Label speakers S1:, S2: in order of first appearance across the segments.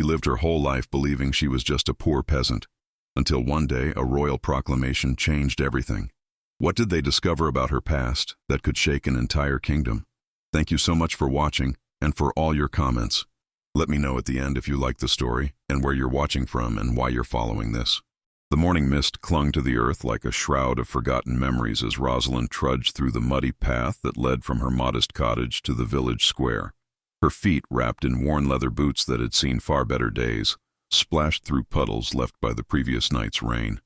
S1: lived her whole life believing she was just a poor peasant, until one day a royal proclamation changed everything. What did they discover about her past that could shake an entire kingdom? Thank you so much for watching and for all your comments. Let me know at the end if you liked the story and where you're watching from and why you're following this. The morning mist clung to the earth like a shroud of forgotten memories as Rosalind trudged through the muddy path that led from her modest cottage to the village square. Her feet, wrapped in worn leather boots that had seen far better days, splashed through puddles left by the previous night's rain.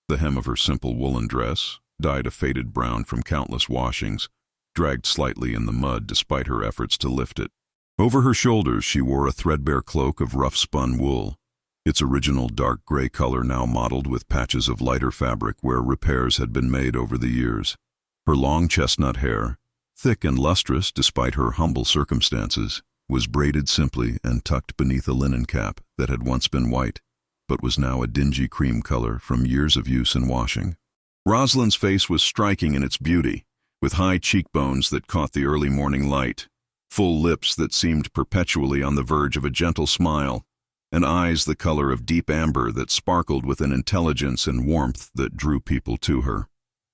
S1: The hem of her simple woolen dress, dyed a faded brown from countless washings, dragged slightly in the mud despite her efforts to lift it. Over her shoulders she wore a threadbare cloak of rough-spun wool, its original dark gray color now mottled with patches of lighter fabric where repairs had been made over the years. Her long chestnut hair, thick and lustrous despite her humble circumstances, was braided simply and tucked beneath a linen cap that had once been white, but was now a dingy cream color from years of use and washing. Rosalind's face was striking in its beauty, with high cheekbones that caught the early morning light, full lips that seemed perpetually on the verge of a gentle smile, and eyes the color of deep amber that sparkled with an intelligence and warmth that drew people to her.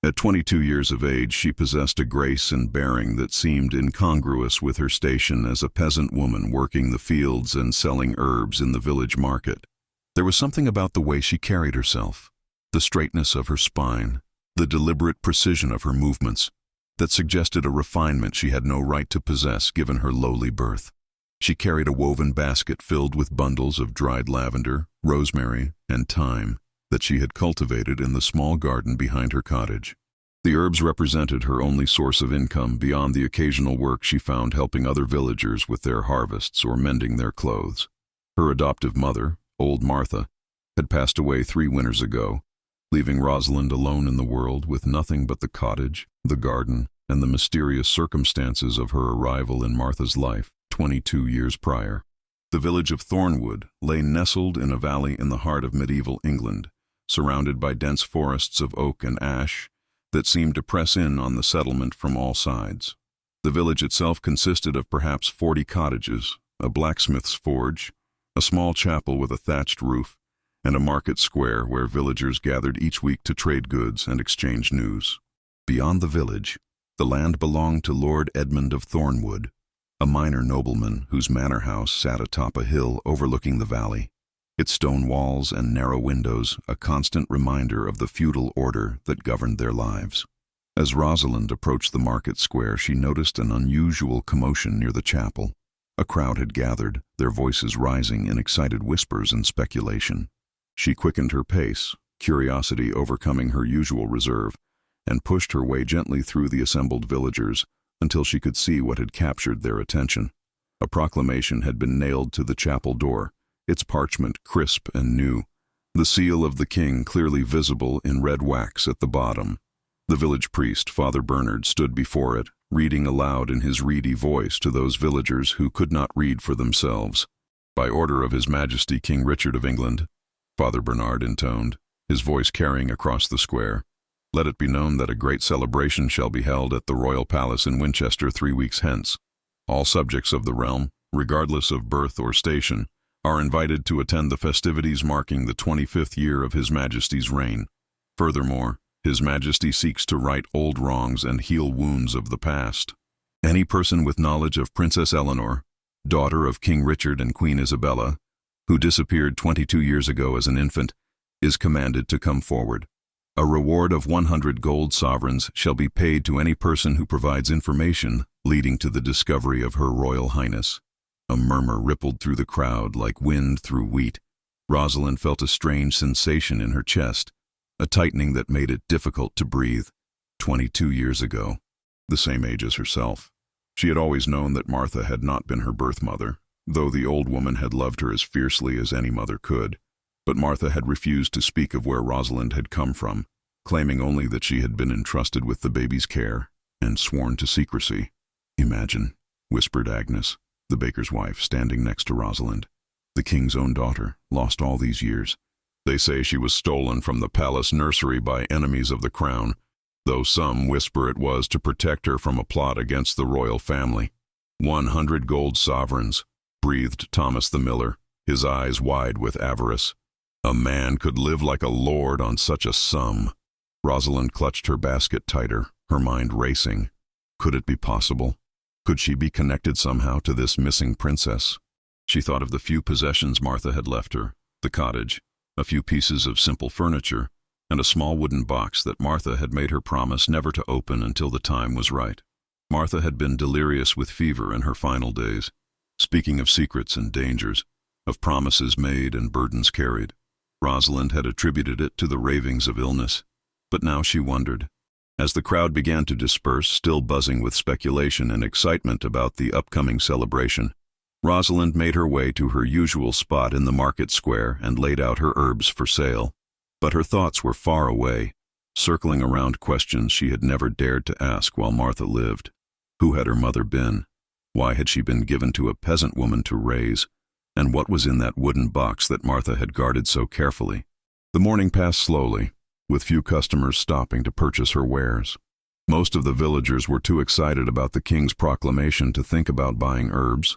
S1: At 22 years of age, she possessed a grace and bearing that seemed incongruous with her station as a peasant woman working the fields and selling herbs in the village market. There was something about the way she carried herself, the straightness of her spine, the deliberate precision of her movements, that suggested a refinement she had no right to possess given her lowly birth. She carried a woven basket filled with bundles of dried lavender, rosemary, and thyme that she had cultivated in the small garden behind her cottage. The herbs represented her only source of income beyond the occasional work she found helping other villagers with their harvests or mending their clothes. Her adoptive mother, old Martha, had passed away 3 winters ago, leaving Rosalind alone in the world with nothing but the cottage, the garden, and the mysterious circumstances of her arrival in Martha's life 22 years prior. The village of Thornwood lay nestled in a valley in the heart of medieval England, surrounded by dense forests of oak and ash that seemed to press in on the settlement from all sides. The village itself consisted of perhaps 40 cottages, a blacksmith's forge, a small chapel with a thatched roof, and a market square where villagers gathered each week to trade goods and exchange news. Beyond the village, the land belonged to Lord Edmund of Thornwood, a minor nobleman whose manor house sat atop a hill overlooking the valley, its stone walls and narrow windows a constant reminder of the feudal order that governed their lives. As Rosalind approached the market square, she noticed an unusual commotion near the chapel. A crowd had gathered, their voices rising in excited whispers and speculation. She quickened her pace, curiosity overcoming her usual reserve, and pushed her way gently through the assembled villagers until she could see what had captured their attention. A proclamation had been nailed to the chapel door, its parchment crisp and new, the seal of the king clearly visible in red wax at the bottom. The village priest, Father Bernard, stood before it, reading aloud in his reedy voice to those villagers who could not read for themselves. By order of His Majesty King Richard of England, Father Bernard intoned, his voice carrying across the square, let it be known that a great celebration shall be held at the royal palace in Winchester 3 weeks hence. All subjects of the realm, regardless of birth or station, are invited to attend the festivities marking the 25th year of His Majesty's reign. Furthermore, His Majesty seeks to right old wrongs and heal wounds of the past. Any person with knowledge of Princess Eleanor, daughter of King Richard and Queen Isabella, who disappeared 22 years ago as an infant, is commanded to come forward. A reward of 100 gold sovereigns shall be paid to any person who provides information leading to the discovery of Her Royal Highness. A murmur rippled through the crowd like wind through wheat. Rosalind felt a strange sensation in her chest, a tightening that made it difficult to breathe. 22 years ago, the same age as herself. She had always known that Martha had not been her birth mother, though the old woman had loved her as fiercely as any mother could. But Martha had refused to speak of where Rosalind had come from, claiming only that she had been entrusted with the baby's care and sworn to secrecy. Imagine, whispered Agnes, the baker's wife, standing next to Rosalind. The king's own daughter, lost all these years. They say she was stolen from the palace nursery by enemies of the crown, though some whisper it was to protect her from a plot against the royal family. 100 gold sovereigns, breathed Thomas the miller, his eyes wide with avarice. A man could live like a lord on such a sum. Rosalind clutched her basket tighter, her mind racing. Could it be possible? Could she be connected somehow to this missing princess? She thought of the few possessions Martha had left her, the cottage, a few pieces of simple furniture, and a small wooden box that Martha had made her promise never to open until the time was right. Martha had been delirious with fever in her final days, speaking of secrets and dangers, of promises made and burdens carried. Rosalind had attributed it to the ravings of illness, but now she wondered. As the crowd began to disperse, still buzzing with speculation and excitement about the upcoming celebration, Rosalind made her way to her usual spot in the market square and laid out her herbs for sale. But her thoughts were far away, circling around questions she had never dared to ask while Martha lived. Who had her mother been? Why had she been given to a peasant woman to raise? And what was in that wooden box that Martha had guarded so carefully? The morning passed slowly, with few customers stopping to purchase her wares. Most of the villagers were too excited about the king's proclamation to think about buying herbs.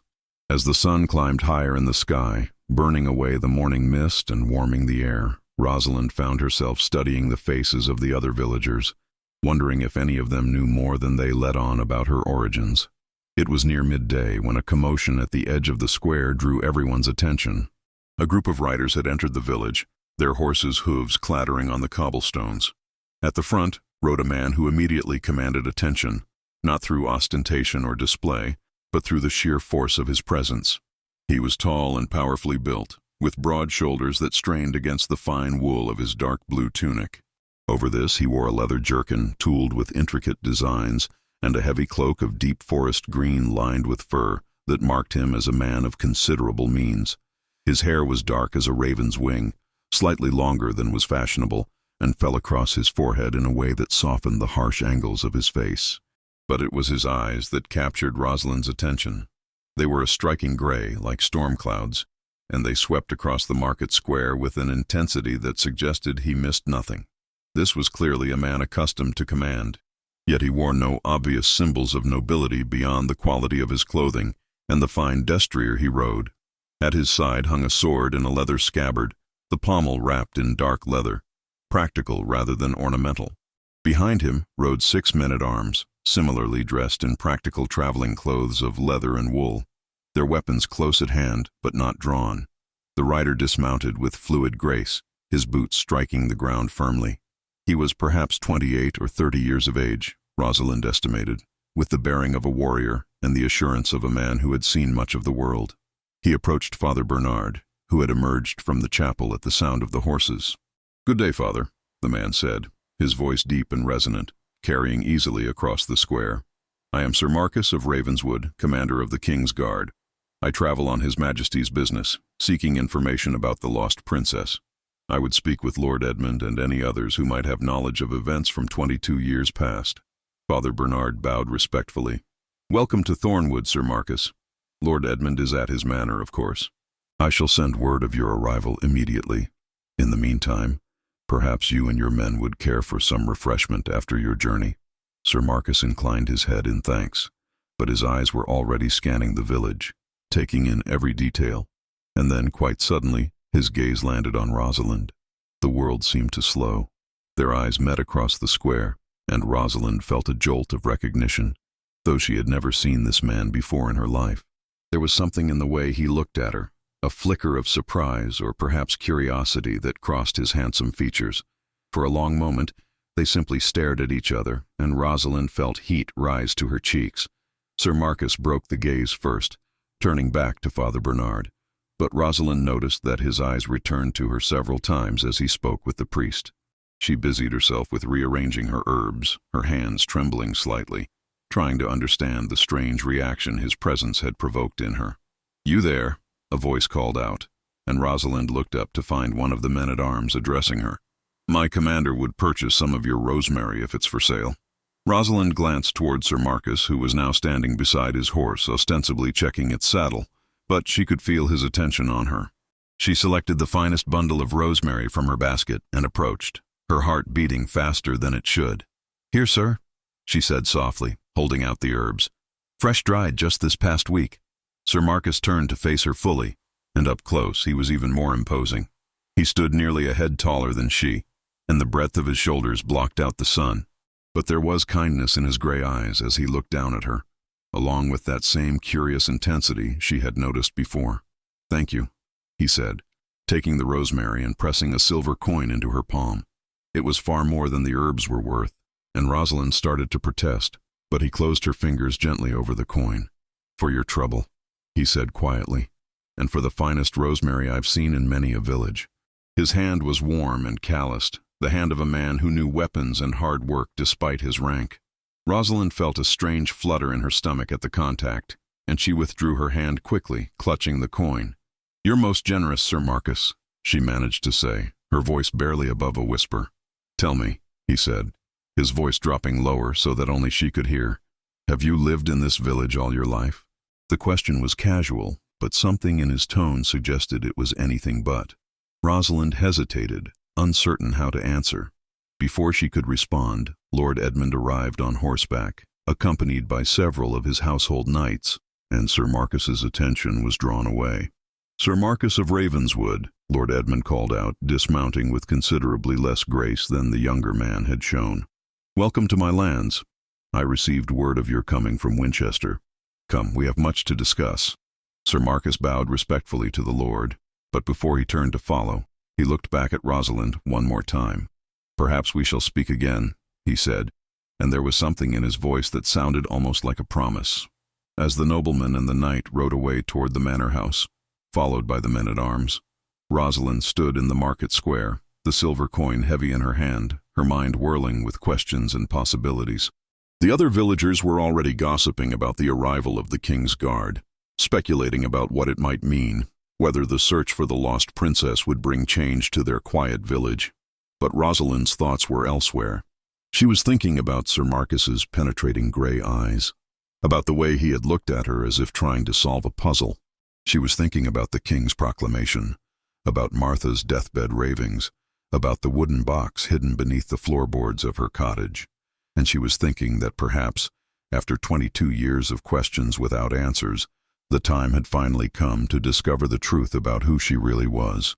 S1: As the sun climbed higher in the sky, burning away the morning mist and warming the air, Rosalind found herself studying the faces of the other villagers, wondering if any of them knew more than they let on about her origins. It was near midday when a commotion at the edge of the square drew everyone's attention. A group of riders had entered the village, their horses' hooves clattering on the cobblestones. At the front rode a man who immediately commanded attention, not through ostentation or display, but through the sheer force of his presence. He was tall and powerfully built, with broad shoulders that strained against the fine wool of his dark blue tunic. Over this he wore a leather jerkin tooled with intricate designs and a heavy cloak of deep forest green lined with fur that marked him as a man of considerable means. His hair was dark as a raven's wing, slightly longer than was fashionable, and fell across his forehead in a way that softened the harsh angles of his face. But it was his eyes that captured Rosalind's attention. They were a striking gray, like storm clouds, and they swept across the market square with an intensity that suggested he missed nothing. This was clearly a man accustomed to command, yet he wore no obvious symbols of nobility beyond the quality of his clothing and the fine destrier he rode. At his side hung a sword in a leather scabbard, the pommel wrapped in dark leather, practical rather than ornamental. Behind him rode 6 men-at-arms, similarly dressed in practical traveling clothes of leather and wool, their weapons close at hand but not drawn. The rider dismounted with fluid grace, his boots striking the ground firmly. He was perhaps 28 or 30 years of age, Rosalind estimated, with the bearing of a warrior and the assurance of a man who had seen much of the world. He approached Father Bernard, who had emerged from the chapel at the sound of the horses. "Good day, Father," the man said, his voice deep and resonant, carrying easily across the square. "I am Sir Marcus of Ravenswood, commander of the King's Guard. I travel on His Majesty's business, seeking information about the lost princess. I would speak with Lord Edmund and any others who might have knowledge of events from 22 years past." Father Bernard bowed respectfully. "Welcome to Thornwood, Sir Marcus. Lord Edmund is at his manor, of course. I shall send word of your arrival immediately. In the meantime, perhaps you and your men would care for some refreshment after your journey." Sir Marcus inclined his head in thanks, but his eyes were already scanning the village, taking in every detail, and then, quite suddenly, his gaze landed on Rosalind. The world seemed to slow. Their eyes met across the square, and Rosalind felt a jolt of recognition, though she had never seen this man before in her life. There was something in the way he looked at her, a flicker of surprise or perhaps curiosity that crossed his handsome features. For a long moment, they simply stared at each other, and Rosalind felt heat rise to her cheeks. Sir Marcus broke the gaze first, turning back to Father Bernard, but Rosalind noticed that his eyes returned to her several times as he spoke with the priest. She busied herself with rearranging her herbs, her hands trembling slightly, trying to understand the strange reaction his presence had provoked in her. "You there?" a voice called out, and Rosalind looked up to find one of the men-at-arms addressing her. "My commander would purchase some of your rosemary if it's for sale." Rosalind glanced toward Sir Marcus, who was now standing beside his horse, ostensibly checking its saddle, but she could feel his attention on her. She selected the finest bundle of rosemary from her basket and approached, her heart beating faster than it should. "Here, sir," she said softly, holding out the herbs. "Fresh dried just this past week." Sir Marcus turned to face her fully, and up close he was even more imposing. He stood nearly a head taller than she, and the breadth of his shoulders blocked out the sun. But there was kindness in his gray eyes as he looked down at her, along with that same curious intensity she had noticed before. "Thank you," he said, taking the rosemary and pressing a silver coin into her palm. It was far more than the herbs were worth, and Rosalind started to protest, but he closed her fingers gently over the coin. "For your trouble," he said quietly, "and for the finest rosemary I've seen in many a village." His hand was warm and calloused, the hand of a man who knew weapons and hard work despite his rank. Rosalind felt a strange flutter in her stomach at the contact, and she withdrew her hand quickly, clutching the coin. "You're most generous, Sir Marcus," she managed to say, her voice barely above a whisper. "Tell me," he said, his voice dropping lower so that only she could hear, "have you lived in this village all your life?" The question was casual, but something in his tone suggested it was anything but. Rosalind hesitated, uncertain how to answer. Before she could respond, Lord Edmund arrived on horseback, accompanied by several of his household knights, and Sir Marcus's attention was drawn away. "Sir Marcus of Ravenswood," Lord Edmund called out, dismounting with considerably less grace than the younger man had shown. "Welcome to my lands. I received word of your coming from Winchester. Come, we have much to discuss." Sir Marcus bowed respectfully to the lord, but before he turned to follow, he looked back at Rosalind one more time. "Perhaps we shall speak again," he said, and there was something in his voice that sounded almost like a promise. As the nobleman and the knight rode away toward the manor house, followed by the men-at-arms, Rosalind stood in the market square, the silver coin heavy in her hand, her mind whirling with questions and possibilities. The other villagers were already gossiping about the arrival of the king's guard, speculating about what it might mean, whether the search for the lost princess would bring change to their quiet village. But Rosalind's thoughts were elsewhere. She was thinking about Sir Marcus's penetrating gray eyes, about the way he had looked at her as if trying to solve a puzzle. She was thinking about the king's proclamation, about Martha's deathbed ravings, about the wooden box hidden beneath the floorboards of her cottage, and she was thinking that perhaps, after 22 years of questions without answers, the time had finally come to discover the truth about who she really was.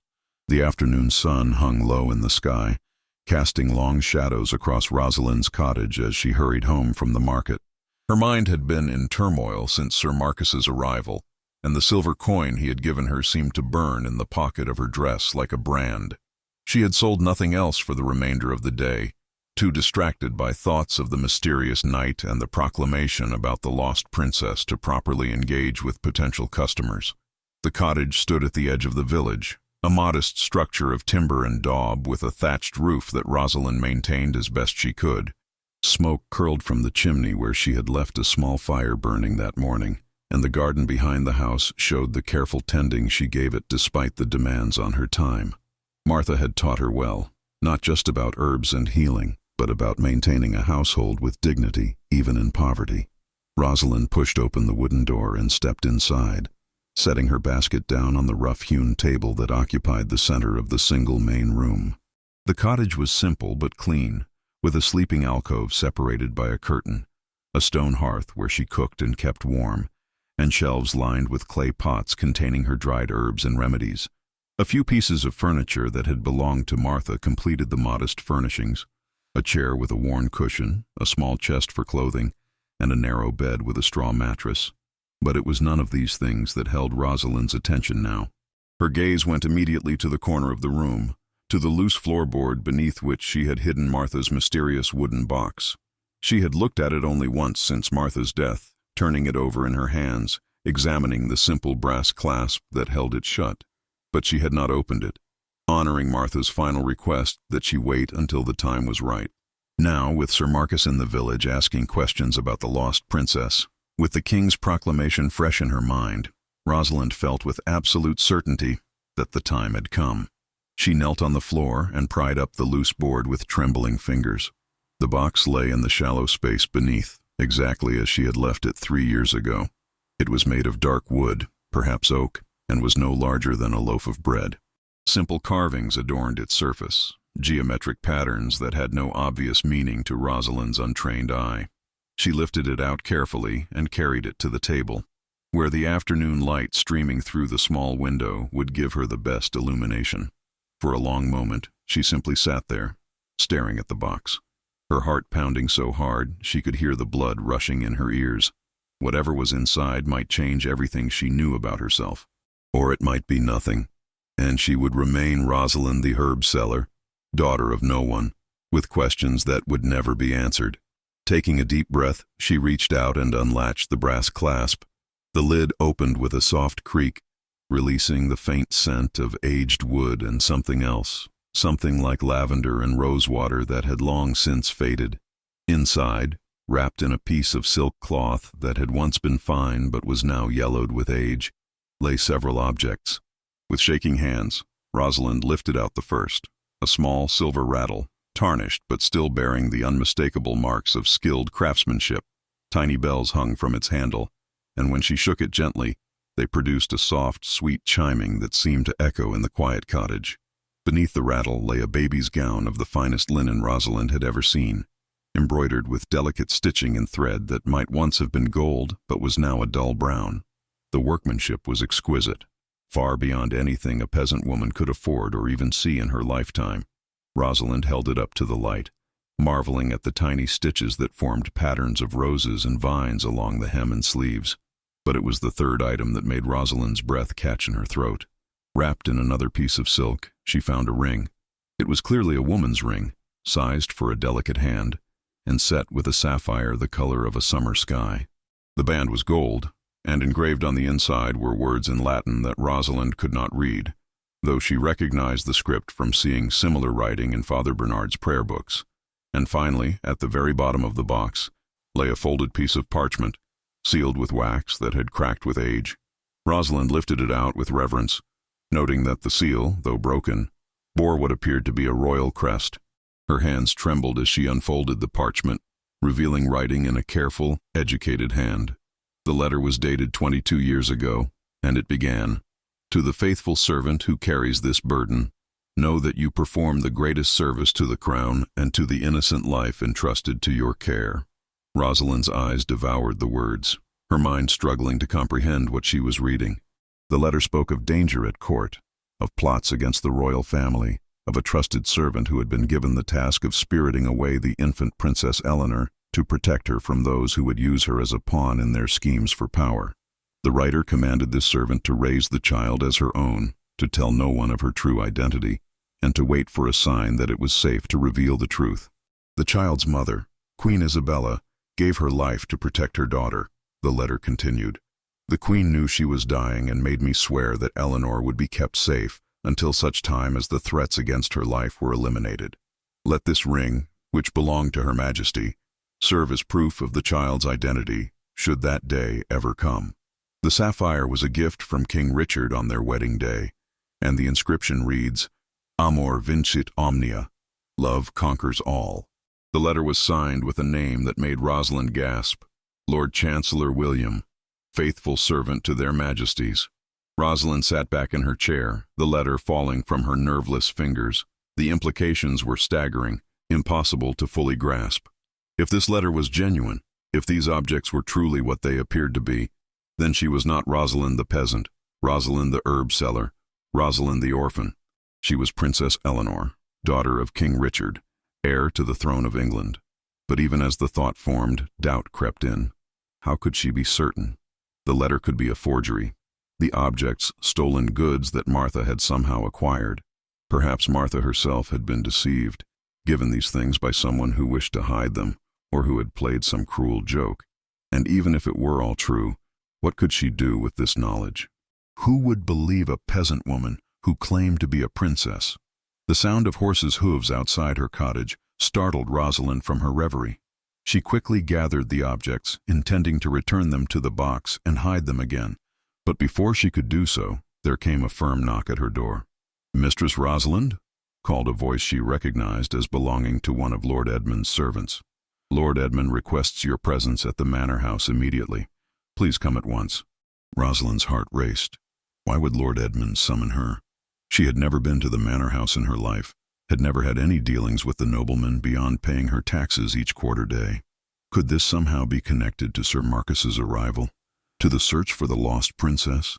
S1: The afternoon sun hung low in the sky, casting long shadows across Rosalind's cottage as she hurried home from the market. Her mind had been in turmoil since Sir Marcus's arrival, and the silver coin he had given her seemed to burn in the pocket of her dress like a brand. She had sold nothing else for the remainder of the day, too distracted by thoughts of the mysterious night and the proclamation about the lost princess to properly engage with potential customers. The cottage stood at the edge of the village, a modest structure of timber and daub with a thatched roof that Rosalind maintained as best she could. Smoke curled from the chimney where she had left a small fire burning that morning, and the garden behind the house showed the careful tending she gave it despite the demands on her time. Martha had taught her well, not just about herbs and healing, but about maintaining a household with dignity, even in poverty. Rosalind pushed open the wooden door and stepped inside, setting her basket down on the rough-hewn table that occupied the center of the single main room. The cottage was simple but clean, with a sleeping alcove separated by a curtain, a stone hearth where she cooked and kept warm, and shelves lined with clay pots containing her dried herbs and remedies. A few pieces of furniture that had belonged to Martha completed the modest furnishings: a chair with a worn cushion, a small chest for clothing, and a narrow bed with a straw mattress. But it was none of these things that held Rosalind's attention now. Her gaze went immediately to the corner of the room, to the loose floorboard beneath which she had hidden Martha's mysterious wooden box. She had looked at it only once since Martha's death, turning it over in her hands, examining the simple brass clasp that held it shut. But she had not opened it, honoring Martha's final request that she wait until the time was right. Now, with Sir Marcus in the village asking questions about the lost princess, with the king's proclamation fresh in her mind, Rosalind felt with absolute certainty that the time had come. She knelt on the floor and pried up the loose board with trembling fingers. The box lay in the shallow space beneath, exactly as she had left it 3 years ago. It was made of dark wood, perhaps oak, and was no larger than a loaf of bread. Simple carvings adorned its surface, geometric patterns that had no obvious meaning to Rosalind's untrained eye. She lifted it out carefully and carried it to the table. where the afternoon light streaming through the small window would give her the best illumination. For a long moment, she simply sat there, staring at the box, her heart pounding so hard she could hear the blood rushing in her ears. Whatever was inside might change everything she knew about herself. Or it might be nothing, and she would remain Rosalind the herb seller, daughter of no one, with questions that would never be answered. Taking a deep breath, she reached out and unlatched the brass clasp. The lid opened with a soft creak, releasing the faint scent of aged wood and something else, something like lavender and rosewater that had long since faded. Inside, wrapped in a piece of silk cloth that had once been fine but was now yellowed with age, lay several objects. With shaking hands, Rosalind lifted out the first, a small silver rattle, tarnished but still bearing the unmistakable marks of skilled craftsmanship. Tiny bells hung from its handle, and when she shook it gently, they produced a soft, sweet chiming that seemed to echo in the quiet cottage. Beneath the rattle lay a baby's gown of the finest linen Rosalind had ever seen, embroidered with delicate stitching and thread that might once have been gold but was now a dull brown. The workmanship was exquisite, far beyond anything a peasant woman could afford or even see in her lifetime. Rosalind held it up to the light, marveling at the tiny stitches that formed patterns of roses and vines along the hem and sleeves. But it was the third item that made Rosalind's breath catch in her throat. Wrapped in another piece of silk, she found a ring. It was clearly a woman's ring, sized for a delicate hand, and set with a sapphire the color of a summer sky. The band was gold, and engraved on the inside were words in Latin that Rosalind could not read, though she recognized the script from seeing similar writing in Father Bernard's prayer books. And finally, at the very bottom of the box, lay a folded piece of parchment, sealed with wax that had cracked with age. Rosalind lifted it out with reverence, noting that the seal, though broken, bore what appeared to be a royal crest. Her hands trembled as she unfolded the parchment, revealing writing in a careful, educated hand. The letter was dated 22 years ago, and it began, "To the faithful servant who carries this burden, know that you perform the greatest service to the crown and to the innocent life entrusted to your care." Rosalind's eyes devoured the words, her mind struggling to comprehend what she was reading. The letter spoke of danger at court, of plots against the royal family, of a trusted servant who had been given the task of spiriting away the infant Princess Eleanor to protect her from those who would use her as a pawn in their schemes for power. The writer commanded this servant to raise the child as her own, to tell no one of her true identity, and to wait for a sign that it was safe to reveal the truth. The child's mother, Queen Isabella, gave her life to protect her daughter, the letter continued. The queen knew she was dying and made me swear that Eleanor would be kept safe until such time as the threats against her life were eliminated. Let this ring, which belonged to Her Majesty, serve as proof of the child's identity, should that day ever come. The sapphire was a gift from King Richard on their wedding day, and the inscription reads, "Amor vincit omnia," love conquers all. The letter was signed with a name that made Rosalind gasp, Lord Chancellor William, faithful servant to their majesties. Rosalind sat back in her chair, the letter falling from her nerveless fingers. The implications were staggering, impossible to fully grasp. If this letter was genuine, if these objects were truly what they appeared to be, then she was not Rosalind the peasant, Rosalind the herb seller, Rosalind the orphan. She was Princess Eleanor, daughter of King Richard, heir to the throne of England. But even as the thought formed, doubt crept in. How could she be certain? The letter could be a forgery. The objects, stolen goods that Martha had somehow acquired. Perhaps Martha herself had been deceived, given these things by someone who wished to hide them, or who had played some cruel joke. And even if it were all true, what could she do with this knowledge? Who would believe a peasant woman who claimed to be a princess? The sound of horses' hooves outside her cottage startled Rosalind from her reverie. She quickly gathered the objects, intending to return them to the box and hide them again. But before she could do so, there came a firm knock at her door. "Mistress Rosalind?" called a voice she recognized as belonging to one of Lord Edmund's servants. "Lord Edmund requests your presence at the manor house immediately. Please come at once." Rosalind's heart raced. Why would Lord Edmund summon her? She had never been to the manor house in her life, had never had any dealings with the nobleman beyond paying her taxes each quarter day. Could this somehow be connected to Sir Marcus's arrival? To the search for the lost princess?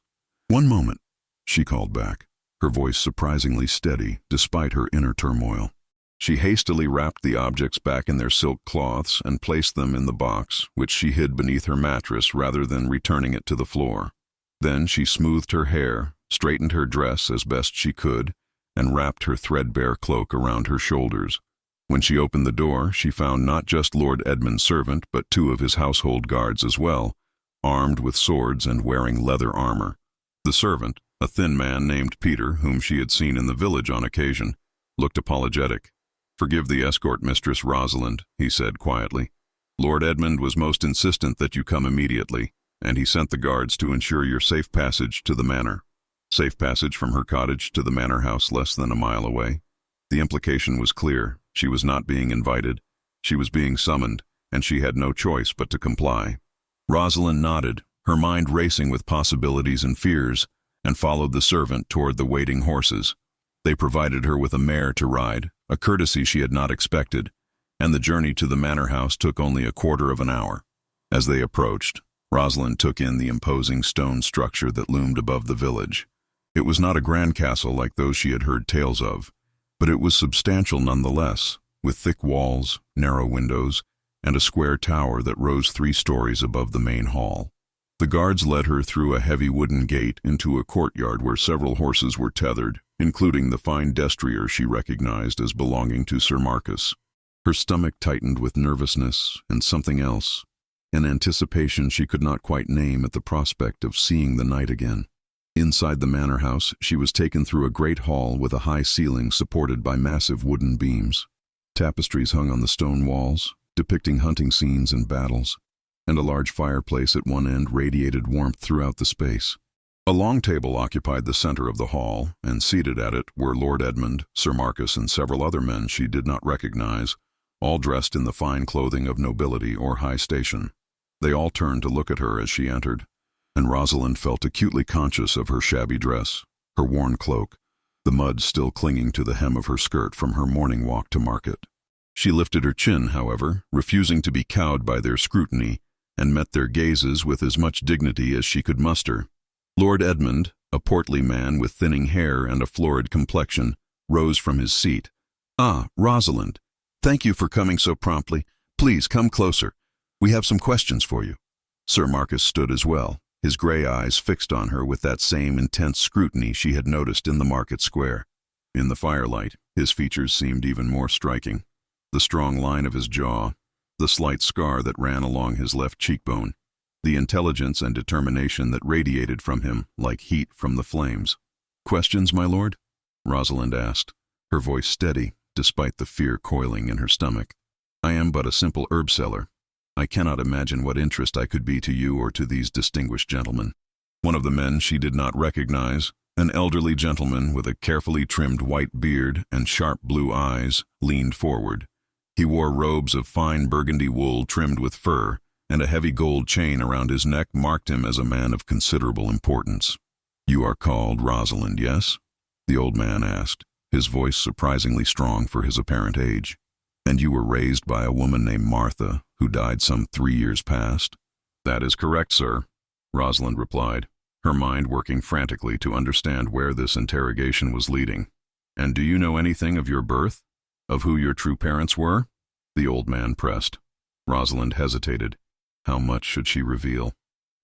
S1: "One moment," she called back, her voice surprisingly steady despite her inner turmoil. She hastily wrapped the objects back in their silk cloths and placed them in the box, which she hid beneath her mattress rather than returning it to the floor. Then she smoothed her hair, straightened her dress as best she could, and wrapped her threadbare cloak around her shoulders. When she opened the door, she found not just Lord Edmund's servant, but two of his household guards as well, armed with swords and wearing leather armor. The servant, a thin man named Peter, whom she had seen in the village on occasion, looked apologetic. "Forgive the escort, Mistress Rosalind," he said quietly. "Lord Edmund was most insistent that you come immediately, and he sent the guards to ensure your safe passage to the manor." Safe passage from her cottage to the manor house less than a mile away. The implication was clear. She was not being invited. She was being summoned, and she had no choice but to comply. Rosalind nodded, her mind racing with possibilities and fears, and followed the servant toward the waiting horses. They provided her with a mare to ride, a courtesy she had not expected, and the journey to the manor house took only a quarter of an hour. As they approached, Rosalind took in the imposing stone structure that loomed above the village. It was not a grand castle like those she had heard tales of, but it was substantial nonetheless, with thick walls, narrow windows, and a square tower that rose 3 stories above the main hall. The guards led her through a heavy wooden gate into a courtyard where several horses were tethered, including the fine destrier she recognized as belonging to Sir Marcus. Her stomach tightened with nervousness and something else, an anticipation she could not quite name at the prospect of seeing the night again. Inside the manor house, she was taken through a great hall with a high ceiling supported by massive wooden beams. Tapestries hung on the stone walls, depicting hunting scenes and battles, and a large fireplace at one end radiated warmth throughout the space. A long table occupied the center of the hall, and seated at it were Lord Edmund, Sir Marcus, and several other men she did not recognize, all dressed in the fine clothing of nobility or high station. They all turned to look at her as she entered, and Rosalind felt acutely conscious of her shabby dress, her worn cloak, the mud still clinging to the hem of her skirt from her morning walk to market. She lifted her chin, however, refusing to be cowed by their scrutiny, and met their gazes with as much dignity as she could muster. Lord Edmund, a portly man with thinning hair and a florid complexion, rose from his seat. "Ah, Rosalind, thank you for coming so promptly. Please come closer. We have some questions for you." Sir Marcus stood as well, his gray eyes fixed on her with that same intense scrutiny she had noticed in the market square. In the firelight, his features seemed even more striking. The strong line of his jaw, the slight scar that ran along his left cheekbone, the intelligence and determination that radiated from him like heat from the flames. "Questions, my lord?" Rosalind asked, her voice steady despite the fear coiling in her stomach. "I am but a simple herb seller. I cannot imagine what interest I could be to you or to these distinguished gentlemen." One of the men she did not recognize, an elderly gentleman with a carefully trimmed white beard and sharp blue eyes, leaned forward. He wore robes of fine burgundy wool trimmed with fur, and a heavy gold chain around his neck marked him as a man of considerable importance. "You are called Rosalind, yes?" the old man asked, his voice surprisingly strong for his apparent age. "And you were raised by a woman named Martha, who died some 3 years past?" "That is correct, sir," Rosalind replied, her mind working frantically to understand where this interrogation was leading. "And do you know anything of your birth? Of who your true parents were?" the old man pressed. Rosalind hesitated. How much should she reveal?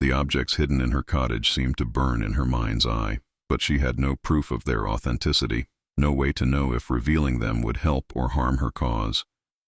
S1: The objects hidden in her cottage seemed to burn in her mind's eye, but she had no proof of their authenticity, no way to know if revealing them would help or harm her cause.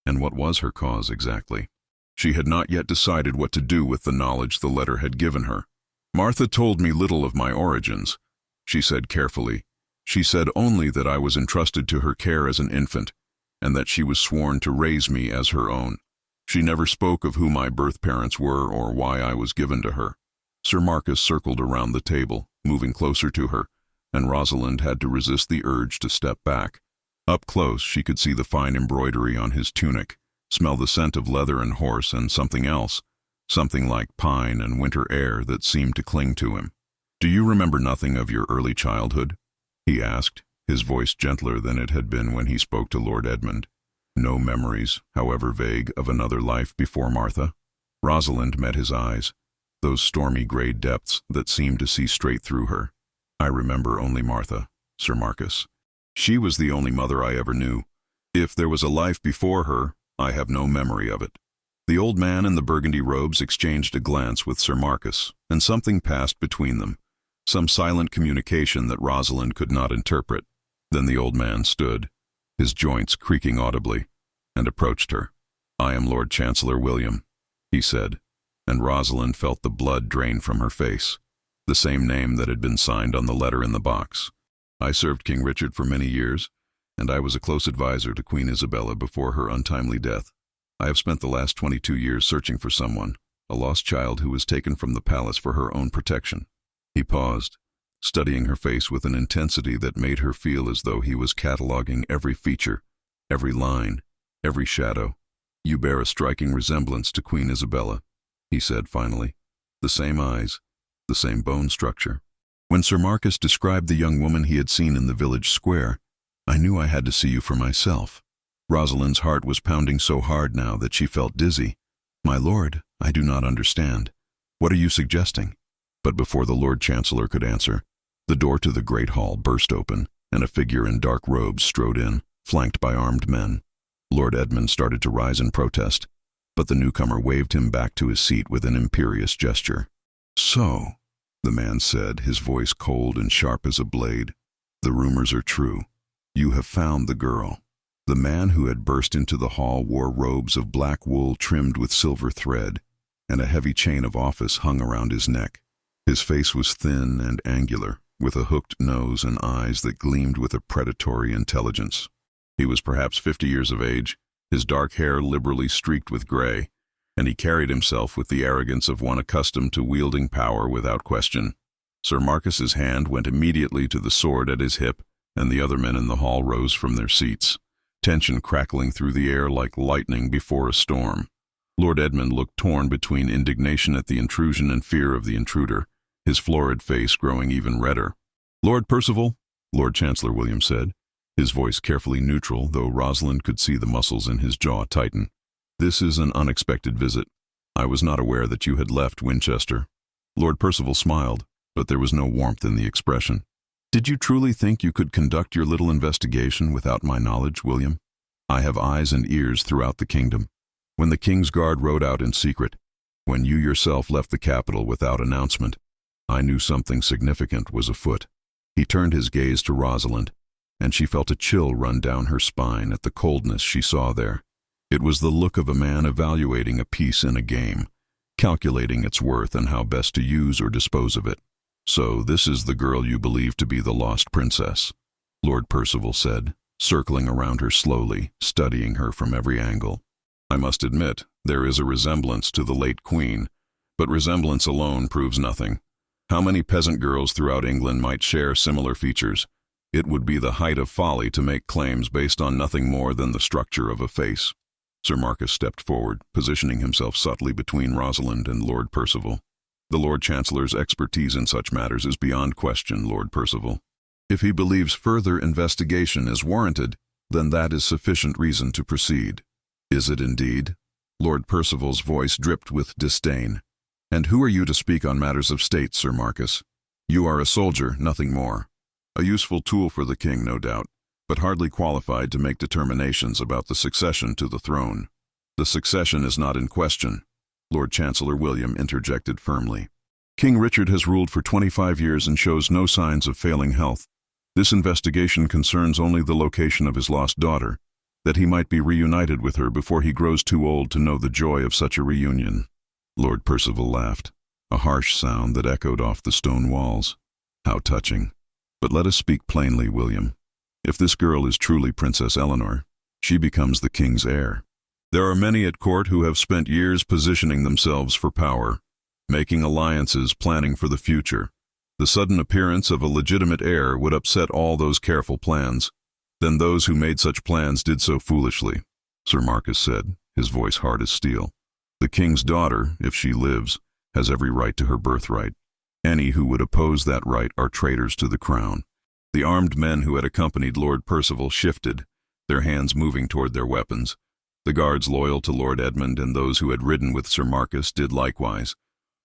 S1: And what was her cause exactly? She had not yet decided what to do with the knowledge the letter had given her. "Martha told me little of my origins," she said carefully. "She said only that I was entrusted to her care as an infant, and that she was sworn to raise me as her own. She never spoke of who my birth parents were or why I was given to her." Sir Marcus circled around the table, moving closer to her, and Rosalind had to resist the urge to step back. Up close, she could see the fine embroidery on his tunic, smell the scent of leather and horse and something else, something like pine and winter air that seemed to cling to him. "Do you remember nothing of your early childhood?" he asked, his voice gentler than it had been when he spoke to Lord Edmund. "No memories, however vague, of another life before Martha?" Rosalind met his eyes. those stormy gray depths that seemed to see straight through her. I remember only Martha, Sir Marcus. She was the only mother I ever knew. If there was a life before her, I have no memory of it. The old man in the burgundy robes exchanged a glance with Sir Marcus, and something passed between them, some silent communication that Rosalind could not interpret. Then the old man stood, his joints creaking audibly, and approached her. "I am Lord Chancellor William," he said, and Rosalind felt the blood drain from her face, the same name that had been signed on the letter in the box. "I served King Richard for many years, and I was a close advisor to Queen Isabella before her untimely death. I have spent the last 22 years searching for someone, a lost child who was taken from the palace for her own protection." He paused, studying her face with an intensity that made her feel as though he was cataloging every feature, every line, every shadow. "You bear a striking resemblance to Queen Isabella," he said finally. "The same eyes, the same bone structure." When Sir Marcus described the young woman he had seen in the village square, I knew I had to see you for myself. Rosalind's heart was pounding so hard now that she felt dizzy. "My lord, I do not understand. What are you suggesting?" But before the Lord Chancellor could answer, the door to the great hall burst open, and a figure in dark robes strode in, flanked by armed men. Lord Edmund started to rise in protest, but the newcomer waved him back to his seat with an imperious gesture. "So," the man said, his voice cold and sharp as a blade, "the rumors are true. You have found the girl." The man who had burst into the hall wore robes of black wool trimmed with silver thread, and a heavy chain of office hung around his neck. His face was thin and angular, with a hooked nose and eyes that gleamed with a predatory intelligence. He was perhaps 50 years of age, his dark hair liberally streaked with gray, and he carried himself with the arrogance of one accustomed to wielding power without question. Sir Marcus's hand went immediately to the sword at his hip, and the other men in the hall rose from their seats, tension crackling through the air like lightning before a storm. Lord Edmund looked torn between indignation at the intrusion and fear of the intruder, his florid face growing even redder. "Lord Percival," Lord Chancellor William said, his voice carefully neutral, though Rosalind could see the muscles in his jaw tighten. "This is an unexpected visit. I was not aware that you had left Winchester." Lord Percival smiled, but there was no warmth in the expression. "Did you truly think you could conduct your little investigation without my knowledge, William? I have eyes and ears throughout the kingdom. When the King's Guard rode out in secret, when you yourself left the capital without announcement, I knew something significant was afoot." He turned his gaze to Rosalind, and she felt a chill run down her spine at the coldness she saw there. It was the look of a man evaluating a piece in a game, calculating its worth and how best to use or dispose of it. "So this is the girl you believe to be the lost princess," Lord Percival said, circling around her slowly, studying her from every angle. "I must admit, there is a resemblance to the late queen, but resemblance alone proves nothing. How many peasant girls throughout England might share similar features? It would be the height of folly to make claims based on nothing more than the structure of a face." Sir Marcus stepped forward, positioning himself subtly between Rosalind and Lord Percival. "The Lord Chancellor's expertise in such matters is beyond question, Lord Percival. If he believes further investigation is warranted, then that is sufficient reason to proceed." "Is it indeed?" Lord Percival's voice dripped with disdain. "And who are you to speak on matters of state, Sir Marcus? You are a soldier, nothing more. A useful tool for the king, no doubt, but hardly qualified to make determinations about the succession to the throne." "The succession is not in question," Lord Chancellor William interjected firmly. "King Richard has ruled for 25 years and shows no signs of failing health. This investigation concerns only the location of his lost daughter, that he might be reunited with her before he grows too old to know the joy of such a reunion." Lord Percival laughed, a harsh sound that echoed off the stone walls. "How touching. But let us speak plainly, William. If this girl is truly Princess Eleanor, she becomes the king's heir. There are many at court who have spent years positioning themselves for power, making alliances, planning for the future. The sudden appearance of a legitimate heir would upset all those careful plans. Then those who made such plans did so foolishly," Sir Marcus said, his voice hard as steel. "The king's daughter, if she lives, has every right to her birthright. Any who would oppose that right are traitors to the crown." The armed men who had accompanied Lord Percival shifted, their hands moving toward their weapons. The guards loyal to Lord Edmund and those who had ridden with Sir Marcus did likewise.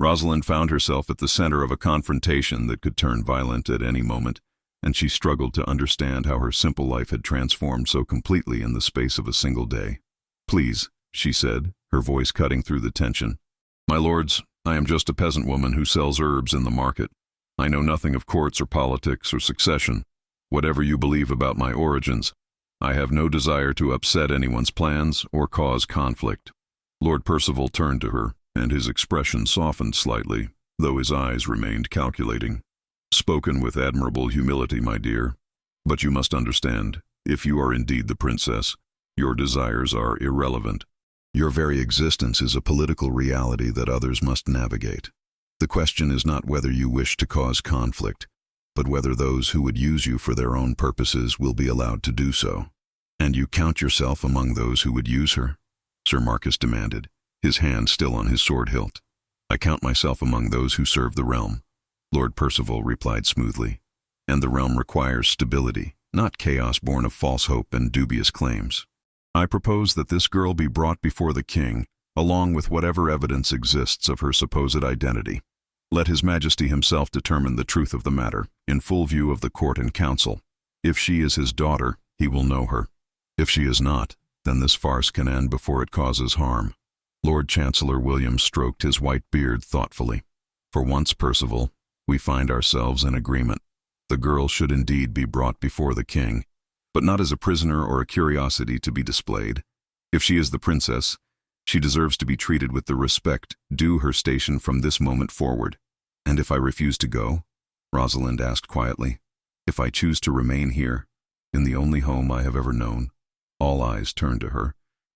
S1: Rosalind found herself at the center of a confrontation that could turn violent at any moment, and she struggled to understand how her simple life had transformed so completely in the space of a single day. "Please," she said, her voice cutting through the tension. "My lords, I am just a peasant woman who sells herbs in the market. I know nothing of courts or politics or succession. Whatever you believe about my origins, I have no desire to upset anyone's plans or cause conflict." Lord Percival turned to her, and his expression softened slightly, though his eyes remained calculating. "Spoken with admirable humility, my dear. But you must understand, if you are indeed the princess, your desires are irrelevant. Your very existence is a political reality that others must navigate. The question is not whether you wish to cause conflict, but whether those who would use you for their own purposes will be allowed to do so." "And you count yourself among those who would use her?" Sir Marcus demanded, his hand still on his sword hilt. "I count myself among those who serve the realm," Lord Percival replied smoothly. "And the realm requires stability, not chaos born of false hope and dubious claims. I propose that this girl be brought before the king, along with whatever evidence exists of her supposed identity. Let His Majesty himself determine the truth of the matter, in full view of the court and council. If she is his daughter, he will know her. If she is not, then this farce can end before it causes harm." Lord Chancellor William stroked his white beard thoughtfully. "For once, Percival, we find ourselves in agreement. The girl should indeed be brought before the king, but not as a prisoner or a curiosity to be displayed. If she is the princess, she deserves to be treated with the respect due her station from this moment forward." "And if I refuse to go?" Rosalind asked quietly. "If I choose to remain here, in the only home I have ever known?" All eyes turned to her,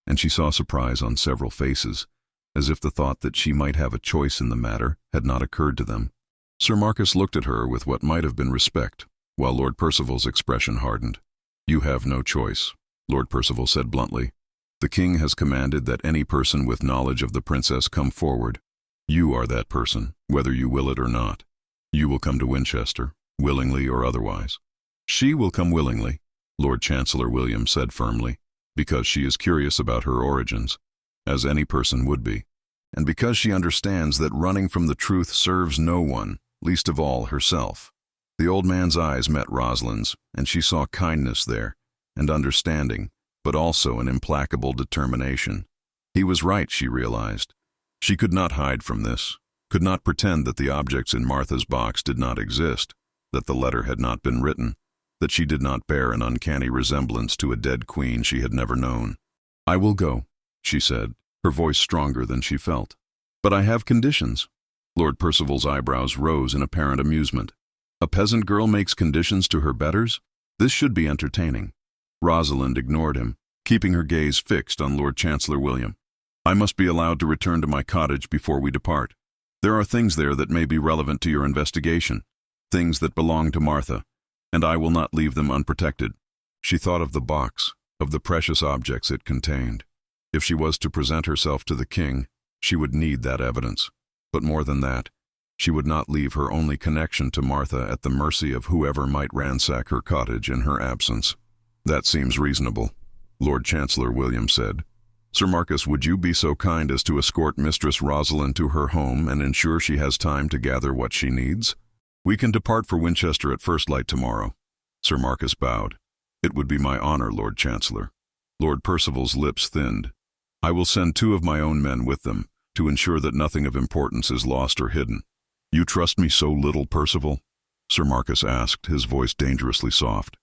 S1: and she saw surprise on several faces, as if the thought that she might have a choice in the matter had not occurred to them. Sir Marcus looked at her with what might have been respect, while Lord Percival's expression hardened. "You have no choice," Lord Percival said bluntly. "The king has commanded that any person with knowledge of the princess come forward. You are that person, whether you will it or not. You will come to Winchester, willingly or otherwise." "She will come willingly," Lord Chancellor William said firmly, "because she is curious about her origins, as any person would be, and because she understands that running from the truth serves no one, least of all herself." The old man's eyes met Rosalind's, and she saw kindness there, and understanding, but also an implacable determination. He was right, she realized. She could not hide from this, could not pretend that the objects in Martha's box did not exist, that the letter had not been written, that she did not bear an uncanny resemblance to a dead queen she had never known. "I will go," she said, her voice stronger than she felt. "But I have conditions." Lord Percival's eyebrows rose in apparent amusement. "A peasant girl makes conditions to her betters? This should be entertaining." Rosalind ignored him, keeping her gaze fixed on Lord Chancellor William. "I must be allowed to return to my cottage before we depart. There are things there that may be relevant to your investigation, things that belong to Martha, and I will not leave them unprotected." She thought of the box, of the precious objects it contained. If she was to present herself to the king, she would need that evidence. But more than that, she would not leave her only connection to Martha at the mercy of whoever might ransack her cottage in her absence. "That seems reasonable," Lord Chancellor William said. "Sir Marcus, would you be so kind as to escort Mistress Rosalind to her home and ensure she has time to gather what she needs? We can depart for Winchester at first light tomorrow." Sir Marcus bowed. "It would be my honor, Lord Chancellor." Lord Percival's lips thinned. "I will send 2 of my own men with them, to ensure that nothing of importance is lost or hidden." "You trust me so little, Percival?" Sir Marcus asked, his voice dangerously soft.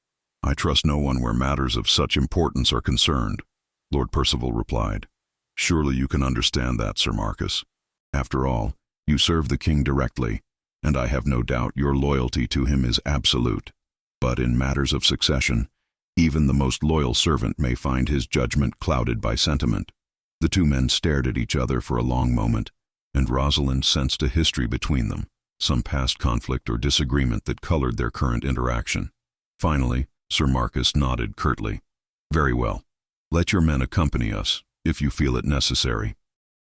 S1: "I trust no one where matters of such importance are concerned," Lord Percival replied. "Surely you can understand that, Sir Marcus. After all, you serve the king directly, and I have no doubt your loyalty to him is absolute. But in matters of succession, even the most loyal servant may find his judgment clouded by sentiment." The 2 men stared at each other for a long moment, and Rosalind sensed a history between them, some past conflict or disagreement that colored their current interaction. Finally, Sir Marcus nodded curtly. "Very well. Let your men accompany us, if you feel it necessary.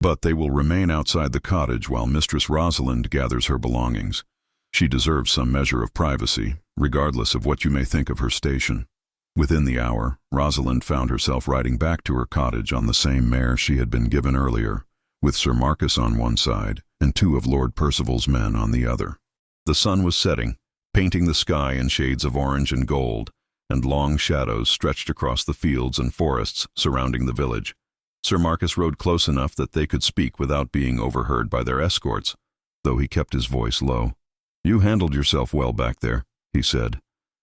S1: But they will remain outside the cottage while Mistress Rosalind gathers her belongings. She deserves some measure of privacy, regardless of what you may think of her station." Within the hour, Rosalind found herself riding back to her cottage on the same mare she had been given earlier, with Sir Marcus on one side and 2 of Lord Percival's men on the other. The sun was setting, painting the sky in shades of orange and gold, and long shadows stretched across the fields and forests surrounding the village. Sir Marcus rode close enough that they could speak without being overheard by their escorts, though he kept his voice low. "You handled yourself well back there," he said.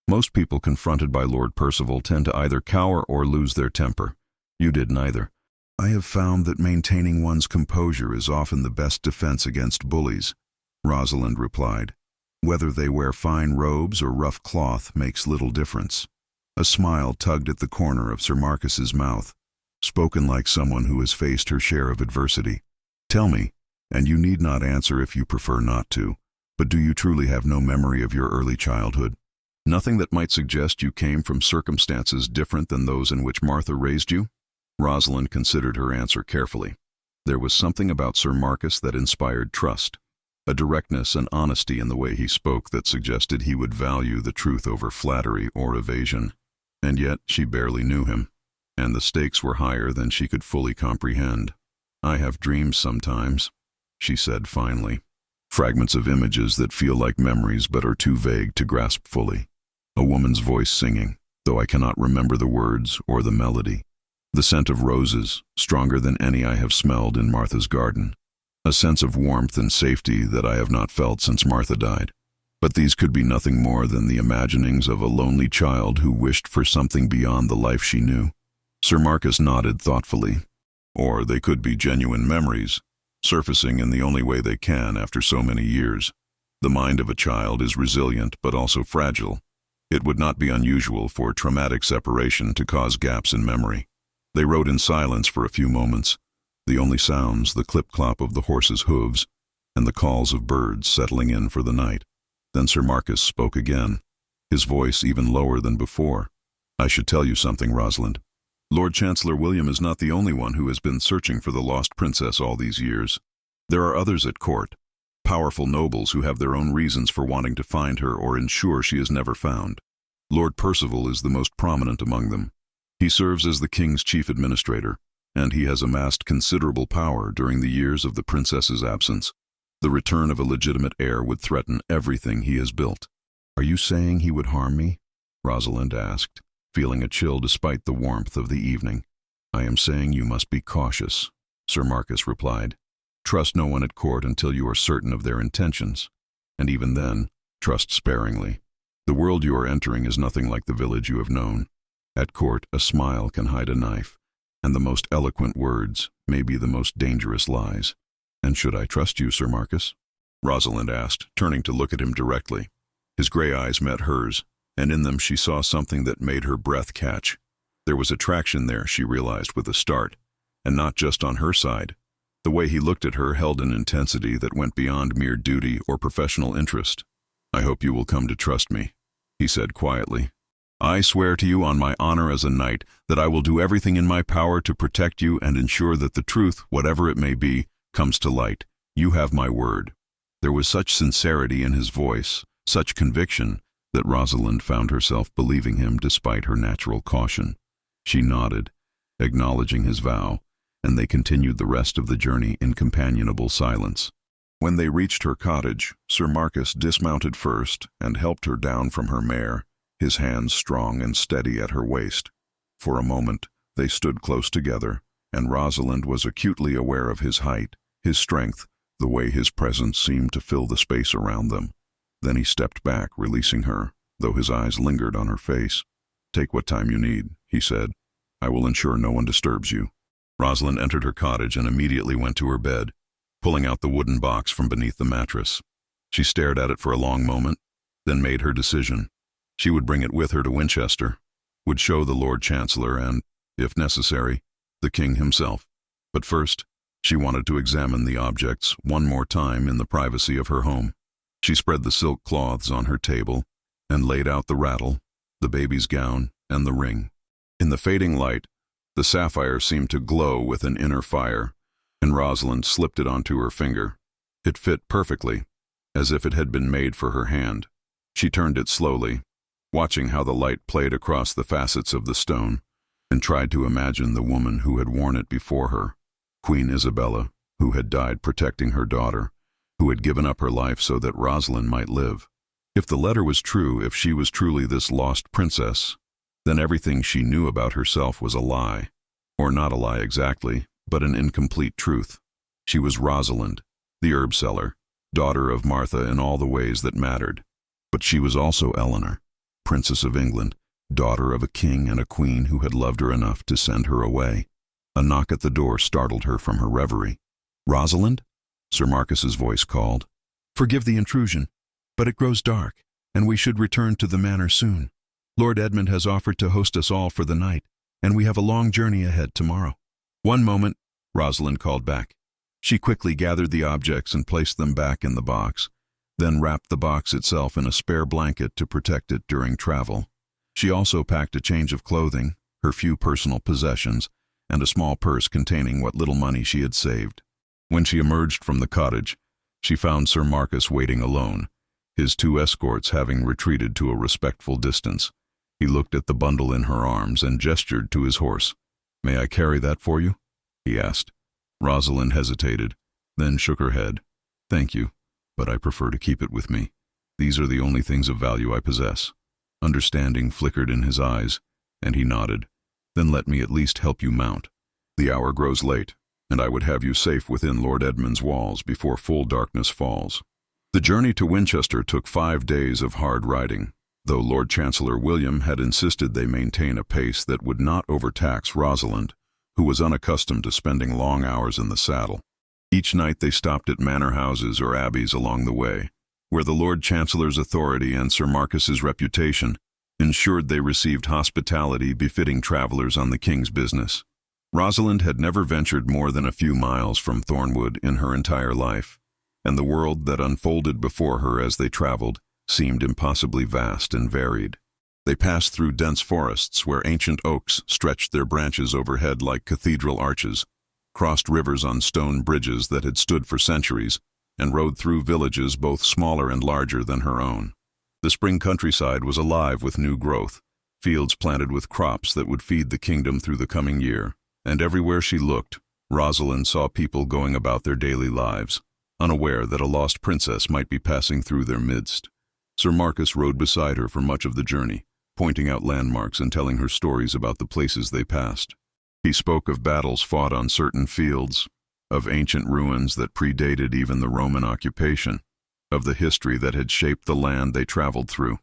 S1: "Most people confronted by Lord Percival tend to either cower or lose their temper. You did neither. I have found that maintaining one's composure is often the best defense against bullies," Rosalind replied. "Whether they wear fine robes or rough cloth makes little difference." A smile tugged at the corner of Sir Marcus's mouth, spoken like someone who has faced her share of adversity. "Tell me, and you need not answer if you prefer not to, but do you truly have no memory of your early childhood? Nothing that might suggest you came from circumstances different than those in which Martha raised you?" Rosalind considered her answer carefully. There was something about Sir Marcus that inspired trust, a directness and honesty in the way he spoke that suggested he would value the truth over flattery or evasion. And yet she barely knew him, and the stakes were higher than she could fully comprehend. "I have dreams sometimes," she said finally. "Fragments of images that feel like memories but are too vague to grasp fully. A woman's voice singing, though I cannot remember the words or the melody. The scent of roses, stronger than any I have smelled in Martha's garden. A sense of warmth and safety that I have not felt since Martha died. But these could be nothing more than the imaginings of a lonely child who wished for something beyond the life she knew." Sir Marcus nodded thoughtfully. "Or they could be genuine memories, surfacing in the only way they can after so many years. The mind of a child is resilient but also fragile. It would not be unusual for traumatic separation to cause gaps in memory." They rode in silence for a few moments, the only sounds the clip-clop of the horses' hooves and the calls of birds settling in for the night. Then Sir Marcus spoke again, his voice even lower than before. "I should tell you something, Rosalind. Lord Chancellor William is not the only one who has been searching for the lost princess all these years. There are others at court, powerful nobles who have their own reasons for wanting to find her or ensure she is never found. Lord Percival is the most prominent among them. He serves as the king's chief administrator, and he has amassed considerable power during the years of the princess's absence. The return of a legitimate heir would threaten everything he has built." "Are you saying he would harm me?" Rosalind asked, feeling a chill despite the warmth of the evening. "I am saying you must be cautious," Sir Marcus replied. "Trust no one at court until you are certain of their intentions, and even then, trust sparingly. The world you are entering is nothing like the village you have known. At court, a smile can hide a knife, and the most eloquent words may be the most dangerous lies." "And should I trust you, Sir Marcus?" Rosalind asked, turning to look at him directly. His gray eyes met hers, and in them she saw something that made her breath catch. There was attraction there, she realized with a start, and not just on her side. The way he looked at her held an intensity that went beyond mere duty or professional interest. "I hope you will come to trust me," he said quietly. "I swear to you on my honor as a knight that I will do everything in my power to protect you and ensure that the truth, whatever it may be, comes to light. You have my word." There was such sincerity in his voice, such conviction, that Rosalind found herself believing him despite her natural caution. She nodded, acknowledging his vow, and they continued the rest of the journey in companionable silence. When they reached her cottage, Sir Marcus dismounted first and helped her down from her mare, his hands strong and steady at her waist. For a moment, they stood close together, and Rosalind was acutely aware of his height, his strength, the way his presence seemed to fill the space around them. Then he stepped back, releasing her, though his eyes lingered on her face. "Take what time you need," he said. "I will ensure no one disturbs you." Rosalind entered her cottage and immediately went to her bed, pulling out the wooden box from beneath the mattress. She stared at it for a long moment, then made her decision. She would bring it with her to Winchester, would show the Lord Chancellor and, if necessary, the king himself. But first, she wanted to examine the objects one more time in the privacy of her home. She spread the silk cloths on her table and laid out the rattle, the baby's gown, and the ring. In the fading light, the sapphire seemed to glow with an inner fire, and Rosalind slipped it onto her finger. It fit perfectly, as if it had been made for her hand. She turned it slowly, watching how the light played across the facets of the stone, and tried to imagine the woman who had worn it before her, Queen Isabella, who had died protecting her daughter, who had given up her life so that Rosalind might live. If the letter was true, if she was truly this lost princess, then everything she knew about herself was a lie. Or not a lie exactly, but an incomplete truth. She was Rosalind, the herb seller, daughter of Martha in all the ways that mattered. But she was also Eleanor, Princess of England, daughter of a king and a queen who had loved her enough to send her away. A knock at the door startled her from her reverie. "Rosalind?" Sir Marcus's voice called. "Forgive the intrusion, but it grows dark, and we should return to the manor soon. Lord Edmund has offered to host us all for the night, and we have a long journey ahead tomorrow." "One moment," Rosalind called back. She quickly gathered the objects and placed them back in the box, then wrapped the box itself in a spare blanket to protect it during travel. She also packed a change of clothing, her few personal possessions, and a small purse containing what little money she had saved. When she emerged from the cottage, she found Sir Marcus waiting alone, his two escorts having retreated to a respectful distance. He looked at the bundle in her arms and gestured to his horse. "May I carry that for you?" he asked. Rosalind hesitated, then shook her head. "Thank you, but I prefer to keep it with me. These are the only things of value I possess." Understanding flickered in his eyes, and he nodded. "Then let me at least help you mount. The hour grows late, and I would have you safe within Lord Edmund's walls before full darkness falls." The journey to Winchester took 5 days of hard riding, though Lord Chancellor William had insisted they maintain a pace that would not overtax Rosalind, who was unaccustomed to spending long hours in the saddle. Each night they stopped at manor houses or abbeys along the way, where the Lord Chancellor's authority and Sir Marcus's reputation ensured they received hospitality befitting travelers on the king's business. Rosalind had never ventured more than a few miles from Thornwood in her entire life, and the world that unfolded before her as they traveled seemed impossibly vast and varied. They passed through dense forests where ancient oaks stretched their branches overhead like cathedral arches, crossed rivers on stone bridges that had stood for centuries, and rode through villages both smaller and larger than her own. The spring countryside was alive with new growth, fields planted with crops that would feed the kingdom through the coming year, and everywhere she looked, Rosalind saw people going about their daily lives, unaware that a lost princess might be passing through their midst. Sir Marcus rode beside her for much of the journey, pointing out landmarks and telling her stories about the places they passed. He spoke of battles fought on certain fields, of ancient ruins that predated even the Roman occupation, of the history that had shaped the land they traveled through.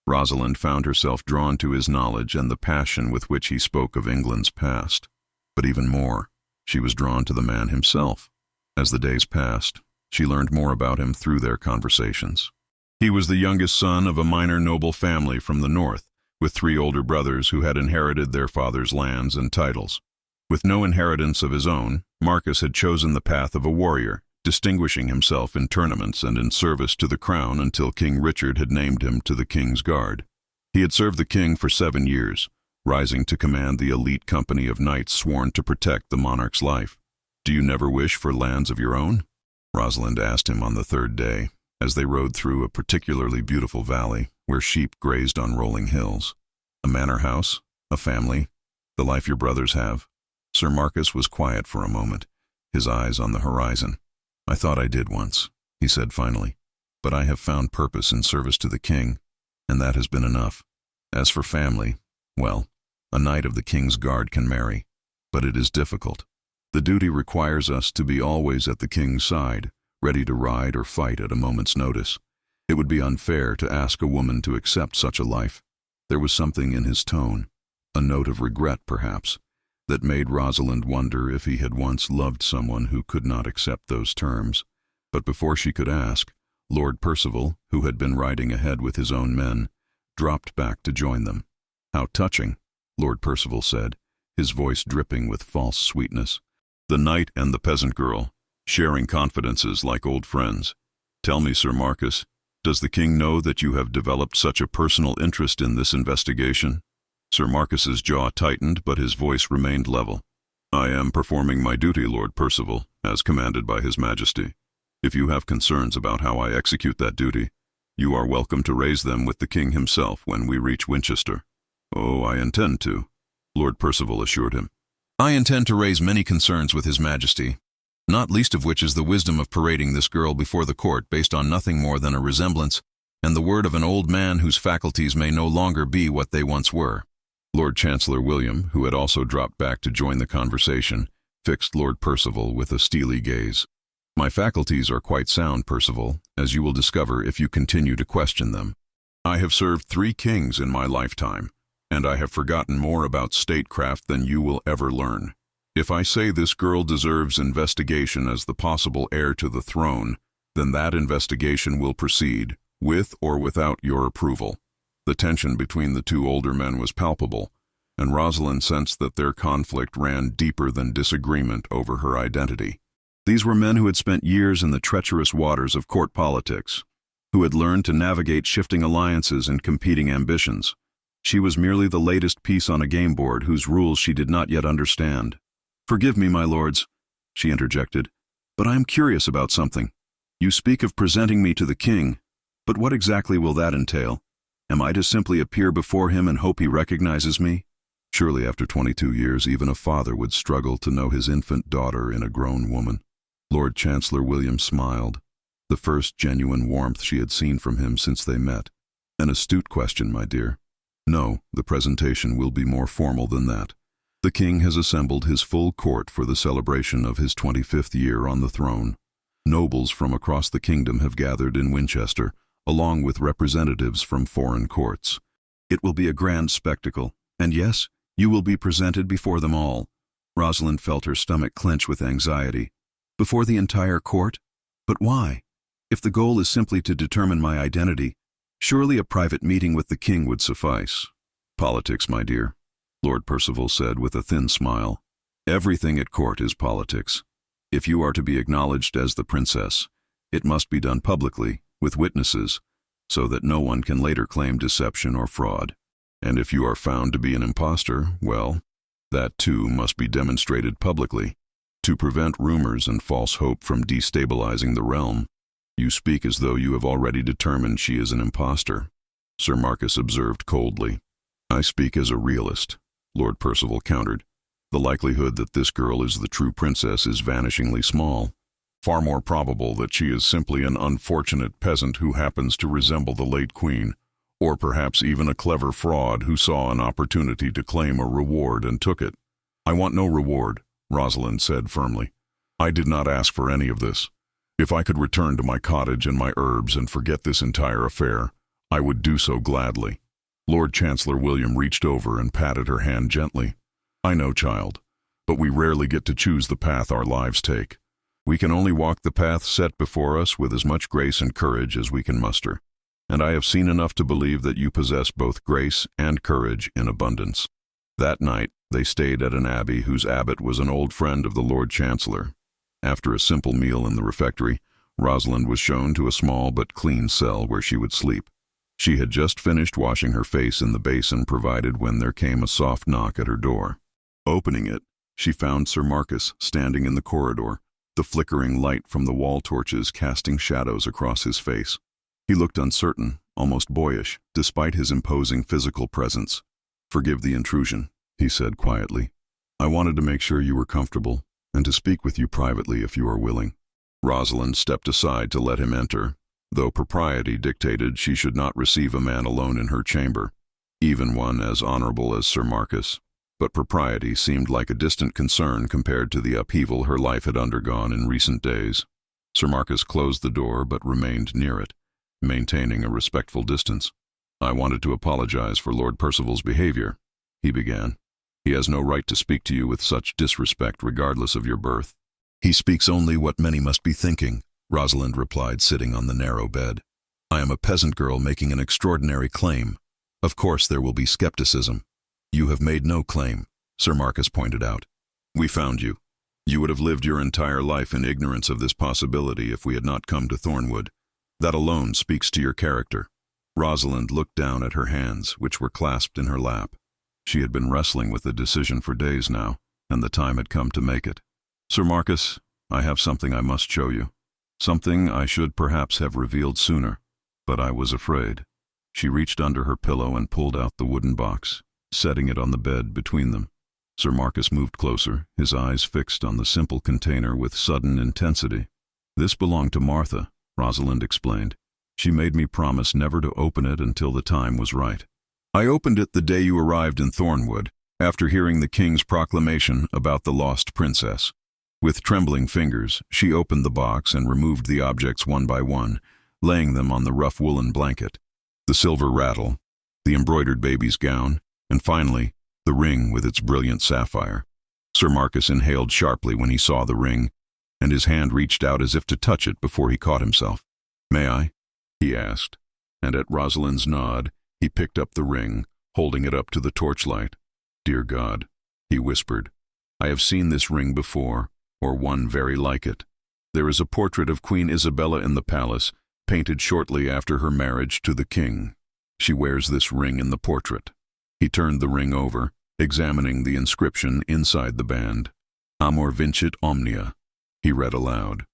S1: Rosalind found herself drawn to his knowledge and the passion with which he spoke of England's past. But even more, she was drawn to the man himself. As the days passed, she learned more about him through their conversations. He was the youngest son of a minor noble family from the north, with 3 older brothers who had inherited their father's lands and titles. With no inheritance of his own, Marcus had chosen the path of a warrior, distinguishing himself in tournaments and in service to the crown until King Richard had named him to the King's Guard. He had served the king for 7 years, rising to command the elite company of knights sworn to protect the monarch's life. "Do you never wish for lands of your own?" Rosalind asked him on the 3rd day, as they rode through a particularly beautiful valley where sheep grazed on rolling hills. "A manor house, a family, the life your brothers have?" Sir Marcus was quiet for a moment, his eyes on the horizon. "I thought I did once," he said finally, "but I have found purpose in service to the king, and that has been enough. As for family, well, a knight of the King's Guard can marry, but it is difficult. The duty requires us to be always at the king's side, ready to ride or fight at a moment's notice. It would be unfair to ask a woman to accept such a life." There was something in his tone, a note of regret perhaps, that made Rosalind wonder if he had once loved someone who could not accept those terms. But before she could ask, Lord Percival, who had been riding ahead with his own men, dropped back to join them. "How touching," Lord Percival said, his voice dripping with false sweetness. "The knight and the peasant girl, sharing confidences like old friends. Tell me, Sir Marcus, does the king know that you have developed such a personal interest in this investigation?" Sir Marcus's jaw tightened, but his voice remained level. "I am performing my duty, Lord Percival, as commanded by His Majesty. If you have concerns about how I execute that duty, you are welcome to raise them with the king himself when we reach Winchester." "Oh, I intend to," Lord Percival assured him. "I intend to raise many concerns with His Majesty. not least of which is the wisdom of parading this girl before the court based on nothing more than a resemblance and the word of an old man whose faculties may no longer be what they once were. Lord Chancellor William, who had also dropped back to join the conversation, fixed Lord Percival with a steely gaze. My faculties are quite sound, Percival, as you will discover if you continue to question them. I have served 3 kings in my lifetime, and I have forgotten more about statecraft than you will ever learn. If I say this girl deserves investigation as the possible heir to the throne, then that investigation will proceed, with or without your approval. The tension between the 2 older men was palpable, and Rosalind sensed that their conflict ran deeper than disagreement over her identity. These were men who had spent years in the treacherous waters of court politics, who had learned to navigate shifting alliances and competing ambitions. She was merely the latest piece on a game board whose rules she did not yet understand. "Forgive me, my lords," she interjected, "but I am curious about something. You speak of presenting me to the king, but what exactly will that entail? Am I to simply appear before him and hope he recognizes me?" Surely after 22 years, even a father would struggle to know his infant daughter in a grown woman. Lord Chancellor William smiled, the first genuine warmth she had seen from him since they met. "An astute question, my dear. No, the presentation will be more formal than that. The king has assembled his full court for the celebration of his 25th year on the throne. Nobles from across the kingdom have gathered in Winchester, along with representatives from foreign courts. It will be a grand spectacle, and yes, you will be presented before them all." Rosalind felt her stomach clench with anxiety. "Before the entire court? But why? If the goal is simply to determine my identity, surely a private meeting with the king would suffice." "Politics, my dear," Lord Percival said with a thin smile. "Everything at court is politics. If you are to be acknowledged as the princess, it must be done publicly, with witnesses, so that no one can later claim deception or fraud. And if you are found to be an impostor, well, that too must be demonstrated publicly, to prevent rumors and false hope from destabilizing the realm." "You speak as though you have already determined she is an impostor," Sir Marcus observed coldly. "I speak as a realist," Lord Percival countered. "The likelihood that this girl is the true princess is vanishingly small. Far more probable that she is simply an unfortunate peasant who happens to resemble the late queen, or perhaps even a clever fraud who saw an opportunity to claim a reward and took it." "I want no reward," Rosalind said firmly. "I did not ask for any of this. If I could return to my cottage and my herbs and forget this entire affair, I would do so gladly." Lord Chancellor William reached over and patted her hand gently. "I know, child, but we rarely get to choose the path our lives take. We can only walk the path set before us with as much grace and courage as we can muster. And I have seen enough to believe that you possess both grace and courage in abundance." That night, they stayed at an abbey whose abbot was an old friend of the Lord Chancellor. After a simple meal in the refectory, Rosalind was shown to a small but clean cell where she would sleep. She had just finished washing her face in the basin provided when there came a soft knock at her door. Opening it, she found Sir Marcus standing in the corridor, the flickering light from the wall torches casting shadows across his face. He looked uncertain, almost boyish, despite his imposing physical presence. "Forgive the intrusion," he said quietly. "I wanted to make sure you were comfortable, and to speak with you privately if you are willing." Rosalind stepped aside to let him enter, though propriety dictated she should not receive a man alone in her chamber, even one as honorable as Sir Marcus. But propriety seemed like a distant concern compared to the upheaval her life had undergone in recent days. Sir Marcus closed the door but remained near it, maintaining a respectful distance. "I wanted to apologize for Lord Percival's behavior," he began. "He has no right to speak to you with such disrespect regardless of your birth." "He speaks only what many must be thinking," Rosalind replied, sitting on the narrow bed. "I am a peasant girl making an extraordinary claim. Of course there will be skepticism." "You have made no claim," Sir Marcus pointed out. "We found you. You would have lived your entire life in ignorance of this possibility if we had not come to Thornwood. That alone speaks to your character." Rosalind looked down at her hands, which were clasped in her lap. She had been wrestling with the decision for days now, and the time had come to make it. "Sir Marcus, I have something I must show you. Something I should perhaps have revealed sooner, but I was afraid." She reached under her pillow and pulled out the wooden box, setting it on the bed between them. Sir Marcus moved closer, his eyes fixed on the simple container with sudden intensity. "This belonged to Martha," Rosalind explained. "She made me promise never to open it until the time was right. I opened it the day you arrived in Thornwood, after hearing the king's proclamation about the lost princess." With trembling fingers, she opened the box and removed the objects one by one, laying them on the rough woolen blanket. The silver rattle, the embroidered baby's gown, and finally, the ring with its brilliant sapphire. Sir Marcus inhaled sharply when he saw the ring, and his hand reached out as if to touch it before he caught himself. "May I?" he asked, and at Rosalind's nod, he picked up the ring, holding it up to the torchlight. "Dear God," he whispered, "I have seen this ring before, or one very like it. There is a portrait of Queen Isabella in the palace, painted shortly after her marriage to the king. She wears this ring in the portrait." He turned the ring over, examining the inscription inside the band. "Amor vincit omnia," he read aloud.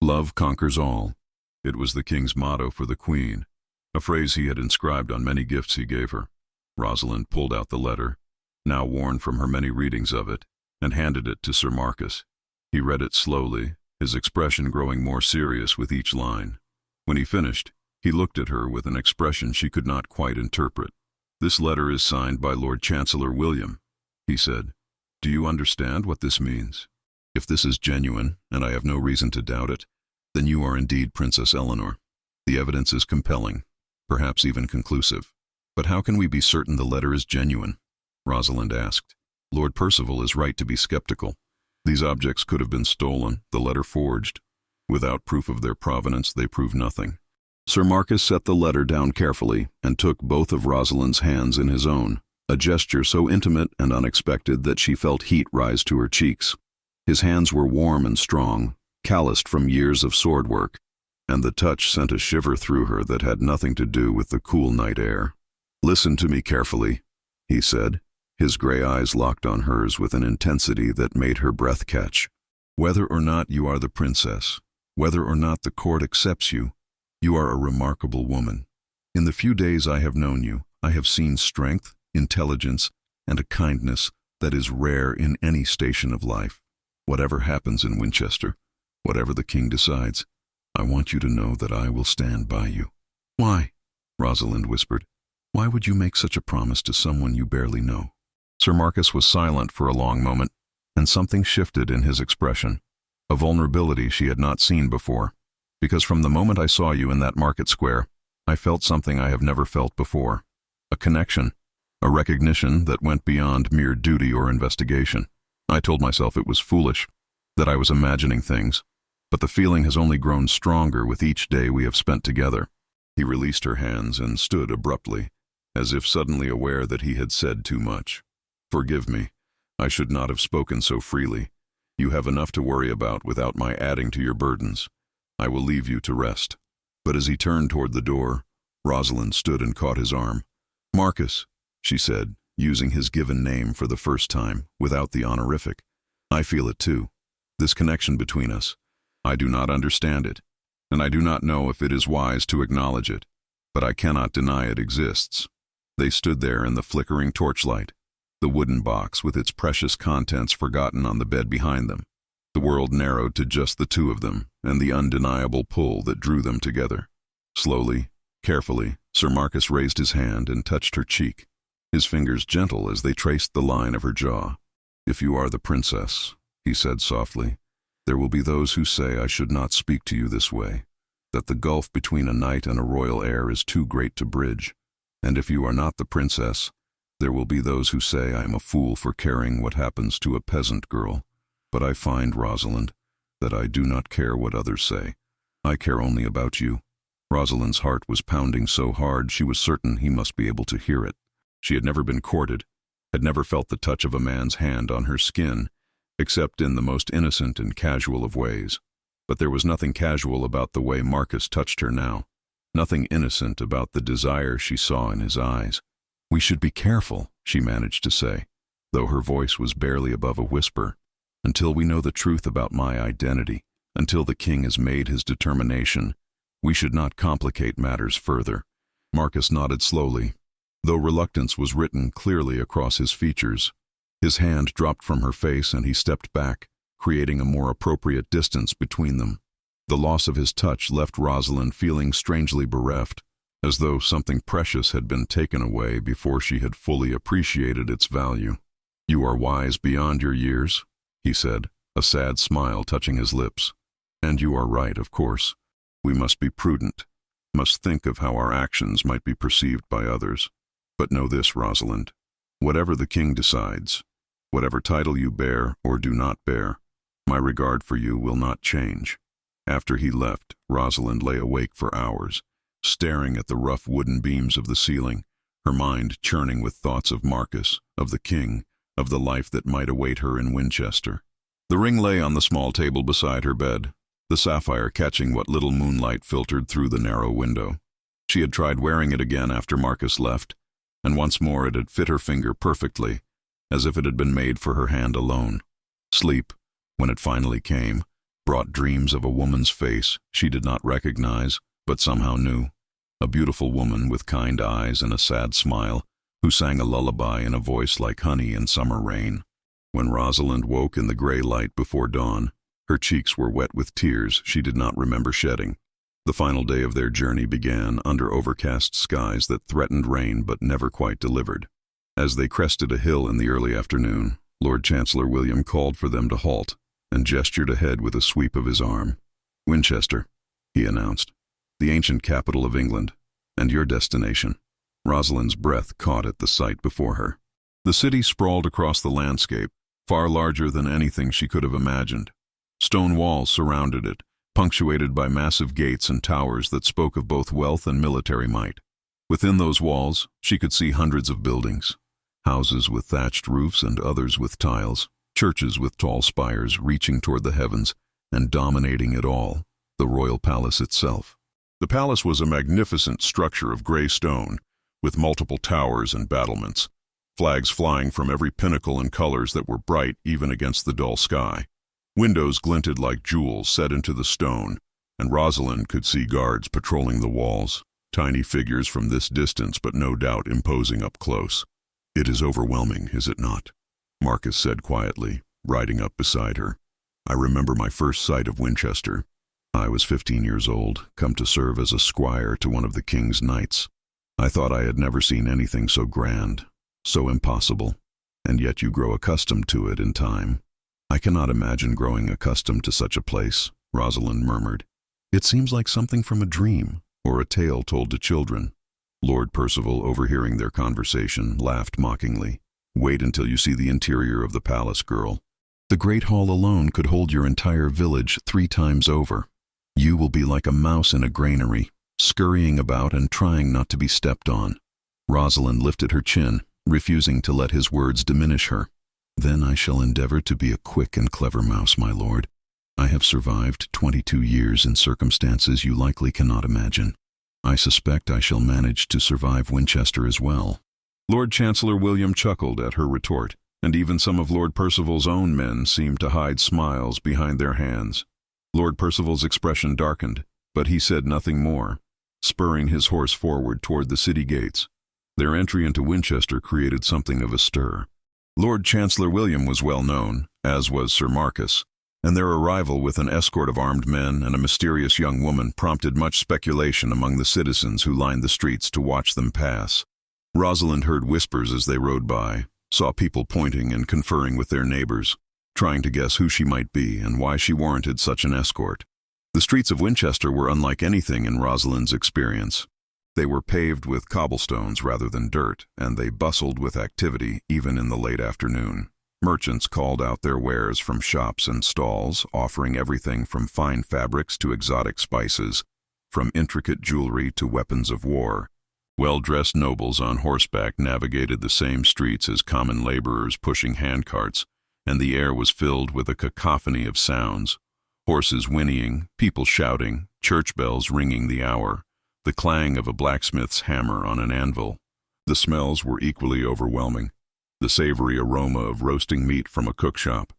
S1: "Love conquers all." It was the king's motto for the queen, a phrase he had inscribed on many gifts he gave her. Rosalind pulled out the letter, now worn from her many readings of it, and handed it to Sir Marcus. He read it slowly, his expression growing more serious with each line. When he finished, he looked at her with an expression she could not quite interpret. "This letter is signed by Lord Chancellor William," he said. "Do you understand what this means? If this is genuine, and I have no reason to doubt it, then you are indeed Princess Eleanor. The evidence is compelling, perhaps even conclusive. But how can we be certain the letter is genuine?" Rosalind asked. "Lord Percival is right to be skeptical. These objects could have been stolen, the letter forged. Without proof of their provenance, they prove nothing." Sir Marcus set the letter down carefully and took both of Rosalind's hands in his own, a gesture so intimate and unexpected that she felt heat rise to her cheeks. His hands were warm and strong, calloused from years of sword work, and the touch sent a shiver through her that had nothing to do with the cool night air. "Listen to me carefully," he said, his gray eyes locked on hers with an intensity that made her breath catch. "Whether or not you are the princess, whether or not the court accepts you, you are a remarkable woman. In the few days I have known you, I have seen strength, intelligence, and a kindness that is rare in any station of life. Whatever happens in Winchester, whatever the king decides, I want you to know that I will stand by you." "Why?" Rosalind whispered. "Why would you make such a promise to someone you barely know?" Sir Marcus was silent for a long moment, and something shifted in his expression, a vulnerability she had not seen before. "Because from the moment I saw you in that market square, I felt something I have never felt before. A connection, a recognition that went beyond mere duty or investigation. I told myself it was foolish, that I was imagining things, but the feeling has only grown stronger with each day we have spent together." He released her hands and stood abruptly, as if suddenly aware that he had said too much. "Forgive me. I should not have spoken so freely. You have enough to worry about without my adding to your burdens. I will leave you to rest." But as he turned toward the door, Rosalind stood and caught his arm. "Marcus," she said, using his given name for the first time, without the honorific. "I feel it too. This connection between us. I do not understand it, and I do not know if it is wise to acknowledge it, but I cannot deny it exists." They stood there in the flickering torchlight, the wooden box with its precious contents forgotten on the bed behind them. The world narrowed to just the two of them and the undeniable pull that drew them together. Slowly, carefully, Sir Marcus raised his hand and touched her cheek, his fingers gentle as they traced the line of her jaw. "If you are the princess," he said softly, "there will be those who say I should not speak to you this way, that the gulf between a knight and a royal heir is too great to bridge. And if you are not the princess, there will be those who say I am a fool for caring what happens to a peasant girl. But I find, Rosalind, that I do not care what others say. I care only about you." Rosalind's heart was pounding so hard she was certain he must be able to hear it. She had never been courted, had never felt the touch of a man's hand on her skin, except in the most innocent and casual of ways. But there was nothing casual about the way Marcus touched her now, nothing innocent about the desire she saw in his eyes. "We should be careful," she managed to say, though her voice was barely above a whisper, "until we know the truth about my identity, until the king has made his determination. We should not complicate matters further." Marcus nodded slowly, though reluctance was written clearly across his features. His hand dropped from her face and he stepped back, creating a more appropriate distance between them. The loss of his touch left Rosalind feeling strangely bereft, as though something precious had been taken away before she had fully appreciated its value. "You are wise beyond your years," he said, a sad smile touching his lips. "And you are right, of course. We must be prudent, must think of how our actions might be perceived by others. But know this, Rosalind, whatever the king decides, whatever title you bear or do not bear, my regard for you will not change." After he left, Rosalind lay awake for hours, staring at the rough wooden beams of the ceiling, her mind churning with thoughts of Marcus, of the king, of the life that might await her in Winchester. The ring lay on the small table beside her bed, the sapphire catching what little moonlight filtered through the narrow window. She had tried wearing it again after Marcus left, and once more it had fit her finger perfectly, as if it had been made for her hand alone. Sleep, when it finally came, brought dreams of a woman's face she did not recognize, but somehow knew. A beautiful woman with kind eyes and a sad smile, who sang a lullaby in a voice like honey in summer rain. When Rosalind woke in the gray light before dawn, her cheeks were wet with tears she did not remember shedding. The final day of their journey began under overcast skies that threatened rain but never quite delivered. As they crested a hill in the early afternoon, Lord Chancellor William called for them to halt and gestured ahead with a sweep of his arm. "Winchester," he announced, "the ancient capital of England, and your destination." Rosalind's breath caught at the sight before her. The city sprawled across the landscape, far larger than anything she could have imagined. Stone walls surrounded it, punctuated by massive gates and towers that spoke of both wealth and military might. Within those walls, she could see hundreds of buildings, houses with thatched roofs and others with tiles, churches with tall spires reaching toward the heavens, and dominating it all, the royal palace itself. The palace was a magnificent structure of gray stone, with multiple towers and battlements, flags flying from every pinnacle in colors that were bright even against the dull sky. Windows glinted like jewels set into the stone, and Rosalind could see guards patrolling the walls, tiny figures from this distance but no doubt imposing up close. "It is overwhelming, is it not?" Marcus said quietly, riding up beside her. "I remember my first sight of Winchester. I was 15 years old, come to serve as a squire to one of the king's knights. I thought I had never seen anything so grand, so impossible, and yet you grow accustomed to it in time." "I cannot imagine growing accustomed to such a place," Rosalind murmured. "It seems like something from a dream, or a tale told to children." Lord Percival, overhearing their conversation, laughed mockingly. "Wait until you see the interior of the palace, girl. The great hall alone could hold your entire village 3 times over. You will be like a mouse in a granary, scurrying about and trying not to be stepped on." Rosalind lifted her chin, refusing to let his words diminish her. "Then I shall endeavor to be a quick and clever mouse, my lord. I have survived 22 years in circumstances you likely cannot imagine. I suspect I shall manage to survive Winchester as well." Lord Chancellor William chuckled at her retort, and even some of Lord Percival's own men seemed to hide smiles behind their hands. Lord Percival's expression darkened, but he said nothing more, spurring his horse forward toward the city gates. Their entry into Winchester created something of a stir. Lord Chancellor William was well known, as was Sir Marcus, and their arrival with an escort of armed men and a mysterious young woman prompted much speculation among the citizens who lined the streets to watch them pass. Rosalind heard whispers as they rode by, saw people pointing and conferring with their neighbors, trying to guess who she might be and why she warranted such an escort. The streets of Winchester were unlike anything in Rosalind's experience. They were paved with cobblestones rather than dirt, and they bustled with activity even in the late afternoon. Merchants called out their wares from shops and stalls, offering everything from fine fabrics to exotic spices, from intricate jewelry to weapons of war. Well-dressed nobles on horseback navigated the same streets as common laborers pushing handcarts, and the air was filled with a cacophony of sounds. Horses whinnying, people shouting, church bells ringing the hour, the clang of a blacksmith's hammer on an anvil. The smells were equally overwhelming. The savory aroma of roasting meat from a cookshop,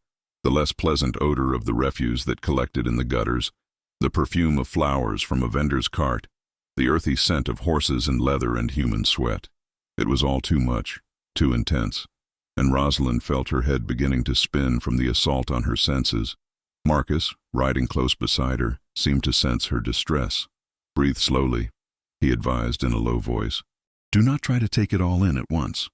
S1: the less pleasant odor of the refuse that collected in the gutters, the perfume of flowers from a vendor's cart, the earthy scent of horses and leather and human sweat. It was all too much, too intense. and Rosalind felt her head beginning to spin from the assault on her senses. Marcus, riding close beside her, seemed to sense her distress. "Breathe slowly," he advised in a low voice. "Do not try to take it all in at once.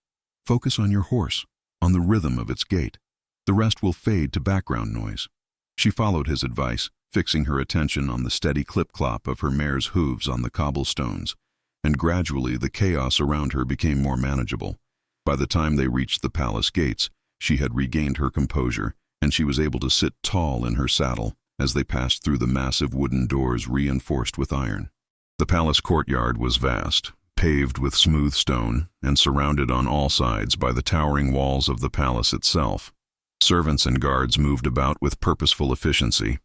S1: Focus on your horse, on the rhythm of its gait. The rest will fade to background noise." She followed his advice, fixing her attention on the steady clip-clop of her mare's hooves on the cobblestones, and gradually the chaos around her became more manageable. By the time they reached the palace gates, she had regained her composure, and she was able to sit tall in her saddle as they passed through the massive wooden doors reinforced with iron. The palace courtyard was vast, paved with smooth stone, and surrounded on all sides by the towering walls of the palace itself. Servants and guards moved about with purposeful efficiency,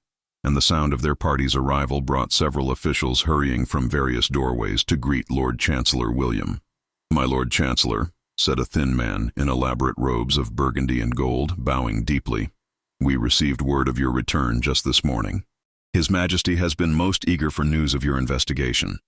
S1: and the sound of their party's arrival brought several officials hurrying from various doorways to greet Lord Chancellor William. "My Lord Chancellor," said a thin man in elaborate robes of burgundy and gold, bowing deeply, "we received word of your return just this morning. His Majesty has been most eager for news of your investigation.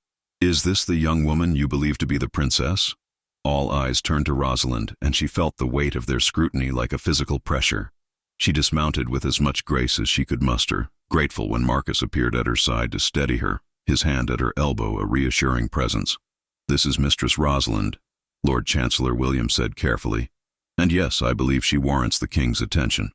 S1: Is this the young woman you believe to be the princess?" All eyes turned to Rosalind, and she felt the weight of their scrutiny like a physical pressure. She dismounted with as much grace as she could muster, grateful when Marcus appeared at her side to steady her, his hand at her elbow a reassuring presence. "This is Mistress Rosalind," Lord Chancellor William said carefully. "And yes, I believe she warrants the king's attention.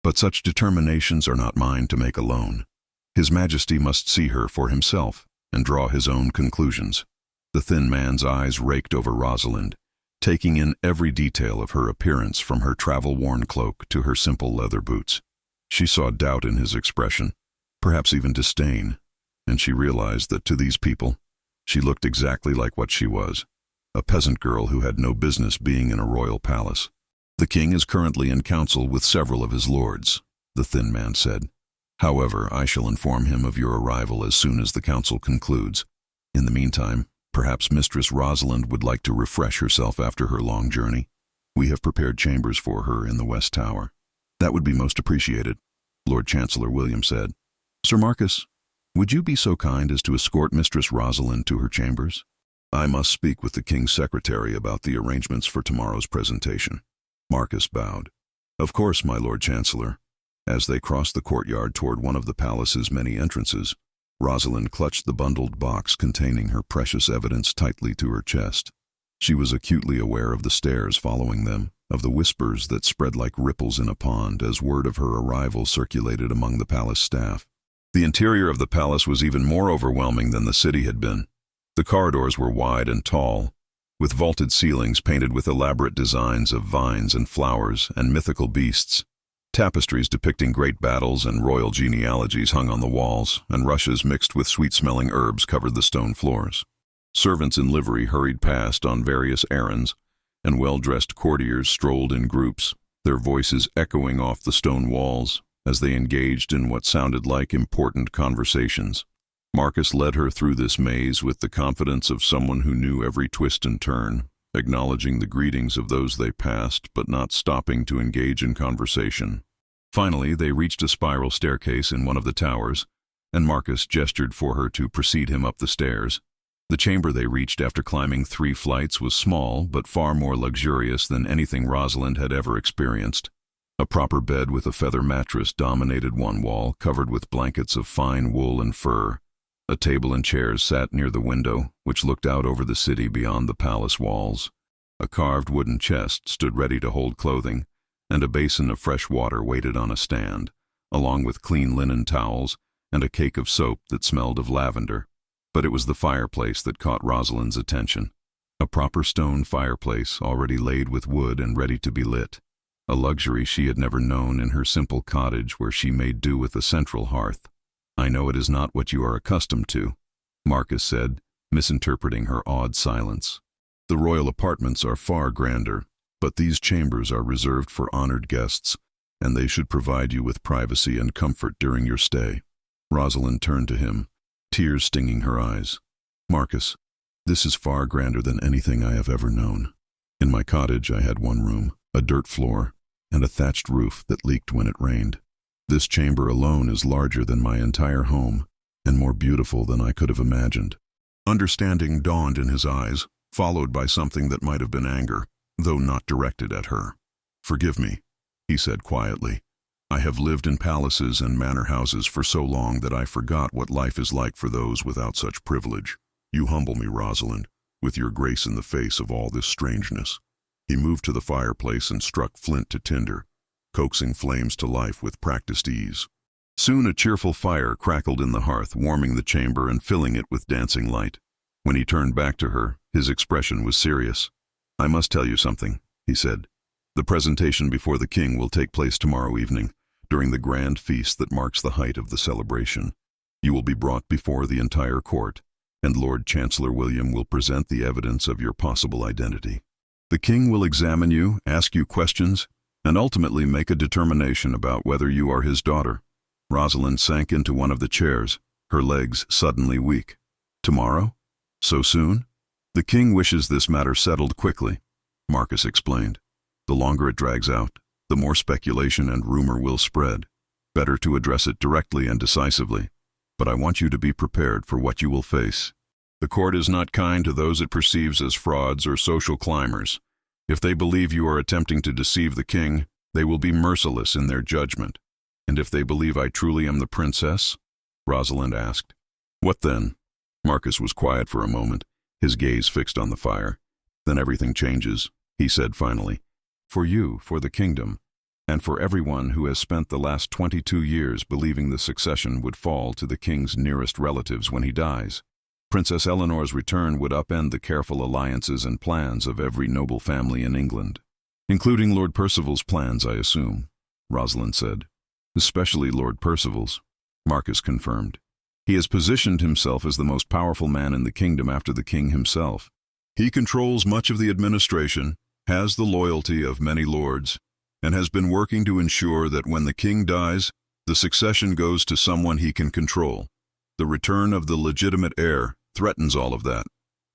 S1: But such determinations are not mine to make alone. His Majesty must see her for himself and draw his own conclusions." The thin man's eyes raked over Rosalind, taking in every detail of her appearance from her travel-worn cloak to her simple leather boots. She saw doubt in his expression, perhaps even disdain, and she realized that to these people, she looked exactly like what she was, a peasant girl who had no business being in a royal palace. "The king is currently in council with several of his lords," the thin man said. "However, I shall inform him of your arrival as soon as the council concludes. In the meantime, perhaps Mistress Rosalind would like to refresh herself after her long journey. We have prepared chambers for her in the West Tower." "That would be most appreciated," Lord Chancellor William said. "Sir Marcus, would you be so kind as to escort Mistress Rosalind to her chambers? I must speak with the King's secretary about the arrangements for tomorrow's presentation." Marcus bowed. "Of course, my Lord Chancellor." As they crossed the courtyard toward one of the palace's many entrances, Rosalind clutched the bundled box containing her precious evidence tightly to her chest. She was acutely aware of the stares following them, of the whispers that spread like ripples in a pond as word of her arrival circulated among the palace staff. The interior of the palace was even more overwhelming than the city had been. The corridors were wide and tall, with vaulted ceilings painted with elaborate designs of vines and flowers and mythical beasts. Tapestries depicting great battles and royal genealogies hung on the walls, and rushes mixed with sweet-smelling herbs covered the stone floors. Servants in livery hurried past on various errands, and well-dressed courtiers strolled in groups, their voices echoing off the stone walls as they engaged in what sounded like important conversations. Marcus led her through this maze with the confidence of someone who knew every twist and turn, acknowledging the greetings of those they passed but not stopping to engage in conversation. Finally, they reached a spiral staircase in one of the towers, and Marcus gestured for her to precede him up the stairs. The chamber they reached after climbing 3 flights was small but far more luxurious than anything Rosalind had ever experienced. A proper bed with a feather mattress dominated one wall, covered with blankets of fine wool and fur. A table and chairs sat near the window, which looked out over the city beyond the palace walls. A carved wooden chest stood ready to hold clothing, and a basin of fresh water waited on a stand, along with clean linen towels and a cake of soap that smelled of lavender. But it was the fireplace that caught Rosalind's attention. A proper stone fireplace, already laid with wood and ready to be lit. A luxury she had never known in her simple cottage where she made do with a central hearth. "I know it is not what you are accustomed to," Marcus said, misinterpreting her awed silence. "The royal apartments are far grander, but these chambers are reserved for honored guests, and they should provide you with privacy and comfort during your stay." Rosalind turned to him, tears stinging her eyes. "Marcus, this is far grander than anything I have ever known. In my cottage I had one room, a dirt floor, and a thatched roof that leaked when it rained. This chamber alone is larger than my entire home, and more beautiful than I could have imagined." Understanding dawned in his eyes, followed by something that might have been anger, though not directed at her. "Forgive me," he said quietly. "I have lived in palaces and manor houses for so long that I forgot what life is like for those without such privilege. You humble me, Rosalind, with your grace in the face of all this strangeness." He moved to the fireplace and struck flint to tinder, coaxing flames to life with practiced ease. Soon a cheerful fire crackled in the hearth, warming the chamber and filling it with dancing light. When he turned back to her, his expression was serious. "I must tell you something," he said. "The presentation before the king will take place tomorrow evening, during the grand feast that marks the height of the celebration. You will be brought before the entire court, and Lord Chancellor William will present the evidence of your possible identity. The king will examine you, ask you questions, and ultimately make a determination about whether you are his daughter." Rosalind sank into one of the chairs, her legs suddenly weak. "Tomorrow? So soon?" "The king wishes this matter settled quickly," Marcus explained. "The longer it drags out, the more speculation and rumor will spread. Better to address it directly and decisively. But I want you to be prepared for what you will face. The court is not kind to those it perceives as frauds or social climbers. If they believe you are attempting to deceive the king, they will be merciless in their judgment." "And if they believe I truly am the princess?" Rosalind asked. "What then?" Marcus was quiet for a moment, his gaze fixed on the fire. "Then everything changes," he said finally. "For you, for the kingdom, and for everyone who has spent the last 22 years believing the succession would fall to the king's nearest relatives when he dies. Princess Eleanor's return would upend the careful alliances and plans of every noble family in England." "Including Lord Percival's plans, I assume," Rosalind said. "Especially Lord Percival's," Marcus confirmed. "He has positioned himself as the most powerful man in the kingdom after the king himself. He controls much of the administration, has the loyalty of many lords, and has been working to ensure that when the king dies, the succession goes to someone he can control. The return of the legitimate heir threatens all of that."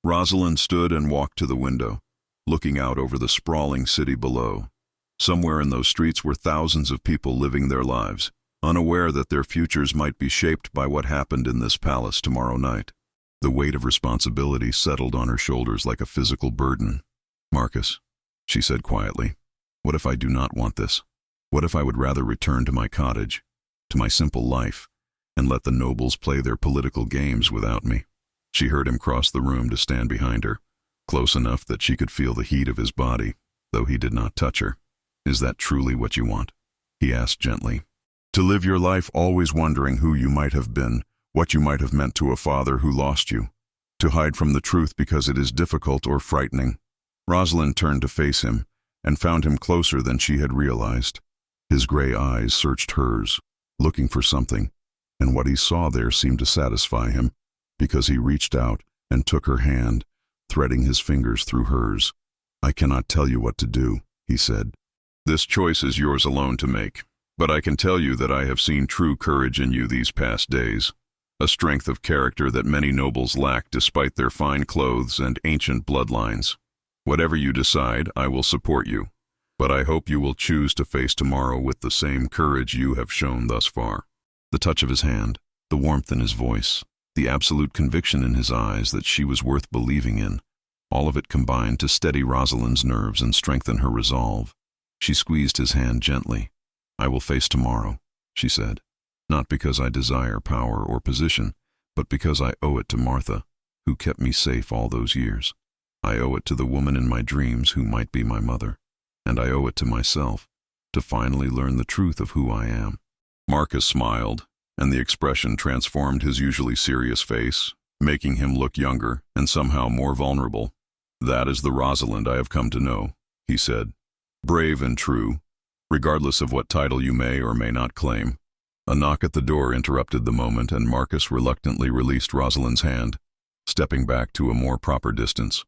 S1: Rosalind stood and walked to the window, looking out over the sprawling city below. Somewhere in those streets were thousands of people living their lives, unaware that their futures might be shaped by what happened in this palace tomorrow night. The weight of responsibility settled on her shoulders like a physical burden. "Marcus," she said quietly, "what if I do not want this? What if I would rather return to my cottage, to my simple life, and let the nobles play their political games without me?" She heard him cross the room to stand behind her, close enough that she could feel the heat of his body, though he did not touch her. "Is that truly what you want?" he asked gently. "To live your life always wondering who you might have been, what you might have meant to a father who lost you? To hide from the truth because it is difficult or frightening?" Rosalind turned to face him, and found him closer than she had realized. His gray eyes searched hers, looking for something, and what he saw there seemed to satisfy him, because he reached out and took her hand, threading his fingers through hers. "I cannot tell you what to do," he said. "This choice is yours alone to make, but I can tell you that I have seen true courage in you these past days, a strength of character that many nobles lack despite their fine clothes and ancient bloodlines. Whatever you decide, I will support you, but I hope you will choose to face tomorrow with the same courage you have shown thus far." The touch of his hand, the warmth in his voice, the absolute conviction in his eyes that she was worth believing in, all of it combined to steady Rosalind's nerves and strengthen her resolve. She squeezed his hand gently. "I will face tomorrow," she said, "not because I desire power or position, but because I owe it to Martha, who kept me safe all those years. I owe it to the woman in my dreams who might be my mother, and I owe it to myself, to finally learn the truth of who I am." Marcus smiled, and the expression transformed his usually serious face, making him look younger and somehow more vulnerable. "That is the Rosalind I have come to know," he said. "Brave and true, regardless of what title you may or may not claim." A knock at the door interrupted the moment, and Marcus reluctantly released Rosalind's hand, stepping back to a more proper distance.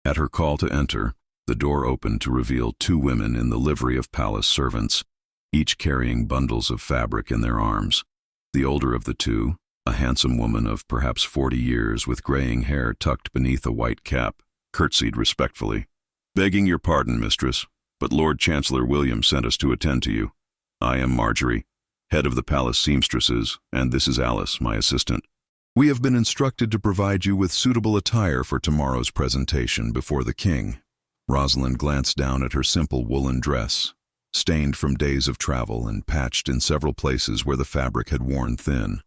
S1: At her call to enter, the door opened to reveal two women in the livery of palace servants, each carrying bundles of fabric in their arms. The older of the two, a handsome woman of perhaps 40 years with graying hair tucked beneath a white cap, curtsied respectfully. "Begging your pardon, mistress, but Lord Chancellor William sent us to attend to you. I am Marjorie, head of the palace seamstresses, and this is Alice, my assistant. We have been instructed to provide you with suitable attire for tomorrow's presentation before the king." Rosalind glanced down at her simple woolen dress, stained from days of travel and patched in several places where the fabric had worn thin.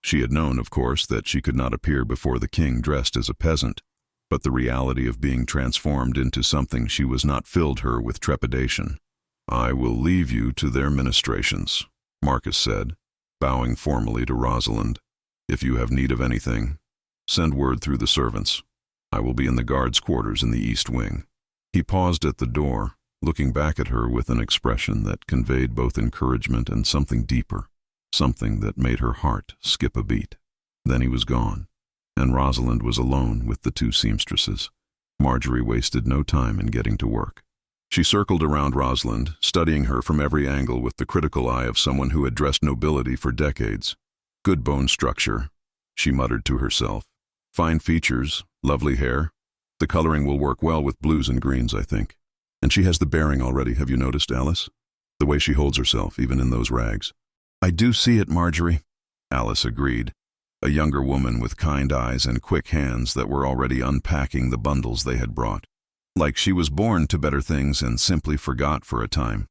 S1: She had known, of course, that she could not appear before the king dressed as a peasant, but the reality of being transformed into something she was not filled her with trepidation. "I will leave you to their ministrations," Marcus said, bowing formally to Rosalind. "If you have need of anything, send word through the servants. I will be in the guards' quarters in the east wing." He paused at the door, looking back at her with an expression that conveyed both encouragement and something deeper, something that made her heart skip a beat. Then he was gone, and Rosalind was alone with the two seamstresses. Marjorie wasted no time in getting to work. She circled around Rosalind, studying her from every angle with the critical eye of someone who had dressed nobility for decades. "Good bone structure," she muttered to herself. "Fine features, lovely hair. The coloring will work well with blues and greens, I think. And she has the bearing already, have you noticed, Alice? The way she holds herself, even in those rags." "I do see it, Marjorie," Alice agreed, a younger woman with kind eyes and quick hands that were already unpacking the bundles they had brought. Like she was born to better things and simply forgot for a time.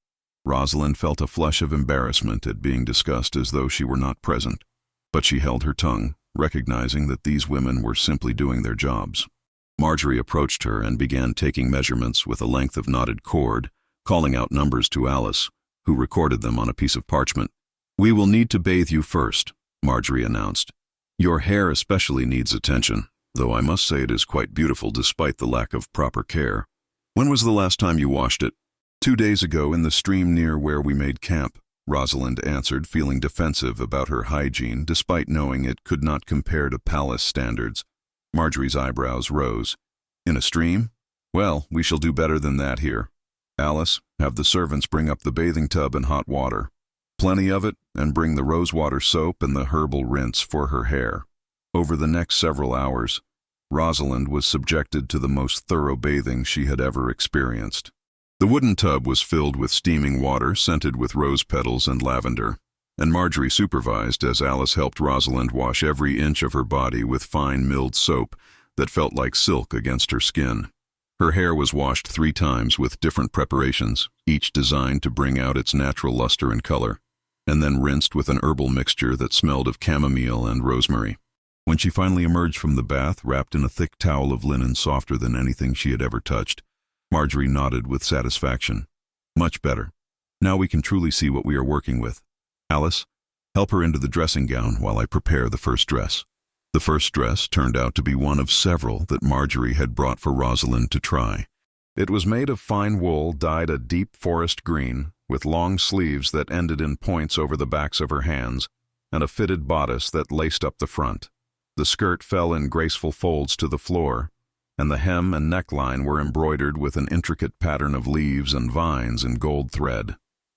S1: Rosalind felt a flush of embarrassment at being discussed as though she were not present, but she held her tongue, recognizing that these women were simply doing their jobs. Marjorie approached her and began taking measurements with a length of knotted cord, calling out numbers to Alice, who recorded them on a piece of parchment. "We will need to bathe you first," Marjorie announced. "Your hair especially needs attention, though I must say it is quite beautiful despite the lack of proper care. When was the last time you washed it?" "2 days ago in the stream near where we made camp," Rosalind answered, feeling defensive about her hygiene despite knowing it could not compare to palace standards. Marjorie's eyebrows rose. "In a stream? Well, we shall do better than that here. Alice, have the servants bring up the bathing tub and hot water. Plenty of it, and bring the rosewater soap and the herbal rinse for her hair." Over the next several hours, Rosalind was subjected to the most thorough bathing she had ever experienced. The wooden tub was filled with steaming water scented with rose petals and lavender, and Marjorie supervised as Alice helped Rosalind wash every inch of her body with fine milled soap that felt like silk against her skin. Her hair was washed 3 times with different preparations, each designed to bring out its natural luster and color, and then rinsed with an herbal mixture that smelled of chamomile and rosemary. When she finally emerged from the bath, wrapped in a thick towel of linen softer than anything she had ever touched, Marjorie nodded with satisfaction. "Much better. Now we can truly see what we are working with. Alice, help her into the dressing gown while I prepare the first dress." The first dress turned out to be one of several that Marjorie had brought for Rosalind to try. It was made of fine wool dyed a deep forest green, with long sleeves that ended in points over the backs of her hands, and a fitted bodice that laced up the front. The skirt fell in graceful folds to the floor, and the hem and neckline were embroidered with an intricate pattern of leaves and vines in gold thread.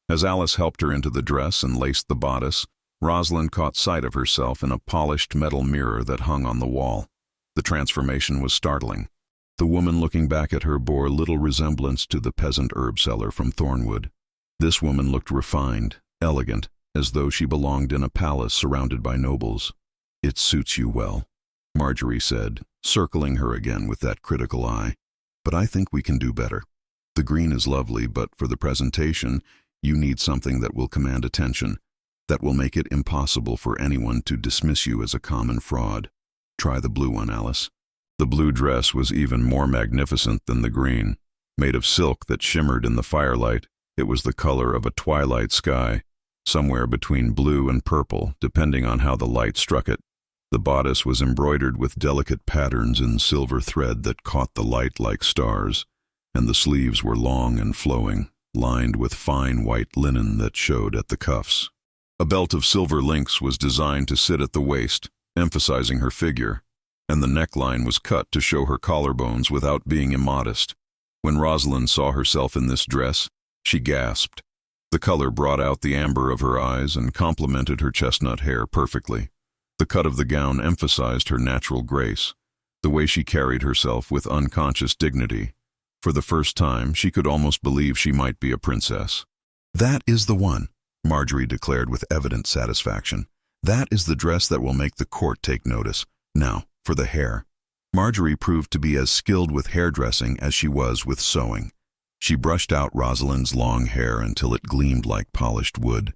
S1: As Alice helped her into the dress and laced the bodice, Rosalind caught sight of herself in a polished metal mirror that hung on the wall. The transformation was startling. The woman looking back at her bore little resemblance to the peasant herb seller from Thornwood. This woman looked refined, elegant, as though she belonged in a palace surrounded by nobles. "It suits you well," Marjorie said, circling her again with that critical eye. "But I think we can do better. The green is lovely, but for the presentation, you need something that will command attention, that will make it impossible for anyone to dismiss you as a common fraud. Try the blue one, Alice." The blue dress was even more magnificent than the green. Made of silk that shimmered in the firelight, it was the color of a twilight sky, somewhere between blue and purple, depending on how the light struck it. The bodice was embroidered with delicate patterns in silver thread that caught the light like stars, and the sleeves were long and flowing, lined with fine white linen that showed at the cuffs. A belt of silver links was designed to sit at the waist, emphasizing her figure, and the neckline was cut to show her collarbones without being immodest. When Rosalind saw herself in this dress, she gasped. The color brought out the amber of her eyes and complemented her chestnut hair perfectly. The cut of the gown emphasized her natural grace, the way she carried herself with unconscious dignity. For the first time, she could almost believe she might be a princess. "That is the one," Marjorie declared with evident satisfaction. "That is the dress that will make the court take notice. Now, for the hair." Marjorie proved to be as skilled with hairdressing as she was with sewing. She brushed out Rosalind's long hair until it gleamed like polished wood,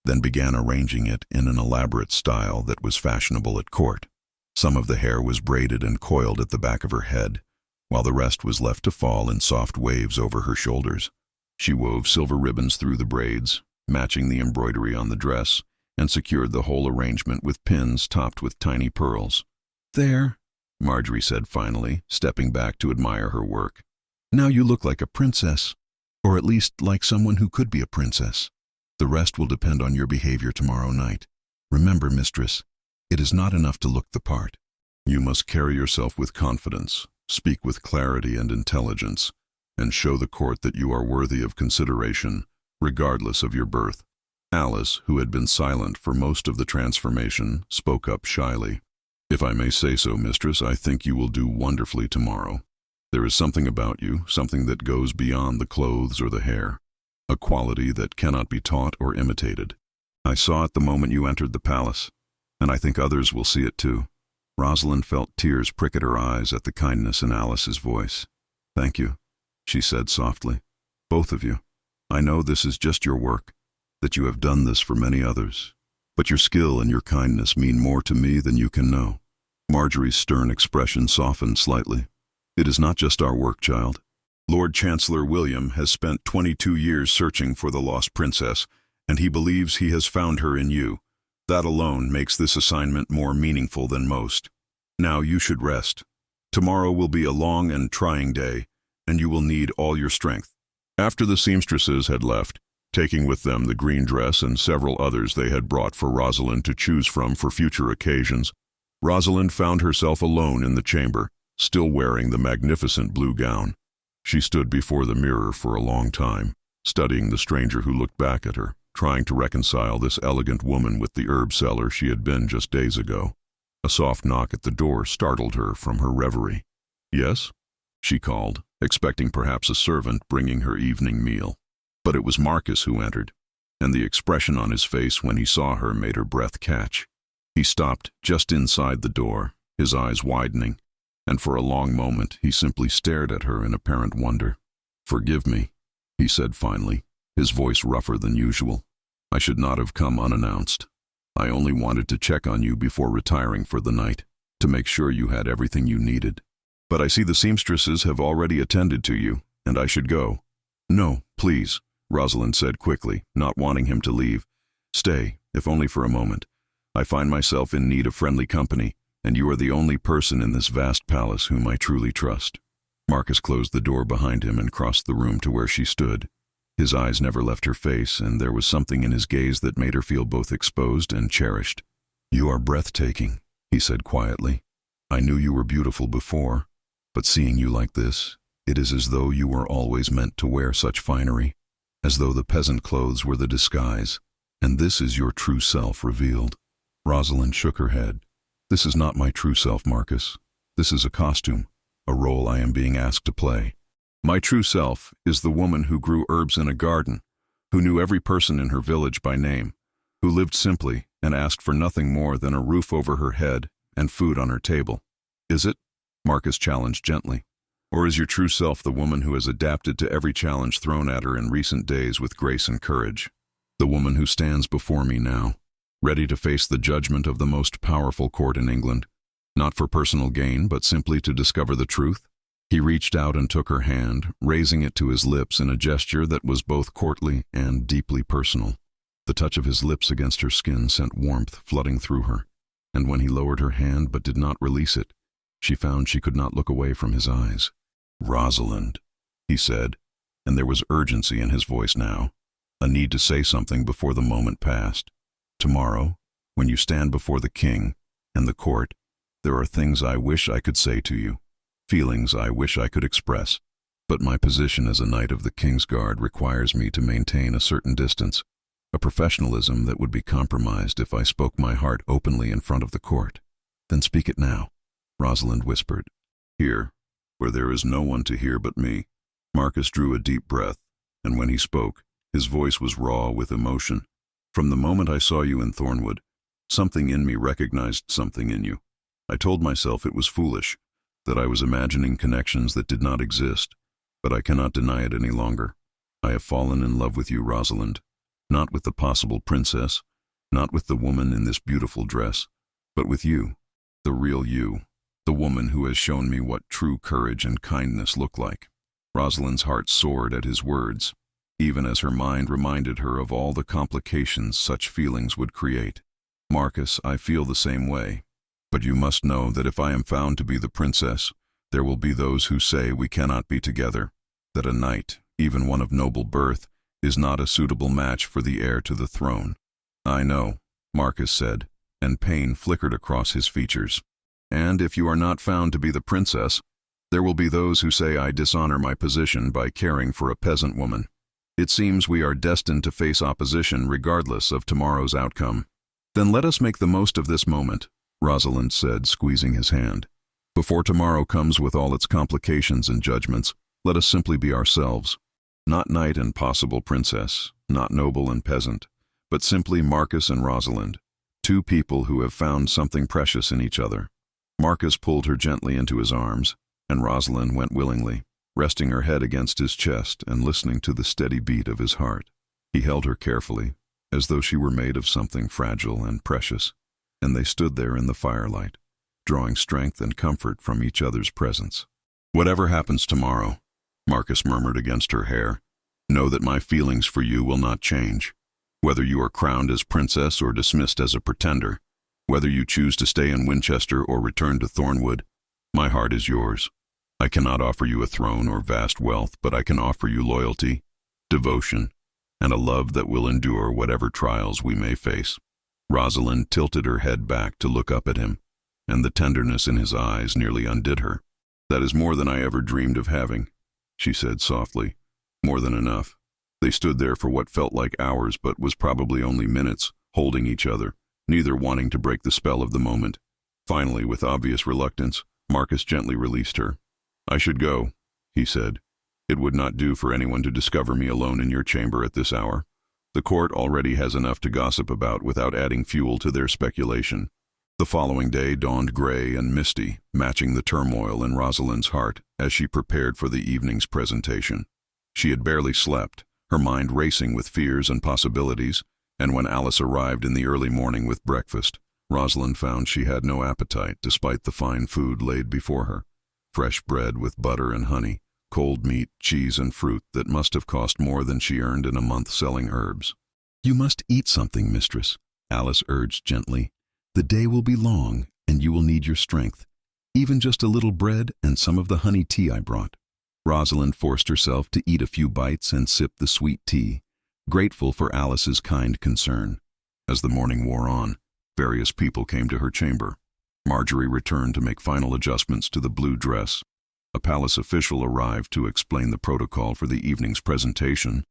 S1: then began arranging it in an elaborate style that was fashionable at court. Some of the hair was braided and coiled at the back of her head, while the rest was left to fall in soft waves over her shoulders. She wove silver ribbons through the braids, matching the embroidery on the dress, and secured the whole arrangement with pins topped with tiny pearls. "There," Marjorie said finally, stepping back to admire her work. "Now you look like a princess, or at least like someone who could be a princess. The rest will depend on your behavior tomorrow night. Remember, mistress, it is not enough to look the part. You must carry yourself with confidence, speak with clarity and intelligence, and show the court that you are worthy of consideration, regardless of your birth." Alice, who had been silent for most of the transformation, spoke up shyly. "If I may say so, mistress, I think you will do wonderfully tomorrow. There is something about you, something that goes beyond the clothes or the hair, a quality that cannot be taught or imitated. I saw it the moment you entered the palace, and I think others will see it too." Rosalind felt tears prick at her eyes at the kindness in Alice's voice. "Thank you," she said softly. "Both of you. I know this is just your work, that you have done this for many others, but your skill and your kindness mean more to me than you can know." Marjorie's stern expression softened slightly. "It is not just our work, child. Lord Chancellor William has spent 22 years searching for the lost princess, and he believes he has found her in you. That alone makes this assignment more meaningful than most. Now you should rest. Tomorrow will be a long and trying day, and you will need all your strength." After the seamstresses had left, taking with them the green dress and several others they had brought for Rosalind to choose from for future occasions, Rosalind found herself alone in the chamber, still wearing the magnificent blue gown. She stood before the mirror for a long time, studying the stranger who looked back at her, trying to reconcile this elegant woman with the herb seller she had been just days ago. A soft knock at the door startled her from her reverie. "Yes?" she called, expecting perhaps a servant bringing her evening meal. But it was Marcus who entered, and the expression on his face when he saw her made her breath catch. He stopped just inside the door, his eyes widening, and for a long moment he simply stared at her in apparent wonder. "Forgive me," he said finally, his voice rougher than usual. "I should not have come unannounced. I only wanted to check on you before retiring for the night, to make sure you had everything you needed. But I see the seamstresses have already attended to you, and I should go." "No, please," Rosalind said quickly, not wanting him to leave. "Stay, if only for a moment. I find myself in need of friendly company, and you are the only person in this vast palace whom I truly trust." Marcus closed the door behind him and crossed the room to where she stood. His eyes never left her face, and there was something in his gaze that made her feel both exposed and cherished. "You are breathtaking," he said quietly. "I knew you were beautiful before, but seeing you like this, it is as though you were always meant to wear such finery, as though the peasant clothes were the disguise, and this is your true self revealed." Rosalind shook her head. "This is not my true self, Marcus. This is a costume, a role I am being asked to play. My true self is the woman who grew herbs in a garden, who knew every person in her village by name, who lived simply and asked for nothing more than a roof over her head and food on her table." "Is it?" Marcus challenged gently. "Or is your true self the woman who has adapted to every challenge thrown at her in recent days with grace and courage? The woman who stands before me now, ready to face the judgment of the most powerful court in England, not for personal gain but simply to discover the truth?" He reached out and took her hand, raising it to his lips in a gesture that was both courtly and deeply personal. The touch of his lips against her skin sent warmth flooding through her, and when he lowered her hand but did not release it, she found she could not look away from his eyes. "Rosalind," he said, and there was urgency in his voice now, a need to say something before the moment passed. "Tomorrow, when you stand before the king and the court, there are things I wish I could say to you, feelings I wish I could express, but my position as a knight of the King's Guard requires me to maintain a certain distance, a professionalism that would be compromised if I spoke my heart openly in front of the court." "Then speak it now," Rosalind whispered. "Here, where there is no one to hear but me." Marcus drew a deep breath, and when he spoke, his voice was raw with emotion. "From the moment I saw you in Thornwood, something in me recognized something in you. I told myself it was foolish, that I was imagining connections that did not exist. but I cannot deny it any longer. I have fallen in love with you, Rosalind, not with the possible princess, not with the woman in this beautiful dress, but with you, the real you, the woman who has shown me what true courage and kindness look like. Rosalind's heart soared at his words, even as her mind reminded her of all the complications such feelings would create. Marcus, I feel the same way, but you must know that if I am found to be the princess, there will be those who say we cannot be together, that a knight, even one of noble birth, is not a suitable match for the heir to the throne. I know, Marcus said, and pain flickered across his features. And if you are not found to be the princess, there will be those who say I dishonor my position by caring for a peasant woman. It seems we are destined to face opposition regardless of tomorrow's outcome. Then let us make the most of this moment, Rosalind said, squeezing his hand. Before tomorrow comes with all its complications and judgments, let us simply be ourselves. Not knight and possible princess, not noble and peasant, but simply Marcus and Rosalind, two people who have found something precious in each other. Marcus pulled her gently into his arms, and Rosalind went willingly, resting her head against his chest and listening to the steady beat of his heart. He held her carefully, as though she were made of something fragile and precious, and they stood there in the firelight, drawing strength and comfort from each other's presence. Whatever happens tomorrow, Marcus murmured against her hair, know that my feelings for you will not change. Whether you are crowned as princess or dismissed as a pretender, whether you choose to stay in Winchester or return to Thornwood, my heart is yours. I cannot offer you a throne or vast wealth, but I can offer you loyalty, devotion, and a love that will endure whatever trials we may face. Rosalind tilted her head back to look up at him, and the tenderness in his eyes nearly undid her. That is more than I ever dreamed of having, she said softly. More than enough. They stood there for what felt like hours but was probably only minutes, holding each other, neither wanting to break the spell of the moment. Finally, with obvious reluctance, Marcus gently released her. I should go, he said. It would not do for anyone to discover me alone in your chamber at this hour. The court already has enough to gossip about without adding fuel to their speculation. The following day dawned gray and misty, matching the turmoil in Rosalind's heart as she prepared for the evening's presentation. She had barely slept, her mind racing with fears and possibilities, and when Alice arrived in the early morning with breakfast, Rosalind found she had no appetite despite the fine food laid before her. Fresh bread with butter and honey, cold meat, cheese, and fruit that must have cost more than she earned in a month selling herbs. You must eat something, mistress, Alice urged gently. The day will be long, and you will need your strength. Even just a little bread and some of the honey tea I brought. Rosalind forced herself to eat a few bites and sip the sweet tea, grateful for Alice's kind concern. As the morning wore on, various people came to her chamber. Marjorie returned to make final adjustments to the blue dress. A palace official arrived to explain the protocol for the evening's presentation,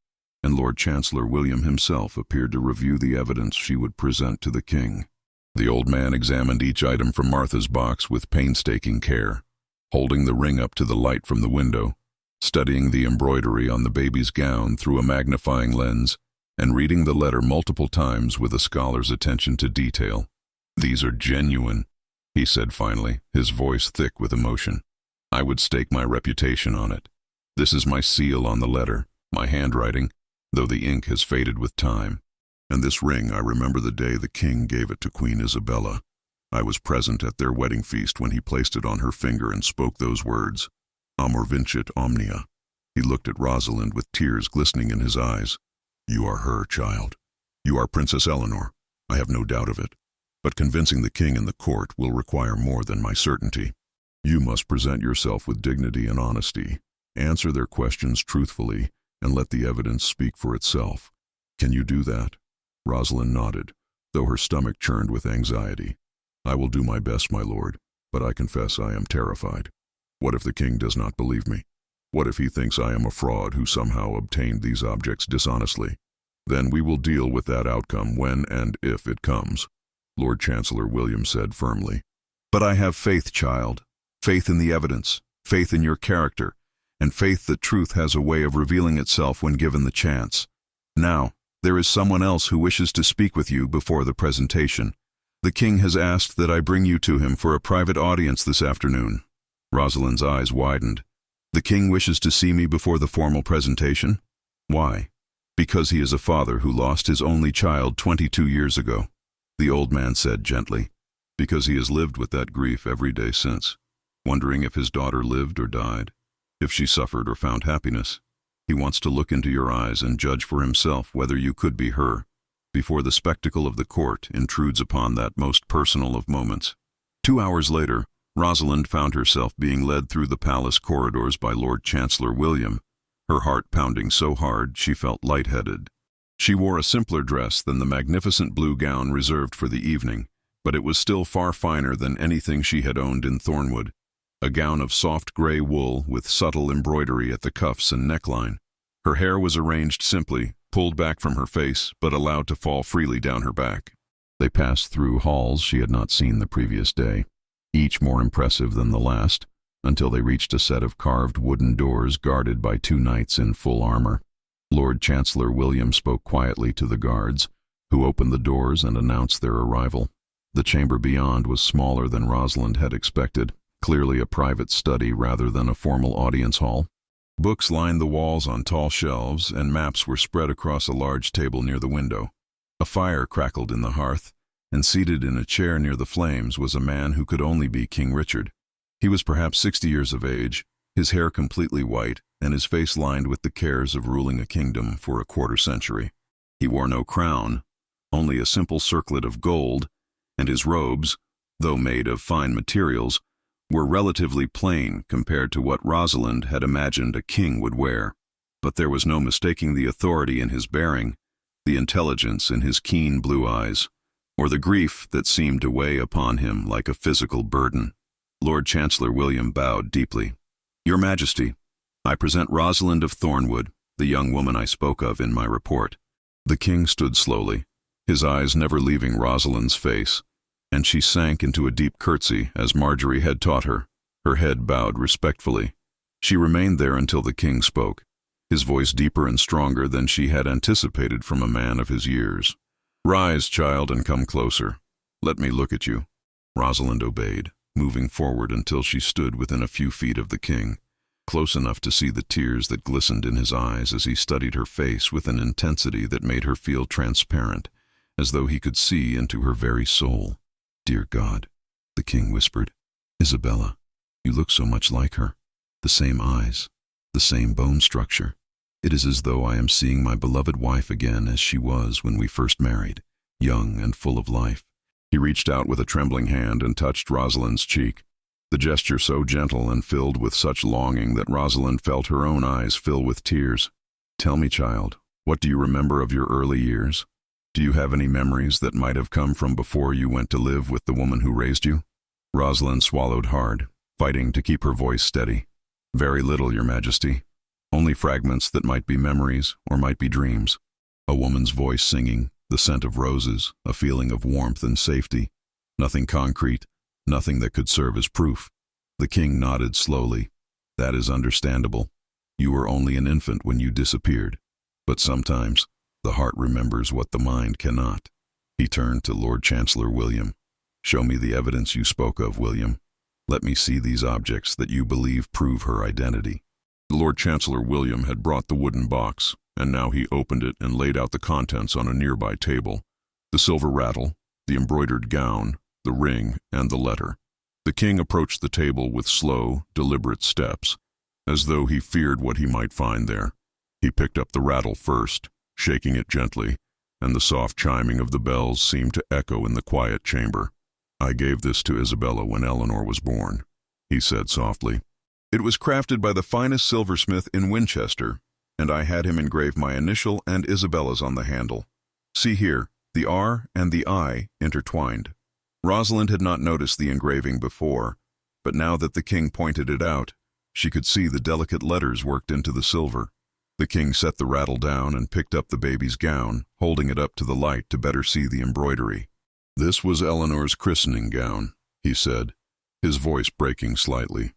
S1: and Lord Chancellor William himself appeared to review the evidence she would present to the king. The old man examined each item from Martha's box with painstaking care, holding the ring up to the light from the window, studying the embroidery on the baby's gown through a magnifying lens, and reading the letter multiple times with a scholar's attention to detail. These are genuine, he said finally, his voice thick with emotion. I would stake my reputation on it. This is my seal on the letter, my handwriting, though the ink has faded with time. And this ring, I remember the day the king gave it to Queen Isabella. I was present at their wedding feast when he placed it on her finger and spoke those words, Amor vincit omnia. He looked at Rosalind with tears glistening in his eyes. You are her, child. You are Princess Eleanor. I have no doubt of it. But convincing the king and the court will require more than my certainty. You must present yourself with dignity and honesty, answer their questions truthfully, and let the evidence speak for itself. Can you do that? Rosalind nodded, though her stomach churned with anxiety. I will do my best, my lord, but I confess I am terrified. What if the king does not believe me? What if he thinks I am a fraud who somehow obtained these objects dishonestly? Then we will deal with that outcome when and if it comes, Lord Chancellor William said firmly. But I have faith, child. Faith in the evidence, faith in your character, and faith that truth has a way of revealing itself when given the chance. Now, there is someone else who wishes to speak with you before the presentation. The king has asked that I bring you to him for a private audience this afternoon. Rosalind's eyes widened. The king wishes to see me before the formal presentation. Why? Because he is a father who lost his only child 22 years ago. The old man said gently, because he has lived with that grief every day since, wondering if his daughter lived or died, if she suffered or found happiness. He wants to look into your eyes and judge for himself whether you could be her, before the spectacle of the court intrudes upon that most personal of moments. 2 hours later, Rosalind found herself being led through the palace corridors by Lord Chancellor William, her heart pounding so hard she felt lightheaded. She wore a simpler dress than the magnificent blue gown reserved for the evening, but it was still far finer than anything she had owned in Thornwood. A gown of soft gray wool with subtle embroidery at the cuffs and neckline. Her hair was arranged simply, pulled back from her face, but allowed to fall freely down her back. They passed through halls she had not seen the previous day, each more impressive than the last, until they reached a set of carved wooden doors guarded by 2 knights in full armor. Lord Chancellor William spoke quietly to the guards, who opened the doors and announced their arrival. The chamber beyond was smaller than Rosalind had expected, clearly a private study rather than a formal audience hall. Books lined the walls on tall shelves, and maps were spread across a large table near the window. A fire crackled in the hearth, and seated in a chair near the flames was a man who could only be King Richard. He was perhaps 60 years of age, his hair completely white, and his face lined with the cares of ruling a kingdom for a quarter century. He wore no crown, only a simple circlet of gold, and his robes, though made of fine materials, were relatively plain compared to what Rosalind had imagined a king would wear. But there was no mistaking the authority in his bearing, the intelligence in his keen blue eyes, or the grief that seemed to weigh upon him like a physical burden. Lord Chancellor William bowed deeply. "Your Majesty, I present Rosalind of Thornwood, the young woman I spoke of in my report." The king stood slowly, his eyes never leaving Rosalind's face, and she sank into a deep curtsy as Marjorie had taught her, her head bowed respectfully. She remained there until the king spoke, his voice deeper and stronger than she had anticipated from a man of his years. "Rise, child, and come closer. Let me look at you." Rosalind obeyed, moving forward until she stood within a few feet of the king, close enough to see the tears that glistened in his eyes as he studied her face with an intensity that made her feel transparent, as though he could see into her very soul. "Dear God," the king whispered, "Isabella, you look so much like her. The same eyes, the same bone structure. It is as though I am seeing my beloved wife again as she was when we first married, young and full of life." He reached out with a trembling hand and touched Rosalind's cheek, the gesture so gentle and filled with such longing that Rosalind felt her own eyes fill with tears. "Tell me, child, what do you remember of your early years? Do you have any memories that might have come from before you went to live with the woman who raised you?" Rosalind swallowed hard, fighting to keep her voice steady. "Very little, Your Majesty. Only fragments that might be memories or might be dreams. A woman's voice singing, the scent of roses, a feeling of warmth and safety. Nothing concrete, nothing that could serve as proof." The king nodded slowly. "That is understandable. You were only an infant when you disappeared. But sometimes the heart remembers what the mind cannot." He turned to Lord Chancellor William. "Show me the evidence you spoke of, William. Let me see these objects that you believe prove her identity." Lord Chancellor William had brought the wooden box, and now he opened it and laid out the contents on a nearby table. The silver rattle, the embroidered gown, the ring, and the letter. The king approached the table with slow, deliberate steps, as though he feared what he might find there. He picked up the rattle first, shaking it gently, and the soft chiming of the bells seemed to echo in the quiet chamber. "I gave this to Isabella when Eleanor was born," he said softly. "It was crafted by the finest silversmith in Winchester, and I had him engrave my initial and Isabella's on the handle. See here, the R and the I intertwined." Rosalind had not noticed the engraving before, but now that the king pointed it out, she could see the delicate letters worked into the silver. The king set the rattle down and picked up the baby's gown, holding it up to the light to better see the embroidery. "This was Eleanor's christening gown," he said, his voice breaking slightly.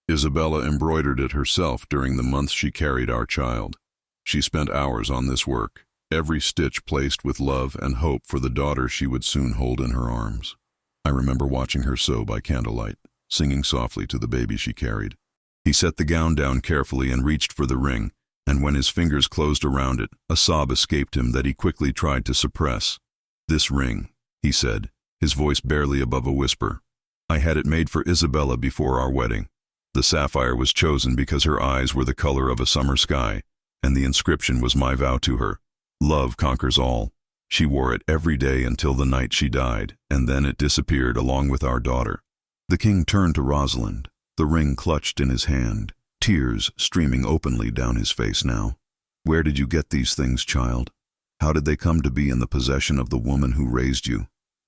S1: "Isabella embroidered it herself during the months she carried our child. She spent hours on this work, every stitch placed with love and hope for the daughter she would soon hold in her arms. I remember watching her sew by candlelight, singing softly to the baby she carried. He set the gown down carefully and reached for the ring, and when his fingers closed around it, a sob escaped him that he quickly tried to suppress. "This ring," he said, his voice barely above a whisper. "I had it made for Isabella before our wedding. The sapphire was chosen because her eyes were the color of a summer sky, and the inscription was my vow to her. Love conquers all. She wore it every day until the night she died, and then it disappeared along with our daughter." The king turned to Rosalind, the ring clutched in his hand, tears streaming openly down his face now. "Where did you get these things, child? How did they come to be in the possession of the woman who raised you?"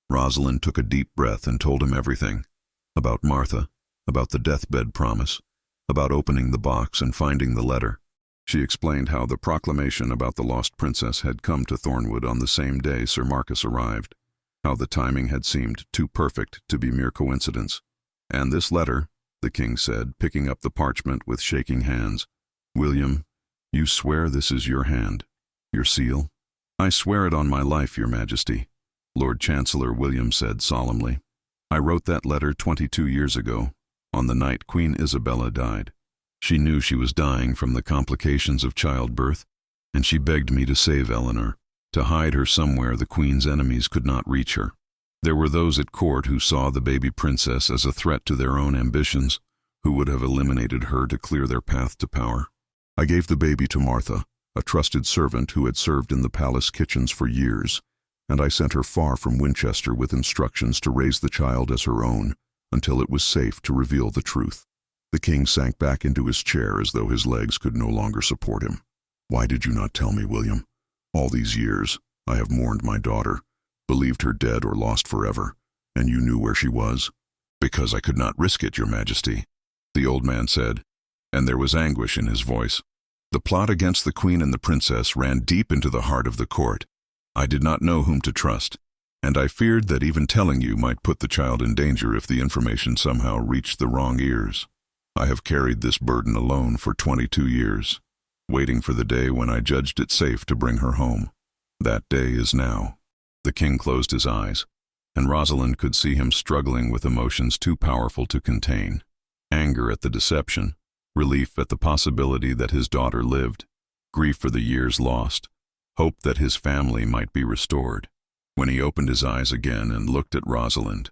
S1: Rosalind took a deep breath and told him everything. About Martha, about the deathbed promise, about opening the box and finding the letter. She explained how the proclamation about the lost princess had come to Thornwood on the same day Sir Marcus arrived, how the timing had seemed too perfect to be mere coincidence. "And this letter," the king said, picking up the parchment with shaking hands. "William, you swear this is your hand, your seal?" "I swear it on my life, your majesty," Lord Chancellor William said solemnly. "I wrote that letter 22 years ago, on the night Queen Isabella died. She knew she was dying from the complications of childbirth, and she begged me to save Eleanor, to hide her somewhere the Queen's enemies could not reach her. There were those at court who saw the baby princess as a threat to their own ambitions, who would have eliminated her to clear their path to power. I gave the baby to Martha, a trusted servant who had served in the palace kitchens for years, and I sent her far from Winchester with instructions to raise the child as her own, until it was safe to reveal the truth." The king sank back into his chair as though his legs could no longer support him. "Why did you not tell me, William? All these years, I have mourned my daughter, believed her dead or lost forever, and you knew where she was." "Because I could not risk it, your majesty," the old man said, and there was anguish in his voice. "The plot against the queen and the princess ran deep into the heart of the court. I did not know whom to trust, and I feared that even telling you might put the child in danger if the information somehow reached the wrong ears. I have carried this burden alone for 22 years, waiting for the day when I judged it safe to bring her home. That day is now." The king closed his eyes, and Rosalind could see him struggling with emotions too powerful to contain. Anger at the deception, relief at the possibility that his daughter lived, grief for the years lost, hope that his family might be restored. When he opened his eyes again and looked at Rosalind,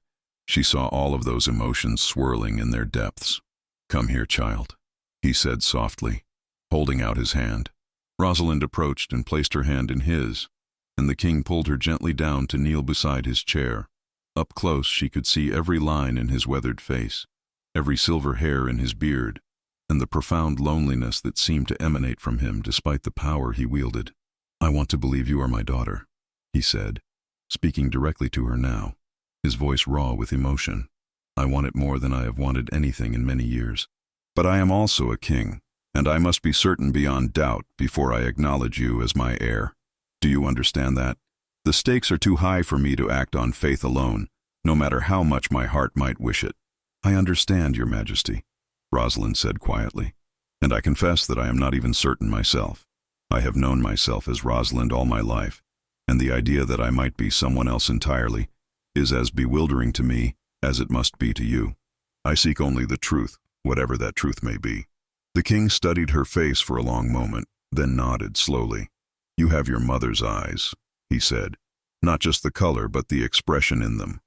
S1: she saw all of those emotions swirling in their depths. "Come here, child," he said softly, holding out his hand. Rosalind approached and placed her hand in his, and the king pulled her gently down to kneel beside his chair. Up close she could see every line in his weathered face, every silver hair in his beard, and the profound loneliness that seemed to emanate from him despite the power he wielded. "I want to believe you are my daughter," he said, speaking directly to her now, his voice raw with emotion. "I want it more than I have wanted anything in many years. But I am also a king, and I must be certain beyond doubt before I acknowledge you as my heir. Do you understand that? The stakes are too high for me to act on faith alone, no matter how much my heart might wish it." "I understand, your majesty," Rosalind said quietly, "and I confess that I am not even certain myself. I have known myself as Rosalind all my life, and the idea that I might be someone else entirely is as bewildering to me as it must be to you. I seek only the truth, whatever that truth may be." The king studied her face for a long moment, then nodded slowly. "You have your mother's eyes," he said, "not just the color but the expression in them.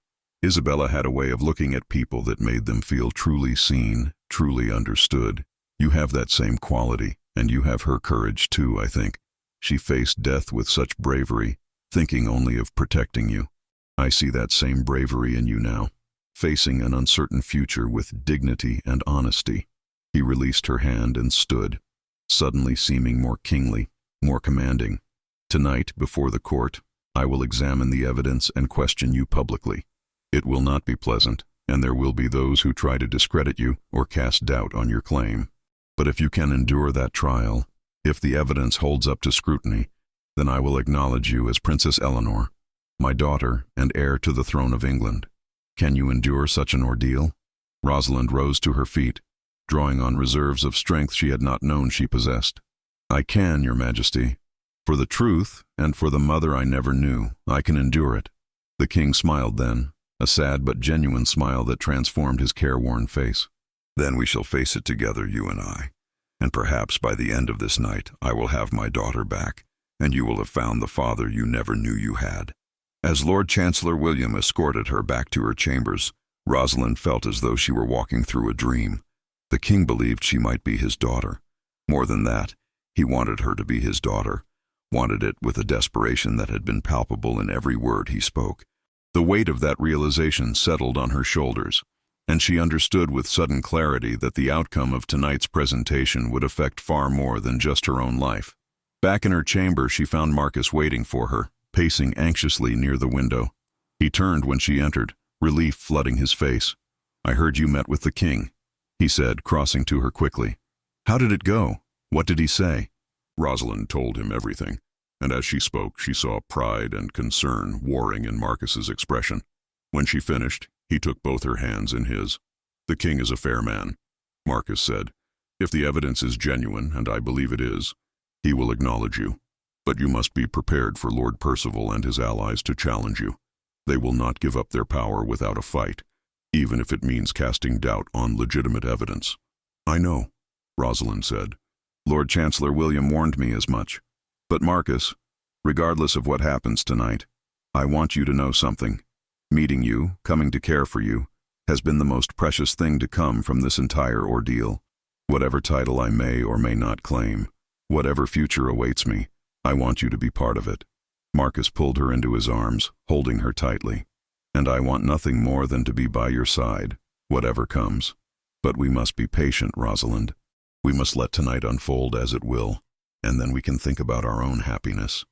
S1: Isabella had a way of looking at people that made them feel truly seen, truly understood. You have that same quality, and you have her courage too, I think. She faced death with such bravery, thinking only of protecting you. I see that same bravery in you now, facing an uncertain future with dignity and honesty." He released her hand and stood, suddenly seeming more kingly, more commanding. "Tonight, before the court, I will examine the evidence and question you publicly. It will not be pleasant, and there will be those who try to discredit you or cast doubt on your claim. But if you can endure that trial, if the evidence holds up to scrutiny, then I will acknowledge you as Princess Eleanor, my daughter and heir to the throne of England. Can you endure such an ordeal?" Rosalind rose to her feet, drawing on reserves of strength she had not known she possessed. "I can, your majesty. For the truth, and for the mother I never knew, I can endure it." The king smiled then, a sad but genuine smile that transformed his careworn face. Then we shall face it together, you and I. And perhaps by the end of this night I will have my daughter back, and you will have found the father you never knew you had." As Lord Chancellor William escorted her back to her chambers, Rosalind felt as though she were walking through a dream. The king believed she might be his daughter. More than that, he wanted her to be his daughter, wanted it with a desperation that had been palpable in every word he spoke. The weight of that realization settled on her shoulders, and she understood with sudden clarity that the outcome of tonight's presentation would affect far more than just her own life. Back in her chamber, she found Marcus waiting for her, pacing anxiously near the window. He turned when she entered, relief flooding his face. "I heard you met with the king," he said, crossing to her quickly. "How did it go? What did he say?" Rosalind told him everything, and as she spoke, she saw pride and concern warring in Marcus's expression. When she finished, he took both her hands in his. "The king is a fair man," Marcus said. "If the evidence is genuine, and I believe it is, he will acknowledge you. But you must be prepared for Lord Percival and his allies to challenge you. They will not give up their power without a fight, even if it means casting doubt on legitimate evidence." "I know," Rosalind said. "Lord Chancellor William warned me as much. But Marcus, regardless of what happens tonight, I want you to know something. Meeting you, coming to care for you, has been the most precious thing to come from this entire ordeal. Whatever title I may or may not claim, whatever future awaits me, I want you to be part of it." Marcus pulled her into his arms, holding her tightly. "And I want nothing more than to be by your side, whatever comes. But we must be patient, Rosalind. We must let tonight unfold as it will, and then we can think about our own happiness."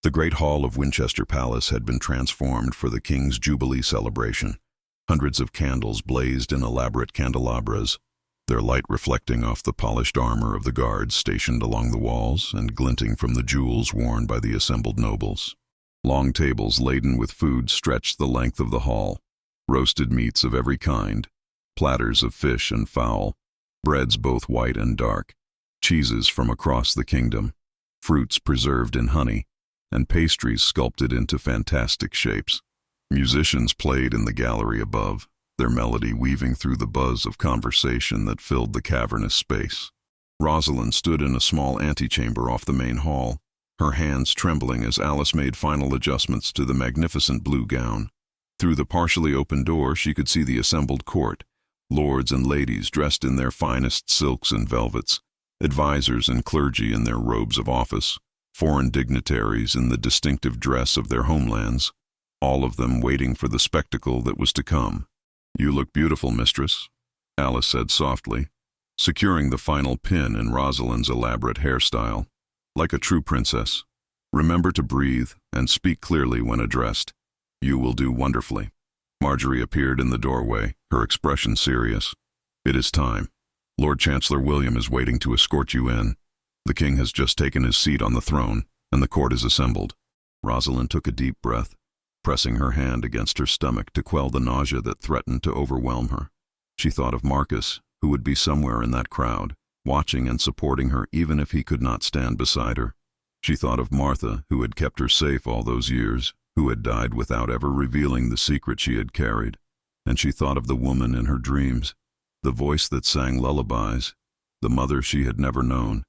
S1: The great hall of Winchester Palace had been transformed for the king's Jubilee celebration. Hundreds of candles blazed in elaborate candelabras, their light reflecting off the polished armor of the guards stationed along the walls and glinting from the jewels worn by the assembled nobles. Long tables laden with food stretched the length of the hall, roasted meats of every kind, platters of fish and fowl, breads both white and dark, cheeses from across the kingdom, fruits preserved in honey, and pastries sculpted into fantastic shapes. Musicians played in the gallery above, their melody weaving through the buzz of conversation that filled the cavernous space. Rosalind stood in a small antechamber off the main hall, her hands trembling as Alice made final adjustments to the magnificent blue gown. Through the partially open door she could see the assembled court, lords and ladies dressed in their finest silks and velvets, advisors and clergy in their robes of office, foreign dignitaries in the distinctive dress of their homelands, all of them waiting for the spectacle that was to come. "You look beautiful, mistress," Alice said softly, securing the final pin in Rosalind's elaborate hairstyle. "Like a true princess. Remember to breathe and speak clearly when addressed. You will do wonderfully." Marjorie appeared in the doorway, her expression serious. "It is time. Lord Chancellor William is waiting to escort you in. The king has just taken his seat on the throne, and the court is assembled." Rosalind took a deep breath, pressing her hand against her stomach to quell the nausea that threatened to overwhelm her. She thought of Marcus, who would be somewhere in that crowd, watching and supporting her even if he could not stand beside her. She thought of Martha, who had kept her safe all those years, who had died without ever revealing the secret she had carried. And she thought of the woman in her dreams, the voice that sang lullabies, the mother she had never known.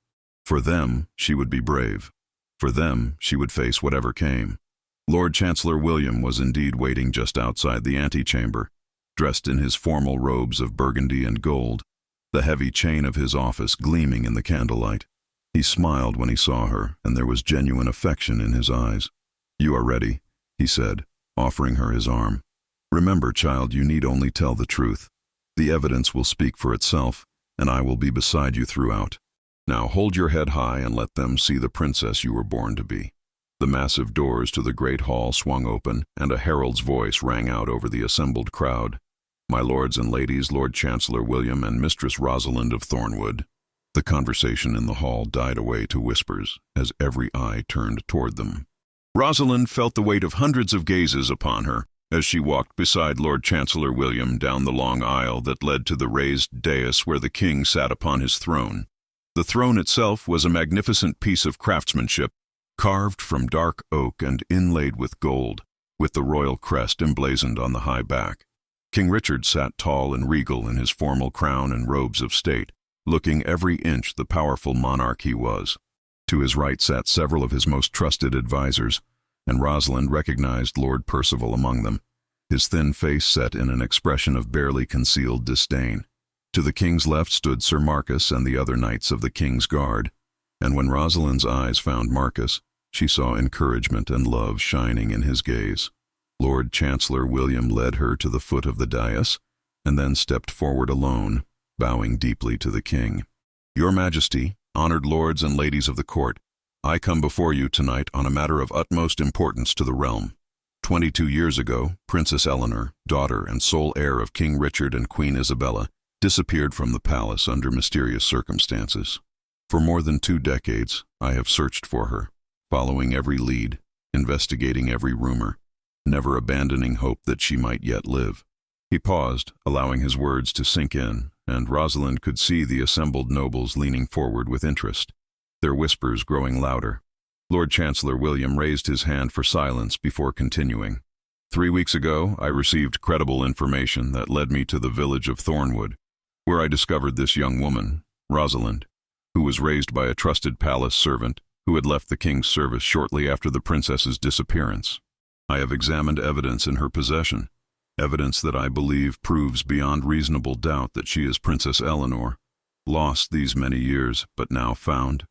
S1: For them, she would be brave. For them, she would face whatever came. Lord Chancellor William was indeed waiting just outside the antechamber, dressed in his formal robes of burgundy and gold, the heavy chain of his office gleaming in the candlelight. He smiled when he saw her, and there was genuine affection in his eyes. "You are ready," he said, offering her his arm. "Remember, child, you need only tell the truth. The evidence will speak for itself, and I will be beside you throughout. Now hold your head high and let them see the princess you were born to be." The massive doors to the great hall swung open, and a herald's voice rang out over the assembled crowd. "My lords and ladies, Lord Chancellor William and Mistress Rosalind of Thornwood." The conversation in the hall died away to whispers as every eye turned toward them. Rosalind felt the weight of hundreds of gazes upon her as she walked beside Lord Chancellor William down the long aisle that led to the raised dais where the king sat upon his throne. The throne itself was a magnificent piece of craftsmanship, carved from dark oak and inlaid with gold, with the royal crest emblazoned on the high back. King Richard sat tall and regal in his formal crown and robes of state, looking every inch the powerful monarch he was. To his right sat several of his most trusted advisers, and Rosalind recognized Lord Percival among them, his thin face set in an expression of barely concealed disdain. To the king's left stood Sir Marcus and the other knights of the king's guard, and when Rosalind's eyes found Marcus, she saw encouragement and love shining in his gaze. Lord Chancellor William led her to the foot of the dais, and then stepped forward alone, bowing deeply to the king. "Your Majesty, honored lords and ladies of the court, I come before you tonight on a matter of utmost importance to the realm. 22 years ago, Princess Eleanor, daughter and sole heir of King Richard and Queen Isabella, disappeared from the palace under mysterious circumstances. For more than 2 decades, I have searched for her, following every lead, investigating every rumor, never abandoning hope that she might yet live." He paused, allowing his words to sink in, and Rosalind could see the assembled nobles leaning forward with interest, their whispers growing louder. Lord Chancellor William raised his hand for silence before continuing. "3 weeks ago, I received credible information that led me to the village of Thornwood, where I discovered this young woman, Rosalind, who was raised by a trusted palace servant who had left the king's service shortly after the princess's disappearance. I have examined evidence in her possession, evidence that I believe proves beyond reasonable doubt that she is Princess Eleanor, lost these many years, but now found."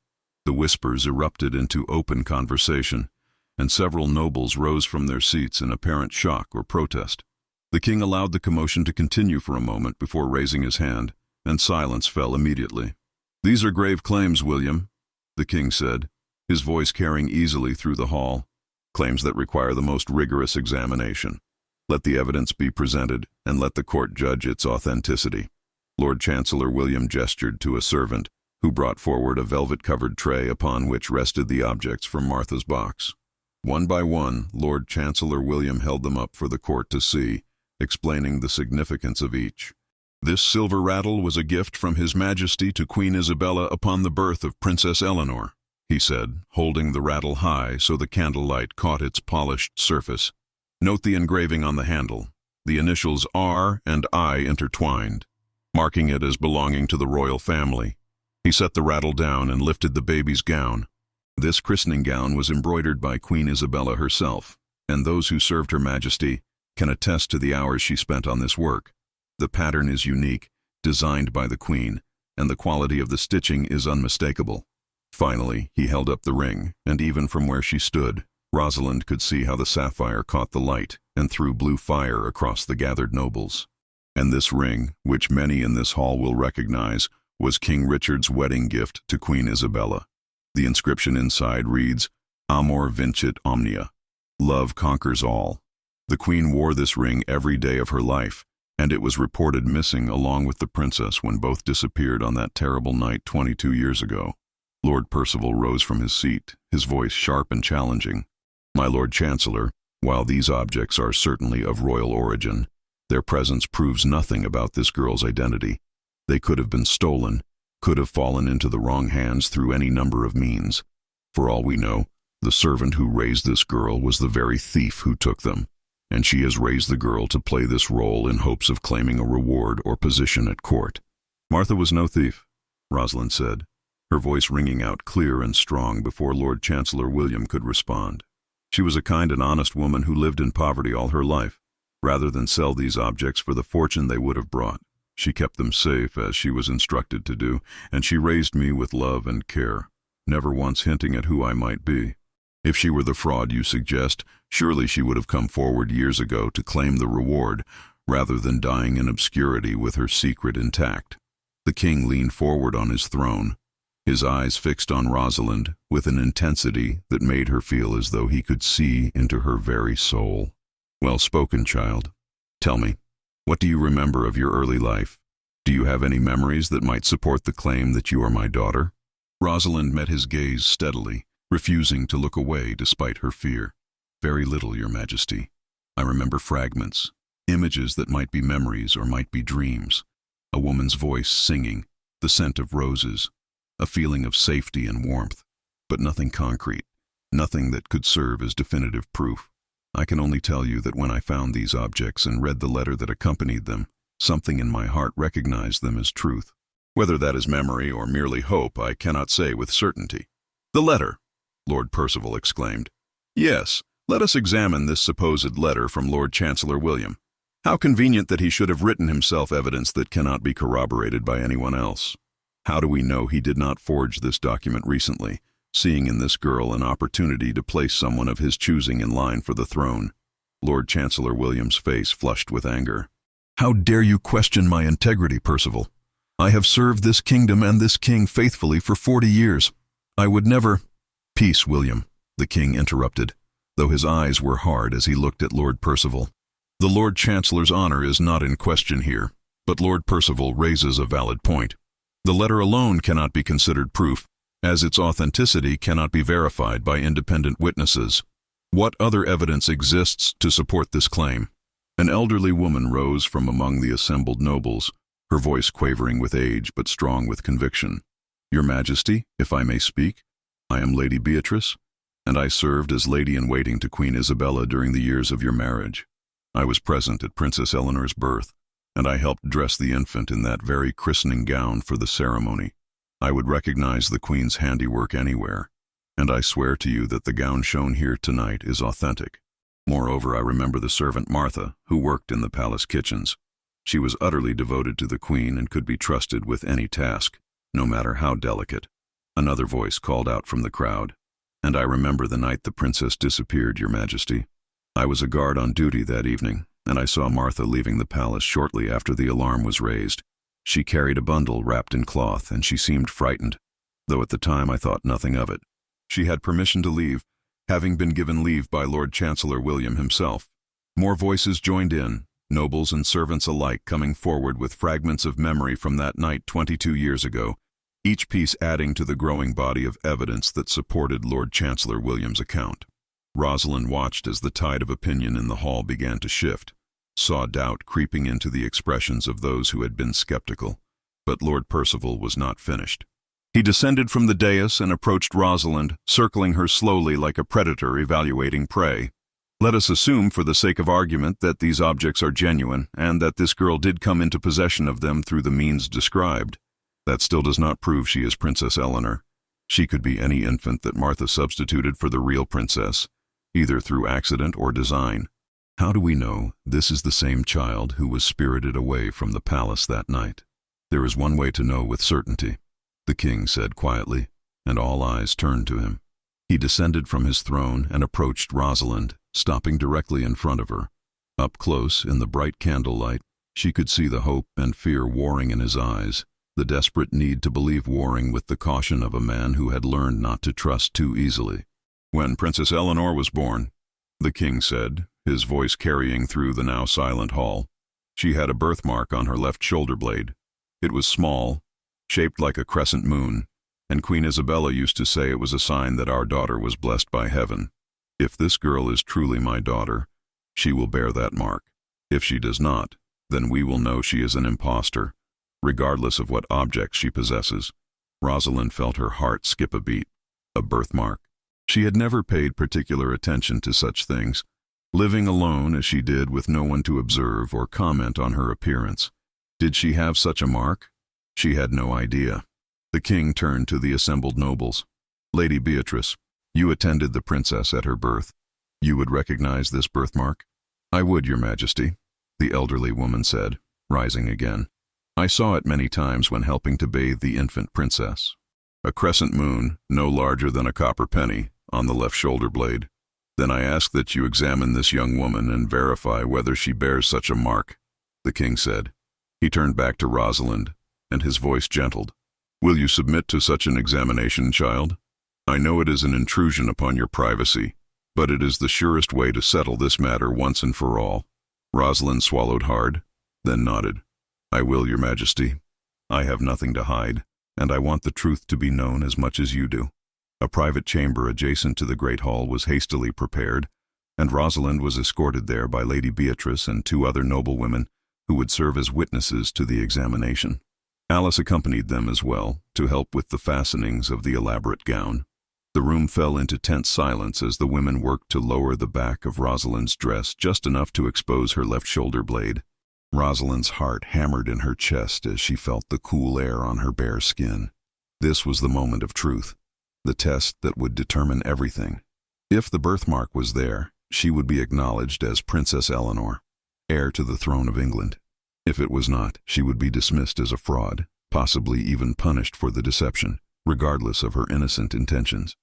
S1: The whispers erupted into open conversation, and several nobles rose from their seats in apparent shock or protest. The king allowed the commotion to continue for a moment before raising his hand, and silence fell immediately. "These are grave claims, William," the king said, his voice carrying easily through the hall. "Claims that require the most rigorous examination. Let the evidence be presented, and let the court judge its authenticity." Lord Chancellor William gestured to a servant, who brought forward a velvet-covered tray upon which rested the objects from Martha's box. One by one, Lord Chancellor William held them up for the court to see, explaining the significance of each. "This silver rattle was a gift from His Majesty to Queen Isabella upon the birth of Princess Eleanor," he said, holding the rattle high so the candlelight caught its polished surface. "Note the engraving on the handle, the initials R and I intertwined, marking it as belonging to the royal family." He set the rattle down and lifted the baby's gown. This christening gown was embroidered by Queen Isabella herself, and those who served Her Majesty can attest to the hours she spent on this work. The pattern is unique, designed by the Queen, and the quality of the stitching is unmistakable. Finally, he held up the ring, and even from where she stood, Rosalind could see how the sapphire caught the light and threw blue fire across the gathered nobles. And this ring, which many in this hall will recognize, was King Richard's wedding gift to Queen Isabella. The inscription inside reads, "Amor vincit omnia," love conquers all. The Queen wore this ring every day of her life, and it was reported missing along with the princess when both disappeared on that terrible night 22 years ago. Lord Percival rose from his seat, his voice sharp and challenging. "My Lord Chancellor, while these objects are certainly of royal origin, their presence proves nothing about this girl's identity. They could have been stolen, could have fallen into the wrong hands through any number of means. For all we know, the servant who raised this girl was the very thief who took them, and she has raised the girl to play this role in hopes of claiming a reward or position at court." "Martha was no thief," Rosalind said, her voice ringing out clear and strong before Lord Chancellor William could respond. "She was a kind and honest woman who lived in poverty all her life. Rather than sell these objects for the fortune they would have brought, she kept them safe as she was instructed to do, and she raised me with love and care, never once hinting at who I might be. If she were the fraud you suggest, surely she would have come forward years ago to claim the reward, rather than dying in obscurity with her secret intact." The king leaned forward on his throne, his eyes fixed on Rosalind with an intensity that made her feel as though he could see into her very soul. "Well spoken, child. Tell me, what do you remember of your early life? Do you have any memories that might support the claim that you are my daughter?" Rosalind met his gaze steadily, refusing to look away despite her fear. "Very little, Your Majesty. I remember fragments, images that might be memories or might be dreams. A woman's voice singing, the scent of roses, a feeling of safety and warmth, but nothing concrete, nothing that could serve as definitive proof. I can only tell you that when I found these objects and read the letter that accompanied them, something in my heart recognized them as truth. Whether that is memory or merely hope, I cannot say with certainty. The letter, Lord Percival exclaimed. Yes, let us examine this supposed letter from Lord Chancellor William. How convenient that he should have written himself evidence that cannot be corroborated by anyone else. How do we know he did not forge this document recently, seeing in this girl an opportunity to place someone of his choosing in line for the throne? Lord Chancellor William's face flushed with anger. How dare you question my integrity, Percival? I have served this kingdom and this king faithfully for 40 years. I would never— Peace, William, the king interrupted, though his eyes were hard as he looked at Lord Percival. The Lord Chancellor's honor is not in question here, but Lord Percival raises a valid point. The letter alone cannot be considered proof, as its authenticity cannot be verified by independent witnesses. What other evidence exists to support this claim? An elderly woman rose from among the assembled nobles, her voice quavering with age but strong with conviction. Your Majesty, if I may speak, I am Lady Beatrice, and I served as lady-in-waiting to Queen Isabella during the years of your marriage. I was present at Princess Eleanor's birth, and I helped dress the infant in that very christening gown for the ceremony. I would recognize the Queen's handiwork anywhere, and I swear to you that the gown shown here tonight is authentic. Moreover, I remember the servant Martha, who worked in the palace kitchens. She was utterly devoted to the Queen and could be trusted with any task, no matter how delicate. Another voice called out from the crowd. And I remember the night the princess disappeared, Your Majesty. I was a guard on duty that evening, and I saw Martha leaving the palace shortly after the alarm was raised. She carried a bundle wrapped in cloth, and she seemed frightened, though at the time I thought nothing of it. She had permission to leave, having been given leave by Lord Chancellor William himself. More voices joined in, nobles and servants alike coming forward with fragments of memory from that night 22 years ago, each piece adding to the growing body of evidence that supported Lord Chancellor William's account. Rosalind watched as the tide of opinion in the hall began to shift, saw doubt creeping into the expressions of those who had been skeptical. But Lord Percival was not finished. He descended from the dais and approached Rosalind, circling her slowly like a predator evaluating prey. Let us assume, for the sake of argument, that these objects are genuine, and that this girl did come into possession of them through the means described. That still does not prove she is Princess Eleanor. She could be any infant that Martha substituted for the real princess, either through accident or design. How do we know this is the same child who was spirited away from the palace that night? There is one way to know with certainty, the king said quietly, and all eyes turned to him. He descended from his throne and approached Rosalind, stopping directly in front of her. Up close, in the bright candlelight, she could see the hope and fear warring in his eyes, the desperate need to believe warring with the caution of a man who had learned not to trust too easily. When Princess Eleanor was born, the king said, his voice carrying through the now silent hall, she had a birthmark on her left shoulder blade. It was small, shaped like a crescent moon, and Queen Isabella used to say it was a sign that our daughter was blessed by heaven. If this girl is truly my daughter, she will bear that mark. If she does not, then we will know she is an impostor, regardless of what objects she possesses. Rosalind felt her heart skip a beat. A birthmark. She had never paid particular attention to such things, living alone as she did with no one to observe or comment on her appearance. Did she have such a mark? She had no idea. The king turned to the assembled nobles. Lady Beatrice, you attended the princess at her birth. You would recognize this birthmark? I would, Your Majesty, the elderly woman said, rising again. I saw it many times when helping to bathe the infant princess. A crescent moon, no larger than a copper penny, on the left shoulder blade. Then I ask that you examine this young woman and verify whether she bears such a mark, the king said. He turned back to Rosalind, and his voice gentled. Will you submit to such an examination, child? I know it is an intrusion upon your privacy, but it is the surest way to settle this matter once and for all. Rosalind swallowed hard, then nodded. I will, Your Majesty. I have nothing to hide, and I want the truth to be known as much as you do. A private chamber adjacent to the Great Hall was hastily prepared, and Rosalind was escorted there by Lady Beatrice and 2 other noblewomen who would serve as witnesses to the examination. Alice accompanied them as well, to help with the fastenings of the elaborate gown. The room fell into tense silence as the women worked to lower the back of Rosalind's dress just enough to expose her left shoulder blade. Rosalind's heart hammered in her chest as she felt the cool air on her bare skin. This was the moment of truth, the test that would determine everything. If the birthmark was there, she would be acknowledged as Princess Eleanor, heir to the throne of England. If it was not, she would be dismissed as a fraud, possibly even punished for the deception, regardless of her innocent intentions.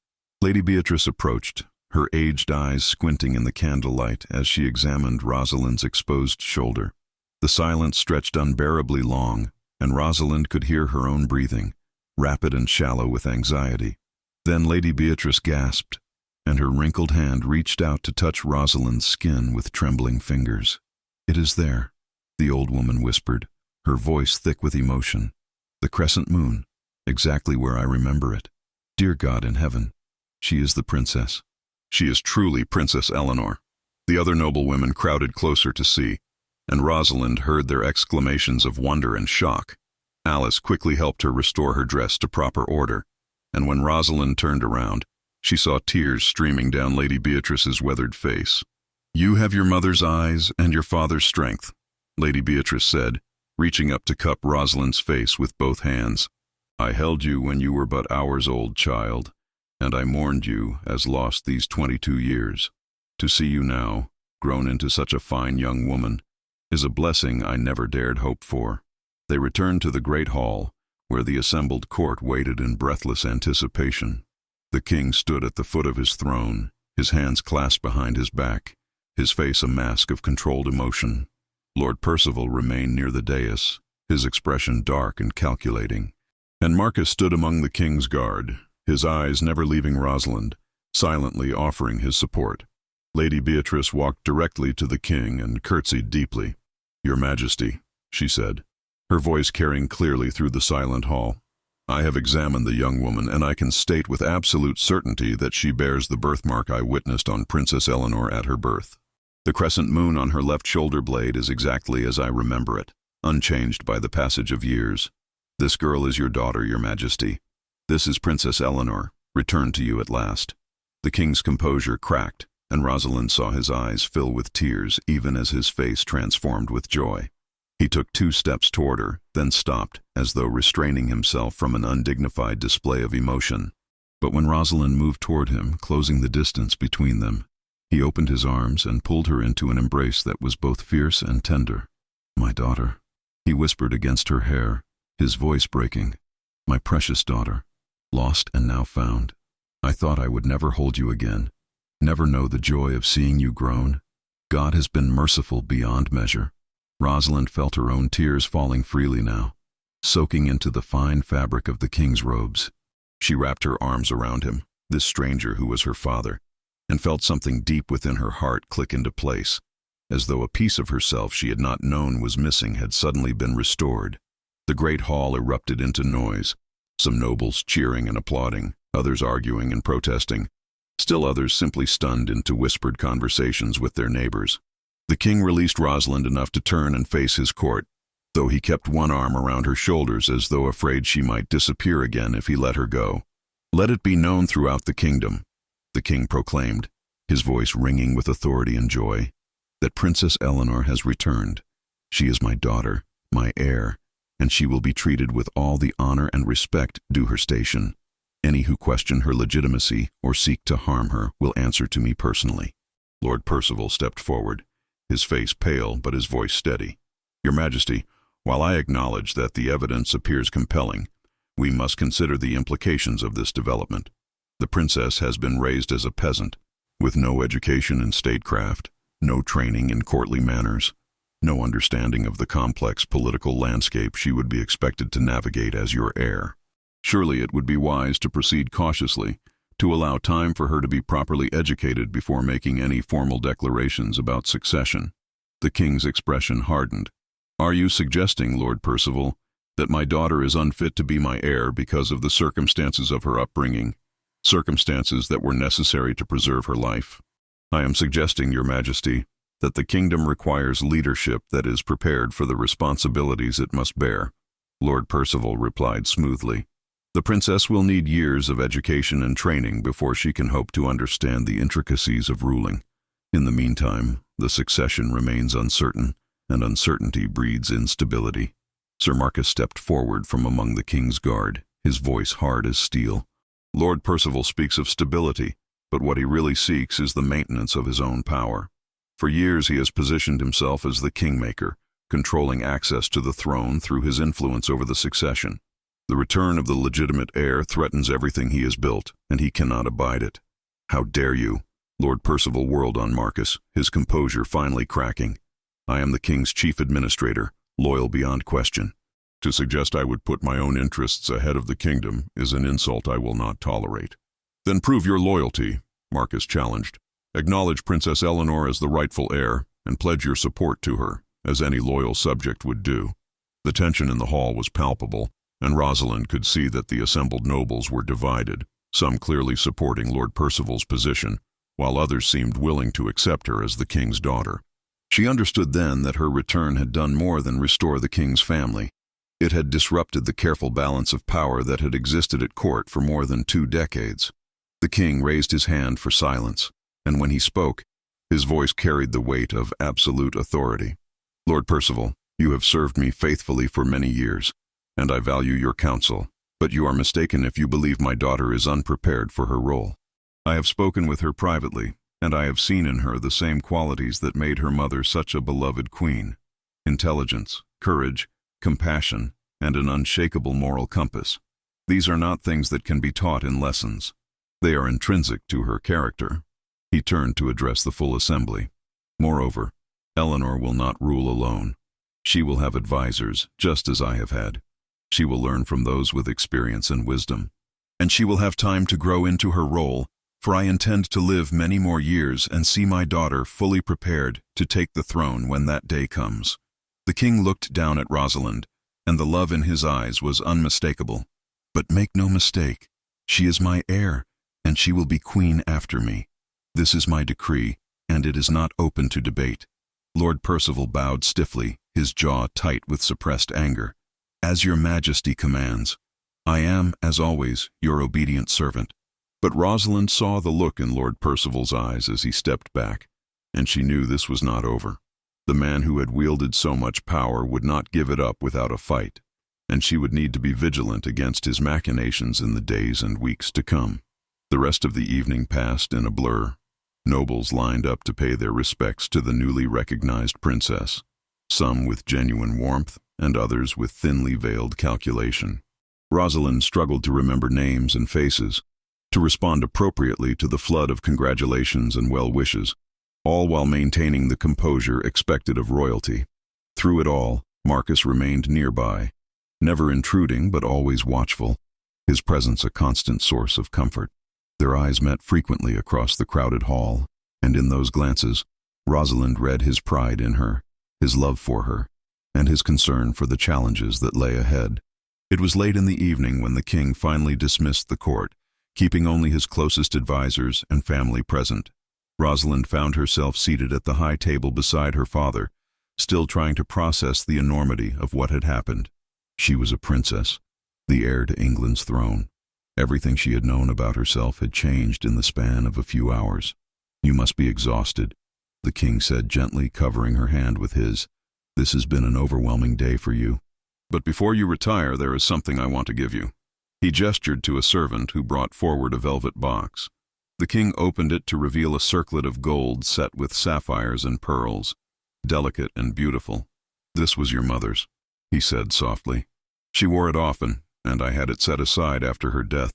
S1: Lady Beatrice approached, her aged eyes squinting in the candlelight as she examined Rosalind's exposed shoulder. The silence stretched unbearably long, and Rosalind could hear her own breathing, rapid and shallow with anxiety. Then Lady Beatrice gasped, and her wrinkled hand reached out to touch Rosalind's skin with trembling fingers. "It is there," the old woman whispered, her voice thick with emotion. "The crescent moon, exactly where I remember it. Dear God in heaven, she is the princess. She is truly Princess Eleanor." The other noblewomen crowded closer to see, and Rosalind heard their exclamations of wonder and shock. Alice quickly helped her restore her dress to proper order, and when Rosalind turned around, she saw tears streaming down Lady Beatrice's weathered face. "You have your mother's eyes and your father's strength," Lady Beatrice said, reaching up to cup Rosalind's face with both hands. "I held you when you were but hours old, child, and I mourned you as lost these 22 years. To see you now, grown into such a fine young woman, is a blessing I never dared hope for." They returned to the great hall, where the assembled court waited in breathless anticipation. The king stood at the foot of his throne, his hands clasped behind his back, his face a mask of controlled emotion. Lord Percival remained near the dais, his expression dark and calculating. And Marcus stood among the king's guard, his eyes never leaving Rosalind, silently offering his support. Lady Beatrice walked directly to the king and curtsied deeply. "Your Majesty," she said, her voice carrying clearly through the silent hall, "I have examined the young woman, and I can state with absolute certainty that she bears the birthmark I witnessed on Princess Eleanor at her birth. The crescent moon on her left shoulder blade is exactly as I remember it, unchanged by the passage of years. This girl is your daughter, Your Majesty. This is Princess Eleanor, returned to you at last." The king's composure cracked, and Rosalind saw his eyes fill with tears even as his face transformed with joy. He took 2 steps toward her, then stopped, as though restraining himself from an undignified display of emotion. But when Rosalind moved toward him, closing the distance between them, he opened his arms and pulled her into an embrace that was both fierce and tender. "My daughter," he whispered against her hair, his voice breaking. "My precious daughter, lost and now found. I thought I would never hold you again, never know the joy of seeing you grown. God has been merciful beyond measure." Rosalind felt her own tears falling freely now, soaking into the fine fabric of the king's robes. She wrapped her arms around him, this stranger who was her father, and felt something deep within her heart click into place, as though a piece of herself she had not known was missing had suddenly been restored. The great hall erupted into noise, some nobles cheering and applauding, others arguing and protesting, still others simply stunned into whispered conversations with their neighbors. The king released Rosalind enough to turn and face his court, though he kept one arm around her shoulders as though afraid she might disappear again if he let her go. "Let it be known throughout the kingdom," the king proclaimed, his voice ringing with authority and joy, "that Princess Eleanor has returned. She is my daughter, my heir, and she will be treated with all the honor and respect due her station. Any who question her legitimacy or seek to harm her will answer to me personally." Lord Percival stepped forward, his face pale but his voice steady. "Your Majesty, while I acknowledge that the evidence appears compelling, we must consider the implications of this development. The princess has been raised as a peasant, with no education in statecraft, no training in courtly manners, no understanding of the complex political landscape she would be expected to navigate as your heir. Surely it would be wise to proceed cautiously, to allow time for her to be properly educated before making any formal declarations about succession." The king's expression hardened. "Are you suggesting, Lord Percival, that my daughter is unfit to be my heir because of the circumstances of her upbringing, circumstances that were necessary to preserve her life?" "I am suggesting, Your Majesty, that the kingdom requires leadership that is prepared for the responsibilities it must bear," Lord Percival replied smoothly. The princess will need years of education and training before she can hope to understand the intricacies of ruling. In the meantime, the succession remains uncertain, and uncertainty breeds instability. Sir Marcus stepped forward from among the king's guard, his voice hard as steel. Lord Percival speaks of stability, but what he really seeks is the maintenance of his own power. For years he has positioned himself as the kingmaker, controlling access to the throne through his influence over the succession. The return of the legitimate heir threatens everything he has built, and he cannot abide it. "How dare you?" Lord Percival whirled on Marcus, his composure finally cracking. "I am the king's chief administrator, loyal beyond question. To suggest I would put my own interests ahead of the kingdom is an insult I will not tolerate." "Then prove your loyalty," Marcus challenged. "Acknowledge Princess Eleanor as the rightful heir, and pledge your support to her, as any loyal subject would do." The tension in the hall was palpable, and Rosalind could see that the assembled nobles were divided, some clearly supporting Lord Percival's position, while others seemed willing to accept her as the king's daughter. She understood then that her return had done more than restore the king's family. It had disrupted the careful balance of power that had existed at court for more than 2 decades. The king raised his hand for silence, and when he spoke, his voice carried the weight of absolute authority. "Lord Percival, you have served me faithfully for many years, and I value your counsel, but you are mistaken if you believe my daughter is unprepared for her role. I have spoken with her privately, and I have seen in her the same qualities that made her mother such a beloved queen: intelligence, courage, compassion, and an unshakable moral compass. These are not things that can be taught in lessons. They are intrinsic to her character." He turned to address the full assembly. "Moreover, Eleanor will not rule alone. She will have advisors, just as I have had. She will learn from those with experience and wisdom. And she will have time to grow into her role, for I intend to live many more years and see my daughter fully prepared to take the throne when that day comes." The king looked down at Rosalind, and the love in his eyes was unmistakable. "But make no mistake, she is my heir, and she will be queen after me. This is my decree, and it is not open to debate." Lord Percival bowed stiffly, his jaw tight with suppressed anger. "As your majesty commands. I am, as always, your obedient servant." But Rosalind saw the look in Lord Percival's eyes as he stepped back, and she knew this was not over. The man who had wielded so much power would not give it up without a fight, and she would need to be vigilant against his machinations in the days and weeks to come. The rest of the evening passed in a blur. Nobles lined up to pay their respects to the newly recognized princess, some with genuine warmth, and others with thinly veiled calculation. Rosalind struggled to remember names and faces, to respond appropriately to the flood of congratulations and well wishes, all while maintaining the composure expected of royalty. Through it all, Marcus remained nearby, never intruding but always watchful, his presence a constant source of comfort. Their eyes met frequently across the crowded hall, and in those glances, Rosalind read his pride in her, his love for her, and his concern for the challenges that lay ahead. It was late in the evening when the king finally dismissed the court, keeping only his closest advisors and family present. Rosalind found herself seated at the high table beside her father, still trying to process the enormity of what had happened. She was a princess, the heir to England's throne. Everything she had known about herself had changed in the span of a few hours. "You must be exhausted," the king said gently, covering her hand with his. "This has been an overwhelming day for you. But before you retire, there is something I want to give you." He gestured to a servant who brought forward a velvet box. The king opened it to reveal a circlet of gold set with sapphires and pearls, delicate and beautiful. "This was your mother's," he said softly. "She wore it often, and I had it set aside after her death,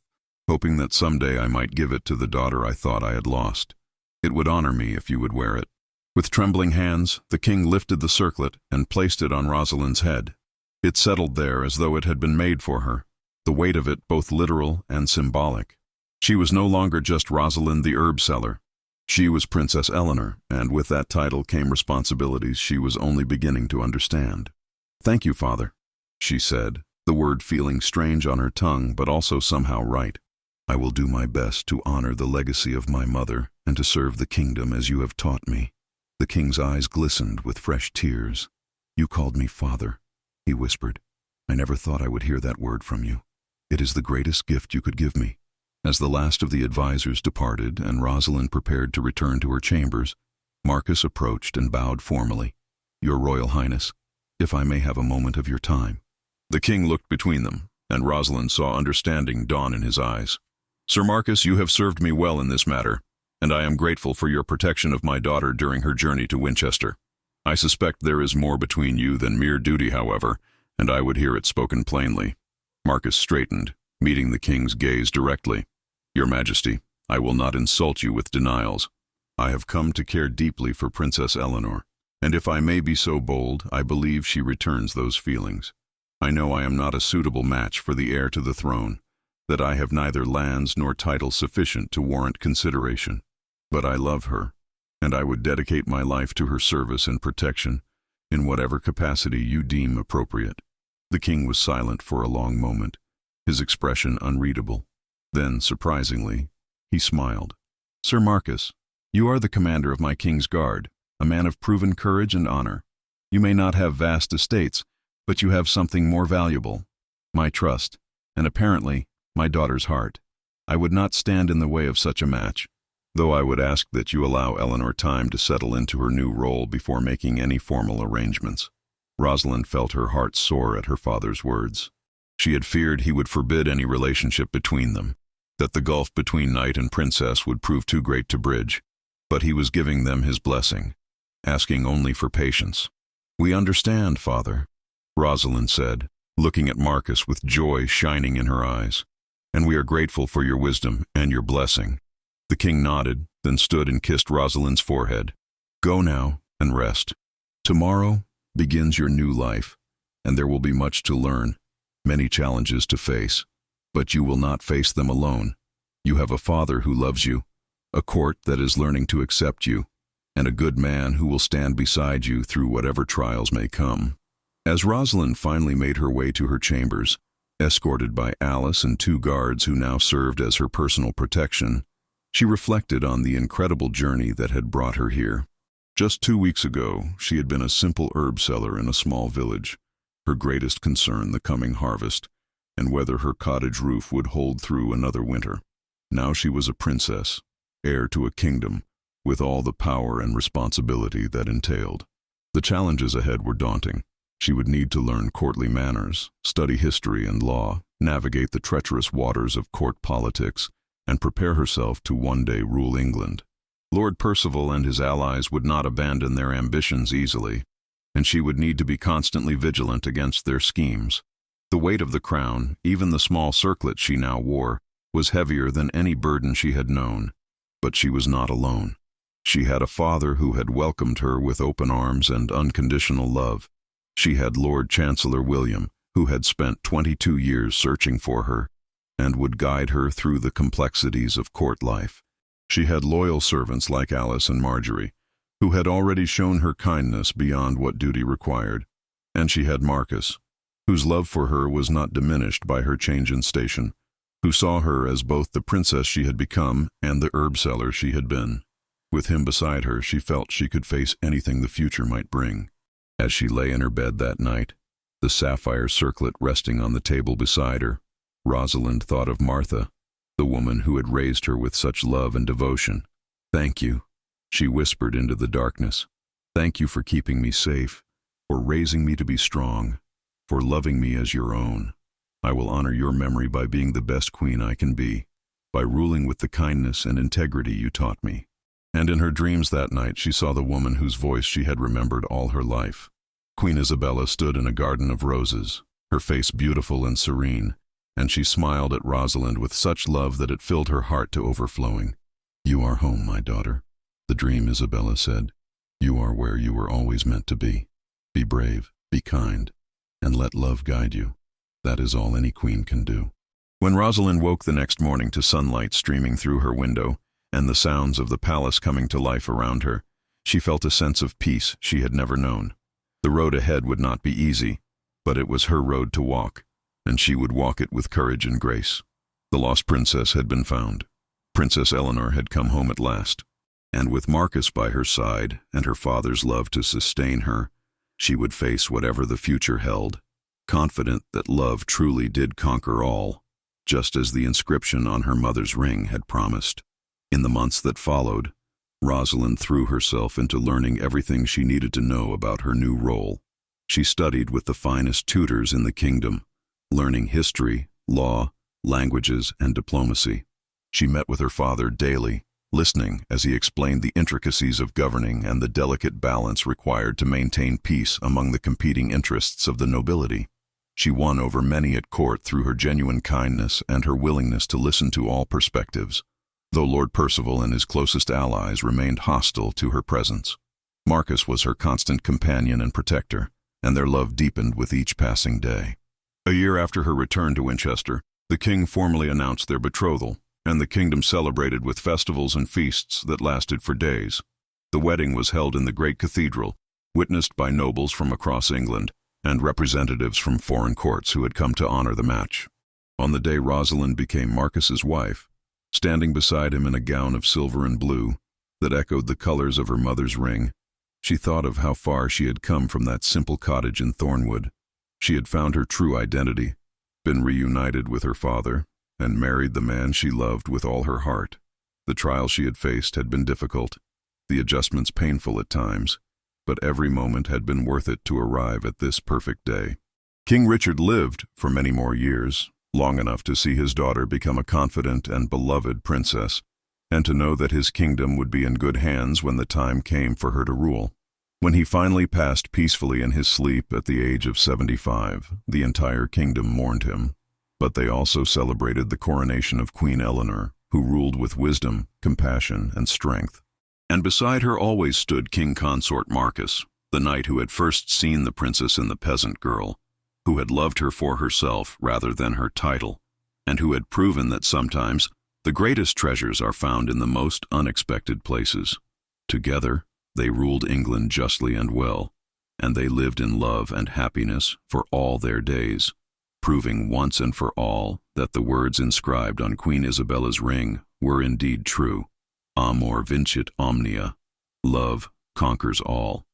S1: hoping that someday I might give it to the daughter I thought I had lost. It would honor me if you would wear it." With trembling hands, the king lifted the circlet and placed it on Rosalind's head. It settled there as though it had been made for her, the weight of it both literal and symbolic. She was no longer just Rosalind the herb seller. She was Princess Eleanor, and with that title came responsibilities she was only beginning to understand. "Thank you, father," she said, the word feeling strange on her tongue but also somehow right. "I will do my best to honor the legacy of my mother and to serve the kingdom as you have taught me." The king's eyes glistened with fresh tears. "You called me father," he whispered. "I never thought I would hear that word from you. It is the greatest gift you could give me." As the last of the advisors departed and Rosalind prepared to return to her chambers, Marcus approached and bowed formally. "Your Royal Highness, if I may have a moment of your time." The king looked between them, and Rosalind saw understanding dawn in his eyes. "Sir Marcus, you have served me well in this matter, and I am grateful for your protection of my daughter during her journey to Winchester. I suspect there is more between you than mere duty, however, and I would hear it spoken plainly." Marcus straightened, meeting the king's gaze directly. "Your Majesty, I will not insult you with denials. I have come to care deeply for Princess Eleanor, and if I may be so bold, I believe she returns those feelings. I know I am not a suitable match for the heir to the throne, that I have neither lands nor titles sufficient to warrant consideration. But I love her, and I would dedicate my life to her service and protection in whatever capacity you deem appropriate." The king was silent for a long moment, his expression unreadable. Then, surprisingly, he smiled. "Sir Marcus, you are the commander of my king's guard, a man of proven courage and honor. You may not have vast estates, but you have something more valuable, my trust, and apparently, my daughter's heart. I would not stand in the way of such a match, though I would ask that you allow Eleanor time to settle into her new role before making any formal arrangements." Rosalind felt her heart soar at her father's words. She had feared he would forbid any relationship between them, that the gulf between knight and princess would prove too great to bridge, but he was giving them his blessing, asking only for patience. "We understand, father," Rosalind said, looking at Marcus with joy shining in her eyes, "and we are grateful for your wisdom and your blessing." The king nodded, then stood and kissed Rosalind's forehead. "Go now and rest. Tomorrow begins your new life, and there will be much to learn, many challenges to face, but you will not face them alone. You have a father who loves you, a court that is learning to accept you, and a good man who will stand beside you through whatever trials may come." As Rosalind finally made her way to her chambers, escorted by Alice and 2 guards who now served as her personal protection, she reflected on the incredible journey that had brought her here. Just 2 weeks ago, she had been a simple herb seller in a small village, her greatest concern the coming harvest, and whether her cottage roof would hold through another winter. Now she was a princess, heir to a kingdom, with all the power and responsibility that entailed. The challenges ahead were daunting. She would need to learn courtly manners, study history and law, navigate the treacherous waters of court politics, and prepare herself to one day rule England. Lord Percival and his allies would not abandon their ambitions easily, and she would need to be constantly vigilant against their schemes. The weight of the crown, even the small circlet she now wore, was heavier than any burden she had known. But she was not alone. She had a father who had welcomed her with open arms and unconditional love. She had Lord Chancellor William, who had spent 22 years searching for her, and would guide her through the complexities of court life. She had loyal servants like Alice and Marjorie, who had already shown her kindness beyond what duty required. And she had Marcus, whose love for her was not diminished by her change in station, who saw her as both the princess she had become and the herb seller she had been. With him beside her, she felt she could face anything the future might bring. As she lay in her bed that night, the sapphire circlet resting on the table beside her, Rosalind thought of Martha, the woman who had raised her with such love and devotion. "Thank you," she whispered into the darkness. "Thank you for keeping me safe, for raising me to be strong, for loving me as your own. I will honor your memory by being the best queen I can be, by ruling with the kindness and integrity you taught me." And in her dreams that night she saw the woman whose voice she had remembered all her life. Queen Isabella stood in a garden of roses, her face beautiful and serene, and she smiled at Rosalind with such love that it filled her heart to overflowing. "You are home, my daughter," the dream Isabella said. "You are where you were always meant to be. Be brave, be kind, and let love guide you. That is all any queen can do." When Rosalind woke the next morning to sunlight streaming through her window, and the sounds of the palace coming to life around her, she felt a sense of peace she had never known. The road ahead would not be easy, but it was her road to walk, and she would walk it with courage and grace. The lost princess had been found. Princess Eleanor had come home at last, and with Marcus by her side and her father's love to sustain her, she would face whatever the future held, confident that love truly did conquer all. just as the inscription on her mother's ring had promised. In the months that followed, Rosalind threw herself into learning everything she needed to know about her new role. She studied with the finest tutors in the kingdom, learning history, law, languages, and diplomacy. She met with her father daily, listening as he explained the intricacies of governing and the delicate balance required to maintain peace among the competing interests of the nobility. She won over many at court through her genuine kindness and her willingness to listen to all perspectives, though Lord Percival and his closest allies remained hostile to her presence. Marcus was her constant companion and protector, and their love deepened with each passing day. A year after her return to Winchester, the king formally announced their betrothal, and the kingdom celebrated with festivals and feasts that lasted for days. The wedding was held in the great cathedral, witnessed by nobles from across England and representatives from foreign courts who had come to honor the match. On the day Rosalind became Marcus's wife, standing beside him in a gown of silver and blue that echoed the colors of her mother's ring, she thought of how far she had come from that simple cottage in Thornwood. She had found her true identity, been reunited with her father, and married the man she loved with all her heart. The trial she had faced had been difficult, the adjustments painful at times, but every moment had been worth it to arrive at this perfect day. King Richard lived for many more years, long enough to see his daughter become a confident and beloved princess, and to know that his kingdom would be in good hands when the time came for her to rule. When he finally passed peacefully in his sleep at the age of 75, the entire kingdom mourned him, but they also celebrated the coronation of Queen Eleanor, who ruled with wisdom, compassion, and strength. And beside her always stood King Consort Marcus, the knight who had first seen the princess in the peasant girl, who had loved her for herself rather than her title, and who had proven that sometimes the greatest treasures are found in the most unexpected places. Together, they ruled England justly and well, and they lived in love and happiness for all their days, proving once and for all that the words inscribed on Queen Isabella's ring were indeed true. Amor vincit omnia. Love conquers all.